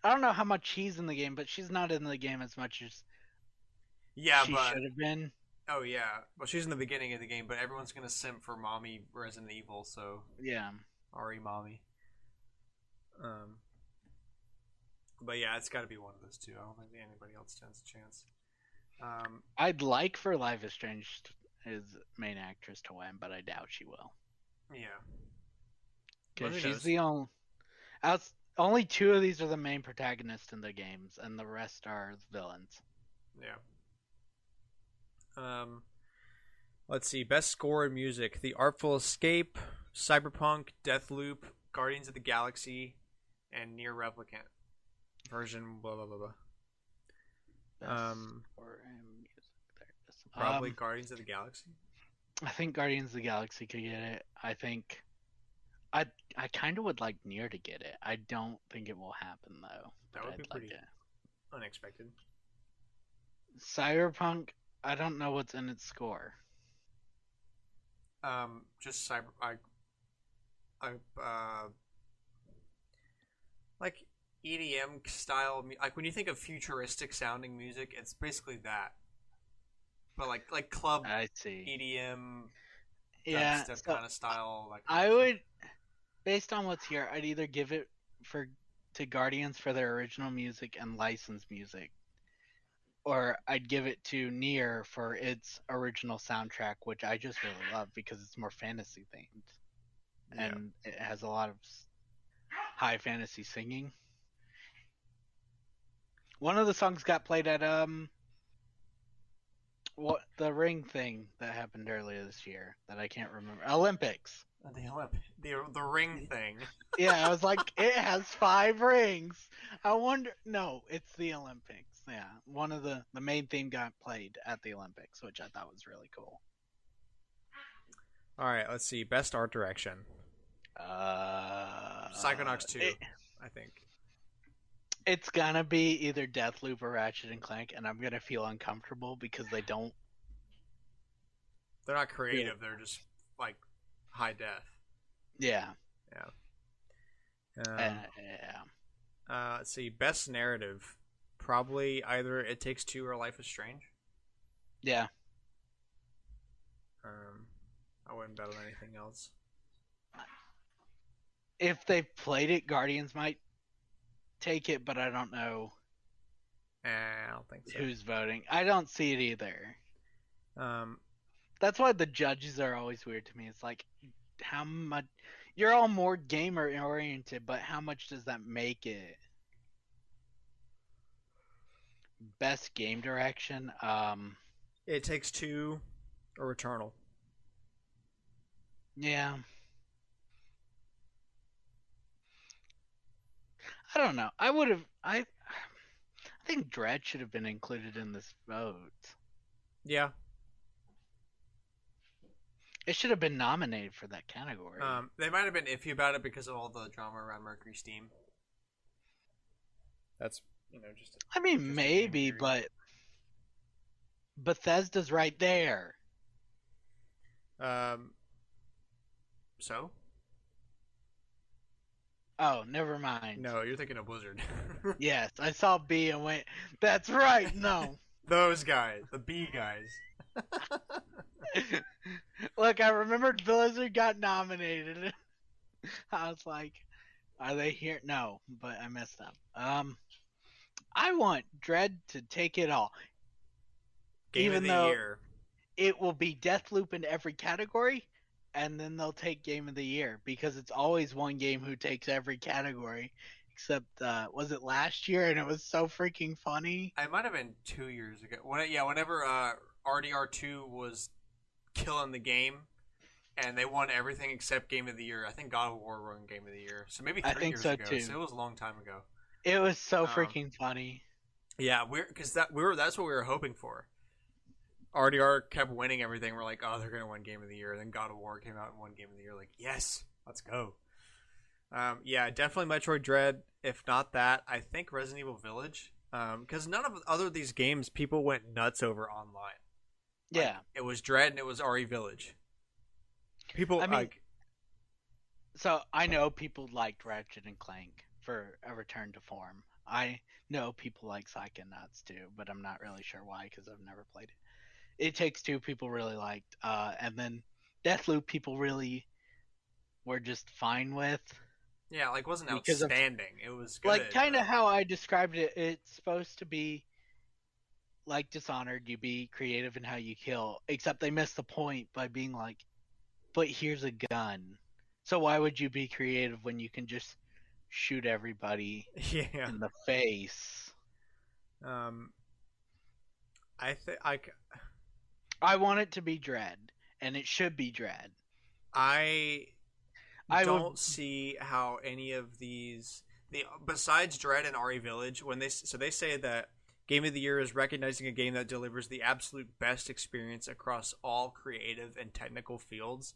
[SPEAKER 2] I don't know how much she's in the game, but she's not in the game as much as
[SPEAKER 1] Yeah,
[SPEAKER 2] she
[SPEAKER 1] but
[SPEAKER 2] should have been.
[SPEAKER 1] oh yeah, well she's in the beginning of the game, but everyone's gonna simp for Mommy Resident Evil, so
[SPEAKER 2] Yeah.
[SPEAKER 1] Ari Mommy. Um, but yeah, it's got to be one of those two. I don't think anybody else stands a chance.
[SPEAKER 2] I'd like for Life is Strange his main actress to win, but I doubt she will.
[SPEAKER 1] Yeah, but
[SPEAKER 2] Because
[SPEAKER 1] who
[SPEAKER 2] she's
[SPEAKER 1] knows?
[SPEAKER 2] the only 2 of these are the main protagonists in the games, and the rest are villains.
[SPEAKER 1] Yeah. Let's see. Best score in music: The Artful Escape, Cyberpunk, Deathloop, Guardians of the Galaxy, and Near Replicant version. Blah blah blah blah.
[SPEAKER 2] Best score in music. There it is.
[SPEAKER 1] Probably Guardians of the Galaxy.
[SPEAKER 2] I think Guardians of the Galaxy could get it. I I kind of would like Nier to get it. I don't think it will happen though,
[SPEAKER 1] That
[SPEAKER 2] but
[SPEAKER 1] would be
[SPEAKER 2] I'd like
[SPEAKER 1] pretty
[SPEAKER 2] it.
[SPEAKER 1] unexpected.
[SPEAKER 2] Cyberpunk, I don't know what's in its score.
[SPEAKER 1] Just cyber. I like EDM style. Like when you think of futuristic sounding music, it's basically that. But like club
[SPEAKER 2] I see.
[SPEAKER 1] EDM
[SPEAKER 2] Yeah,
[SPEAKER 1] dubstep
[SPEAKER 2] so
[SPEAKER 1] kind of style, that kind
[SPEAKER 2] I
[SPEAKER 1] of stuff.
[SPEAKER 2] would, based on what's here, I'd either give it for to Guardians for their original music and licensed music, or I'd give it to Nier for its original soundtrack, which I just really love because it's more fantasy themed
[SPEAKER 1] Yeah.
[SPEAKER 2] and it has a lot of high fantasy singing. One of the songs got played at what the ring thing that happened earlier this year that I can't remember. Olympics.
[SPEAKER 1] The ring thing.
[SPEAKER 2] Yeah, I was like, it has 5 rings. I wonder. No, it's the Olympics. Yeah, one of the main theme got played at the Olympics, which I thought was really cool.
[SPEAKER 1] All right, let's see. Best art direction. Psychonauts 2,
[SPEAKER 2] It,
[SPEAKER 1] I think.
[SPEAKER 2] it's gonna be either Deathloop or Ratchet and Clank, and I'm gonna feel uncomfortable because they don't
[SPEAKER 1] They're not
[SPEAKER 2] really.
[SPEAKER 1] creative. They're just like high def.
[SPEAKER 2] Yeah,
[SPEAKER 1] Yeah. Um.
[SPEAKER 2] yeah,
[SPEAKER 1] Let's see. Best narrative. Probably either It Takes Two or Life is Strange.
[SPEAKER 2] yeah.
[SPEAKER 1] Um. I wouldn't bet on anything else.
[SPEAKER 2] If they played it, Guardians might take it, but I don't know
[SPEAKER 1] I don't think
[SPEAKER 2] who's voting. I don't see it either.
[SPEAKER 1] so.
[SPEAKER 2] That's why the judges are always weird to me. It's like, how much you're all more gamer oriented, but how much does that make it? Best game direction.
[SPEAKER 1] It Takes Two or Eternal.
[SPEAKER 2] Yeah. I don't know. I think Dread should have been included in this vote.
[SPEAKER 1] Yeah.
[SPEAKER 2] It should have been nominated for that category.
[SPEAKER 1] They might have been iffy about it because of all the drama around Mercury Steam. That's just
[SPEAKER 2] I mean,
[SPEAKER 1] just a game
[SPEAKER 2] maybe,
[SPEAKER 1] theory.
[SPEAKER 2] but Bethesda's right there.
[SPEAKER 1] Um. So
[SPEAKER 2] Oh, never mind.
[SPEAKER 1] no, you're thinking of Blizzard.
[SPEAKER 2] Yes, I saw B and went, that's right. No.
[SPEAKER 1] Those guys, the B guys.
[SPEAKER 2] Look, I remembered Blizzard got nominated. I was like, are they here? No, but I messed up. I want Dread to take it all,
[SPEAKER 1] Game of
[SPEAKER 2] even
[SPEAKER 1] the
[SPEAKER 2] though
[SPEAKER 1] year.
[SPEAKER 2] it will be Deathloop in every category, and then they'll take Game of the Year because it's always one game who takes every category. Except, was it last year? And it was so freaking funny.
[SPEAKER 1] I might have been 2 years ago. Whenever RDR2 was killing the game, and they won everything except Game of the Year. I think God of War won Game of the Year. So maybe
[SPEAKER 2] I
[SPEAKER 1] three
[SPEAKER 2] think
[SPEAKER 1] years
[SPEAKER 2] so
[SPEAKER 1] ago.
[SPEAKER 2] too.
[SPEAKER 1] So it was a long time ago.
[SPEAKER 2] It was so
[SPEAKER 1] Um,
[SPEAKER 2] freaking funny.
[SPEAKER 1] yeah, that's what we were hoping for. RDR kept winning everything. We're like, oh, they're gonna win Game of the Year. And then God of War came out and won Game of the Year. Like, yes, let's go. Yeah, definitely Metroid Dread. If not that, I think Resident Evil Village. Because none of other of these games people went nuts over online. Like,
[SPEAKER 2] Yeah.
[SPEAKER 1] it was Dread and it was RE Village. People
[SPEAKER 2] I mean,
[SPEAKER 1] like,
[SPEAKER 2] so I know people liked Ratchet and Clank for a return to form. I know people like Psychonauts too, but I'm not really sure why because I've never played it. It Takes Two people really liked, and then Deathloop people really were just fine with
[SPEAKER 1] yeah, like wasn't
[SPEAKER 2] because of
[SPEAKER 1] outstanding. It was
[SPEAKER 2] like
[SPEAKER 1] good,
[SPEAKER 2] kind of
[SPEAKER 1] but
[SPEAKER 2] how I described it. It's supposed to be like Dishonored. You be creative in how you kill, except they missed the point by being like, but here's a gun. So why would you be creative when you can just shoot everybody
[SPEAKER 1] yeah.
[SPEAKER 2] in the face?
[SPEAKER 1] Um, I think
[SPEAKER 2] I want it to be Dread, and it should be Dread.
[SPEAKER 1] I
[SPEAKER 2] I would.
[SPEAKER 1] don't see how any of these, the besides Dread and RE Village, when they say that Game of the Year is recognizing a game that delivers the absolute best experience across all creative and technical fields.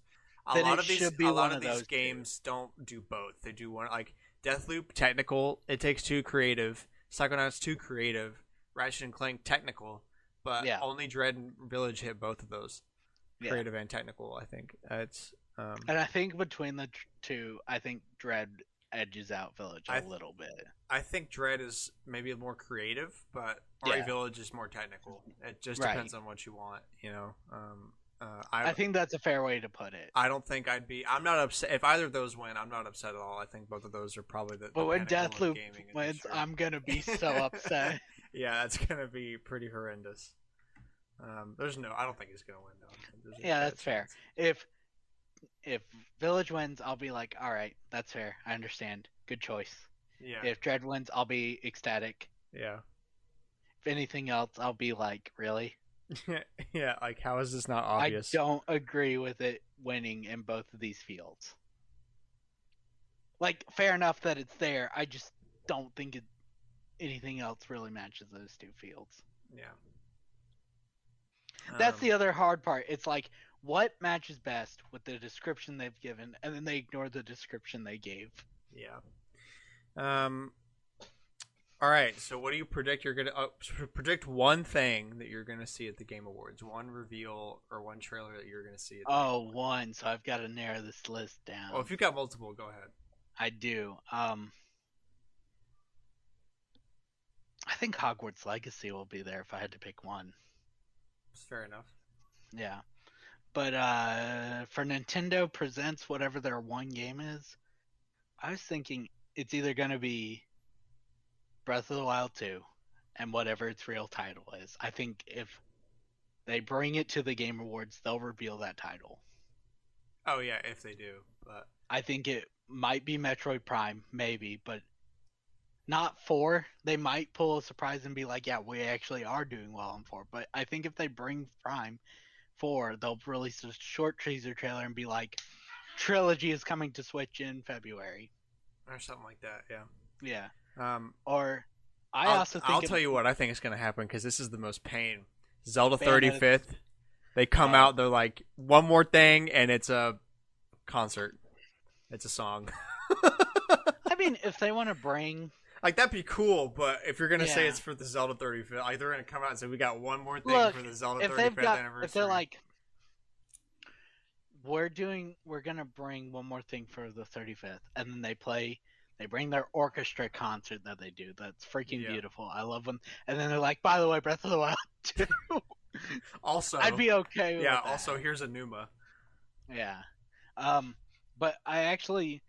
[SPEAKER 1] A
[SPEAKER 2] Then
[SPEAKER 1] lot
[SPEAKER 2] it
[SPEAKER 1] of these
[SPEAKER 2] should be
[SPEAKER 1] a lot
[SPEAKER 2] one
[SPEAKER 1] of
[SPEAKER 2] of
[SPEAKER 1] these
[SPEAKER 2] those two.
[SPEAKER 1] games don't do both. They do one like Deathloop technical, It Takes Two creative, Psychonauts 2 creative, Ratchet and Clank technical, but
[SPEAKER 2] Yeah,
[SPEAKER 1] only Dread and Village hit both of those,
[SPEAKER 2] yeah.
[SPEAKER 1] creative and technical. I think it's
[SPEAKER 2] And I think between the two, I think Dread edges out Village a
[SPEAKER 1] I
[SPEAKER 2] little bit.
[SPEAKER 1] I think Dread is maybe more creative, but RE
[SPEAKER 2] Yeah,
[SPEAKER 1] Village is more technical. It just
[SPEAKER 2] right.
[SPEAKER 1] depends on what you want, you know.
[SPEAKER 2] I think that's a fair way to put it.
[SPEAKER 1] I don't think I'd be. I'm not upset if either of those win. I'm not upset at all. I think both of those are probably the
[SPEAKER 2] But when
[SPEAKER 1] pinnacle of
[SPEAKER 2] Deathloop
[SPEAKER 1] gaming
[SPEAKER 2] wins,
[SPEAKER 1] industry.
[SPEAKER 2] I'm gonna be so upset.
[SPEAKER 1] Yeah, that's gonna be pretty horrendous. There's no. I don't think he's gonna win though. There's a
[SPEAKER 2] Yeah,
[SPEAKER 1] bad
[SPEAKER 2] that's fair.
[SPEAKER 1] chance.
[SPEAKER 2] If Village wins, I'll be like, all right, that's fair. I understand. Good choice.
[SPEAKER 1] Yeah,
[SPEAKER 2] If Dread wins, I'll be ecstatic.
[SPEAKER 1] yeah,
[SPEAKER 2] If anything else, I'll be like, really?
[SPEAKER 1] yeah. Like, how is this not
[SPEAKER 2] I
[SPEAKER 1] obvious?
[SPEAKER 2] don't agree with it winning in both of these fields. Like, fair enough that it's there. I just don't think anything else really matches those two fields.
[SPEAKER 1] Yeah.
[SPEAKER 2] That's the other hard part. It's like, what matches best with the description they've given, and then they ignore the description they gave.
[SPEAKER 1] Yeah. Um. All right. So, what do you predict? You're gonna predict one thing that you're gonna see at the Game Awards. One reveal or one trailer that you're gonna see at the Game
[SPEAKER 2] Oh,
[SPEAKER 1] Awards.
[SPEAKER 2] one. So I've got to narrow this list down.
[SPEAKER 1] Well, if you've got multiple, go ahead.
[SPEAKER 2] I do. I think Hogwarts Legacy will be there if I had to pick one.
[SPEAKER 1] It's fair enough.
[SPEAKER 2] Yeah. But for Nintendo Presents whatever their one game is, I was thinking it's either going to be Breath of the Wild 2 and whatever its real title is. I think if they bring it to the Game Awards, they'll reveal that title.
[SPEAKER 1] Oh yeah, if they do, but
[SPEAKER 2] I think it might be Metroid Prime, maybe, but not 4. They might pull a surprise and be like, yeah, we actually are doing well on 4. But I think if they bring Prime 4, they'll release a short teaser trailer and be like, Trilogy is coming to Switch in February.
[SPEAKER 1] or something like that. Yeah.
[SPEAKER 2] Yeah.
[SPEAKER 1] Um.
[SPEAKER 2] Or
[SPEAKER 1] I'll tell you what I think is gonna happen because this is the most pain. Zelda
[SPEAKER 2] Bayonetta.
[SPEAKER 1] 35th. They come out. They're like one more thing, and it's a concert. It's a song.
[SPEAKER 2] I mean, if they want to bring,
[SPEAKER 1] Like that'd be cool, but if you're gonna say
[SPEAKER 2] Yeah.
[SPEAKER 1] it's for the Zelda 35th, like they're gonna come out and say we got one more thing
[SPEAKER 2] look,
[SPEAKER 1] for the Zelda
[SPEAKER 2] if
[SPEAKER 1] 35th
[SPEAKER 2] they've got,
[SPEAKER 1] anniversary.
[SPEAKER 2] if they're like, we're gonna bring one more thing for the 35th, and then they bring their orchestra concert that they do. That's freaking
[SPEAKER 1] Yeah.
[SPEAKER 2] beautiful. I love when, and then they're like, by the way, Breath of the Wild 2.
[SPEAKER 1] Also,
[SPEAKER 2] I'd be okay with
[SPEAKER 1] yeah.
[SPEAKER 2] that.
[SPEAKER 1] Also, here's a Numa.
[SPEAKER 2] Yeah. But I actually,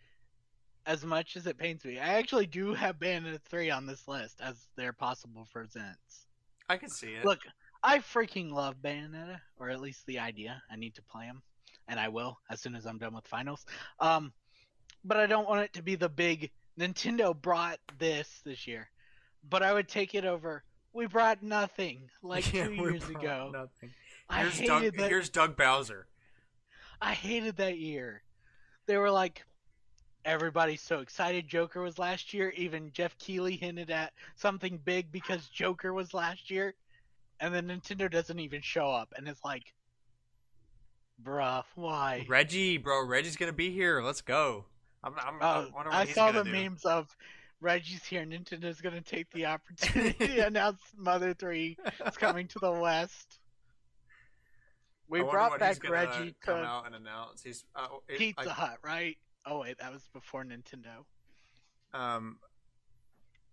[SPEAKER 2] as much as it pains me, I actually do have Bayonetta 3 on this list as their possible presents.
[SPEAKER 1] I can see it.
[SPEAKER 2] Look, I freaking love Bayonetta, or at least the idea. I need to play them, and I will as soon as I'm done with finals. But I don't want it to be the big Nintendo brought this year. But I would take it over. We brought nothing like
[SPEAKER 1] Yeah,
[SPEAKER 2] 2
[SPEAKER 1] we
[SPEAKER 2] years
[SPEAKER 1] brought
[SPEAKER 2] ago.
[SPEAKER 1] Nothing.
[SPEAKER 2] I
[SPEAKER 1] Here's
[SPEAKER 2] hated
[SPEAKER 1] Doug.
[SPEAKER 2] that.
[SPEAKER 1] Here's Doug Bowser.
[SPEAKER 2] I hated that year. They were like, everybody's so excited Joker was last year. Even Jeff Keighley hinted at something big because Joker was last year. And then Nintendo doesn't even show up. And it's like, bruh, why?
[SPEAKER 1] Reggie, bro. Reggie's gonna be here. Let's go. I wonder what
[SPEAKER 2] I
[SPEAKER 1] he's
[SPEAKER 2] saw
[SPEAKER 1] gonna
[SPEAKER 2] the
[SPEAKER 1] do.
[SPEAKER 2] memes of Reggie's here. Nintendo's going to take the opportunity to announce Mother 3 is coming to the West. We
[SPEAKER 1] I wonder
[SPEAKER 2] brought
[SPEAKER 1] what
[SPEAKER 2] back
[SPEAKER 1] he's gonna
[SPEAKER 2] Reggie
[SPEAKER 1] come
[SPEAKER 2] to
[SPEAKER 1] out and announce. He's
[SPEAKER 2] Pizza Hut, right? Oh, wait, that was before Nintendo.
[SPEAKER 1] Um,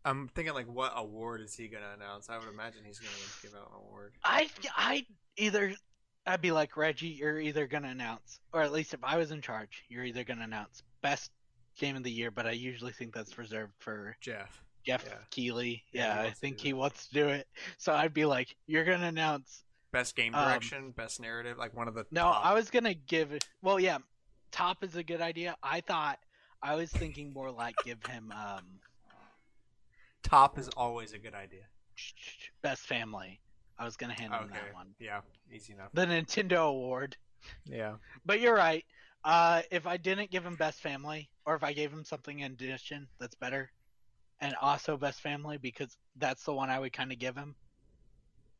[SPEAKER 1] I'm thinking like, what award is he gonna announce? I would imagine he's gonna give out an award.
[SPEAKER 2] I'd be like, Reggie, you're either going to announce, or at least if I was in charge, you're either going to announce best game of the year, but I usually think that's reserved for
[SPEAKER 1] Jeff.
[SPEAKER 2] Jeff
[SPEAKER 1] Yeah.
[SPEAKER 2] Keighley.
[SPEAKER 1] Yeah,
[SPEAKER 2] Yeah,
[SPEAKER 1] he
[SPEAKER 2] I
[SPEAKER 1] wants to
[SPEAKER 2] think
[SPEAKER 1] do
[SPEAKER 2] he
[SPEAKER 1] that.
[SPEAKER 2] wants to do it. So I'd be like, you're going to announce.
[SPEAKER 1] Best game direction, best narrative, like one of the
[SPEAKER 2] No,
[SPEAKER 1] top.
[SPEAKER 2] I was going to give it. Well, yeah, top is a good idea. I was thinking more like give him
[SPEAKER 1] Top is always a good idea.
[SPEAKER 2] best family. I was going to hand him
[SPEAKER 1] Okay.
[SPEAKER 2] that one.
[SPEAKER 1] Yeah, easy enough.
[SPEAKER 2] The Nintendo Award.
[SPEAKER 1] Yeah.
[SPEAKER 2] But you're right. If I didn't give him best family, or if I gave him something in addition that's better, and also best family, because that's the one I would kind of give him.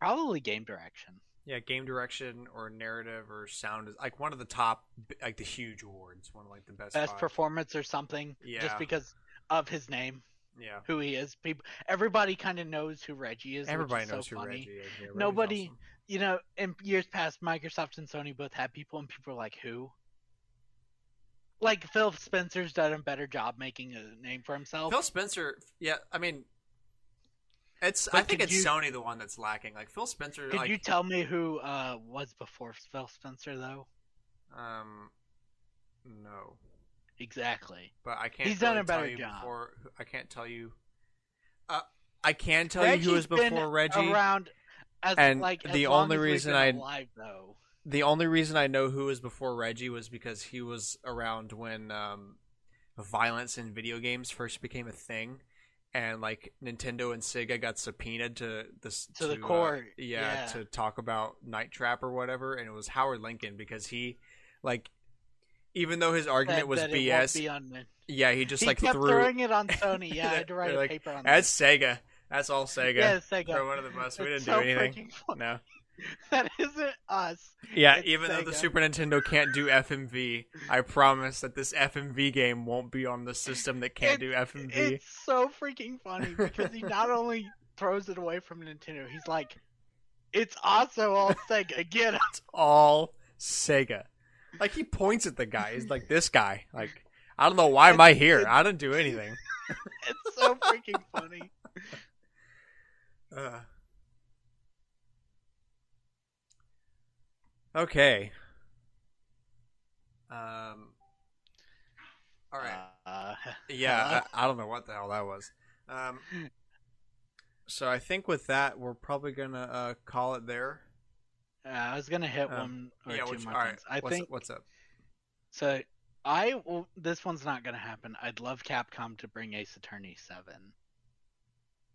[SPEAKER 2] Probably game direction.
[SPEAKER 1] Yeah, game direction or narrative or sound is like one of the top, like the huge awards, one of like the best
[SPEAKER 2] Best
[SPEAKER 1] 5.
[SPEAKER 2] performance or something, just
[SPEAKER 1] Yeah,
[SPEAKER 2] because of his name,
[SPEAKER 1] yeah.
[SPEAKER 2] who he is. People, everybody kind of knows who Reggie is, which is
[SPEAKER 1] Everybody
[SPEAKER 2] so
[SPEAKER 1] knows who
[SPEAKER 2] funny.
[SPEAKER 1] Reggie is. Yeah, Reggie's
[SPEAKER 2] Nobody,
[SPEAKER 1] awesome.
[SPEAKER 2] in years past, Microsoft and Sony both had people, and people are like, who? Like Phil Spencer's done a better job making a name for himself.
[SPEAKER 1] Phil Spencer, yeah, I mean, I
[SPEAKER 2] But
[SPEAKER 1] think it's Sony the one that's lacking. Like Phil Spencer,
[SPEAKER 2] could you
[SPEAKER 1] like,
[SPEAKER 2] tell me who was before Phil Spencer though?
[SPEAKER 1] um, no,
[SPEAKER 2] Exactly.
[SPEAKER 1] but I can't
[SPEAKER 2] He's done
[SPEAKER 1] really
[SPEAKER 2] a
[SPEAKER 1] tell
[SPEAKER 2] better
[SPEAKER 1] you
[SPEAKER 2] job.
[SPEAKER 1] before. I can't tell you. Uh, I can tell you who
[SPEAKER 2] Reggie's
[SPEAKER 1] was
[SPEAKER 2] been
[SPEAKER 1] before Reggie,
[SPEAKER 2] around as
[SPEAKER 1] and
[SPEAKER 2] as
[SPEAKER 1] the
[SPEAKER 2] long
[SPEAKER 1] only
[SPEAKER 2] as we've
[SPEAKER 1] reason
[SPEAKER 2] been alive though.
[SPEAKER 1] I know who was before Reggie was because he was around when violence in video games first became a thing, and like Nintendo and Sega got subpoenaed to this
[SPEAKER 2] To the court.
[SPEAKER 1] to talk about Night Trap or whatever, and it was Howard Lincoln because he, like, even though his argument
[SPEAKER 2] Said
[SPEAKER 1] was
[SPEAKER 2] that it won't
[SPEAKER 1] BS,
[SPEAKER 2] be on the...
[SPEAKER 1] yeah, he just
[SPEAKER 2] He
[SPEAKER 1] like
[SPEAKER 2] kept
[SPEAKER 1] threw.
[SPEAKER 2] throwing it on Sony. Yeah, I had to write
[SPEAKER 1] They're
[SPEAKER 2] a
[SPEAKER 1] like,
[SPEAKER 2] paper on
[SPEAKER 1] that's
[SPEAKER 2] that.
[SPEAKER 1] Sega. That's all Sega.
[SPEAKER 2] Yeah, Sega.
[SPEAKER 1] Throw one of the bus. We
[SPEAKER 2] It's
[SPEAKER 1] didn't do
[SPEAKER 2] so
[SPEAKER 1] anything.
[SPEAKER 2] freaking funny.
[SPEAKER 1] No.
[SPEAKER 2] That isn't us.
[SPEAKER 1] Yeah,
[SPEAKER 2] It's
[SPEAKER 1] even though the
[SPEAKER 2] Sega.
[SPEAKER 1] Super Nintendo can't do FMV, I promise that this FMV game won't be on the system that can't do FMV.
[SPEAKER 2] It's so freaking funny because he not only throws it away from Nintendo, he's like, it's also all Sega. Get it.
[SPEAKER 1] It's all Sega. Like, he points at the guy. He's like, this guy. Like, I don't know why am I here. I didn't do anything.
[SPEAKER 2] It's so freaking funny.
[SPEAKER 1] Okay. All right. Yeah, I don't know what the hell that was. So I think with that, we're probably gonna call it there.
[SPEAKER 2] I was gonna hit one or two more things. I think.
[SPEAKER 1] What's up?
[SPEAKER 2] So this one's not gonna happen. I'd love Capcom to bring Ace Attorney 7.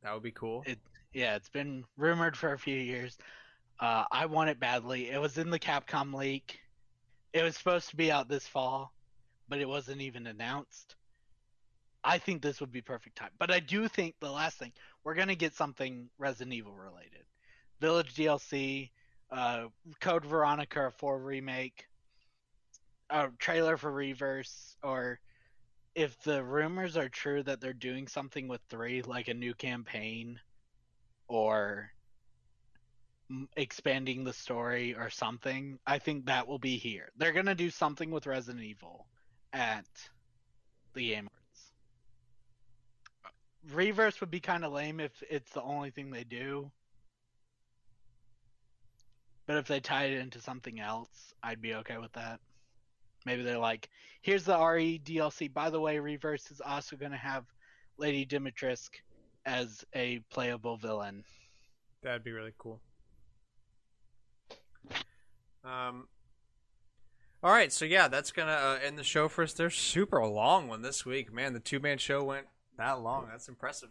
[SPEAKER 1] That would be cool.
[SPEAKER 2] It's been rumored for a few years. I want it badly. It was in the Capcom leak. It was supposed to be out this fall, but it wasn't even announced. I think this would be perfect time. But I do think the last thing, we're gonna get something Resident Evil related. Village DLC, Code Veronica 4 remake, a trailer for Reverse, or if the rumors are true that they're doing something with 3, like a new campaign, or expanding the story or something, I think that will be here. They're gonna do something with Resident Evil at the Game Awards. Reverse would be kind of lame if it's the only thing they do. But if they tied it into something else, I'd be okay with that. Maybe they're like, here's the RE DLC. By the way, Reverse is also going to have Lady Dimitrescu as a playable villain.
[SPEAKER 1] That'd be really cool. All right, so yeah, that's gonna end the show for us. They're super long one this week, man. The 2-man show went that long. That's impressive.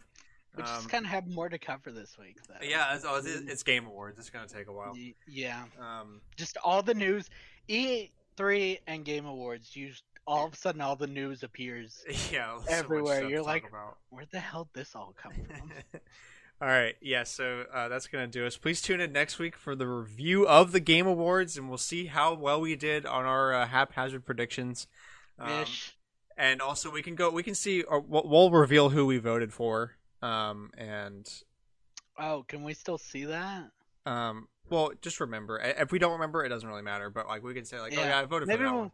[SPEAKER 2] We just kind of have more to cover this week, though.
[SPEAKER 1] Yeah, it's Game Awards. It's gonna take a while.
[SPEAKER 2] Yeah. Just all the news, E3 and Game Awards. All of a sudden, all the news appears.
[SPEAKER 1] Yeah,
[SPEAKER 2] everywhere.
[SPEAKER 1] So
[SPEAKER 2] You're like, where the hell did this all come from?
[SPEAKER 1] All right, yeah, so that's going to do us. Please tune in next week for the review of the Game Awards, and we'll see how well we did on our haphazard predictions. And also, we can see, or we'll reveal who we voted for. And
[SPEAKER 2] oh, can we still see that?
[SPEAKER 1] Well, just remember, if we don't remember, it doesn't really matter. But like, we can say like, oh yeah, I voted for that one.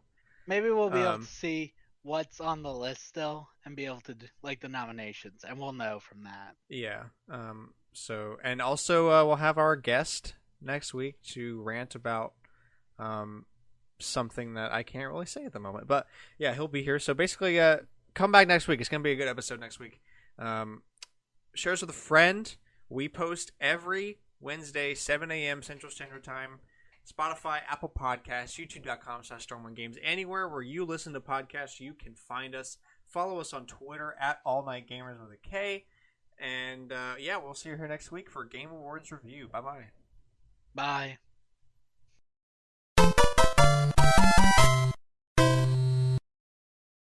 [SPEAKER 2] Maybe we'll be able to see what's on the list still and be able to like the nominations, and we'll know from that.
[SPEAKER 1] Yeah. So, and also we'll have our guest next week to rant about something that I can't really say at the moment. But yeah, he'll be here. So basically, come back next week. It's gonna be a good episode next week. Shares with a friend. We post every Wednesday, 7 a.m. Central Standard Time. Spotify, Apple Podcasts, YouTube.com/StormwindGames. Anywhere where you listen to podcasts, you can find us. Follow us on Twitter at AllNightGamers with a K. And yeah, we'll see you here next week for Game Awards review. Bye-bye.
[SPEAKER 2] Bye.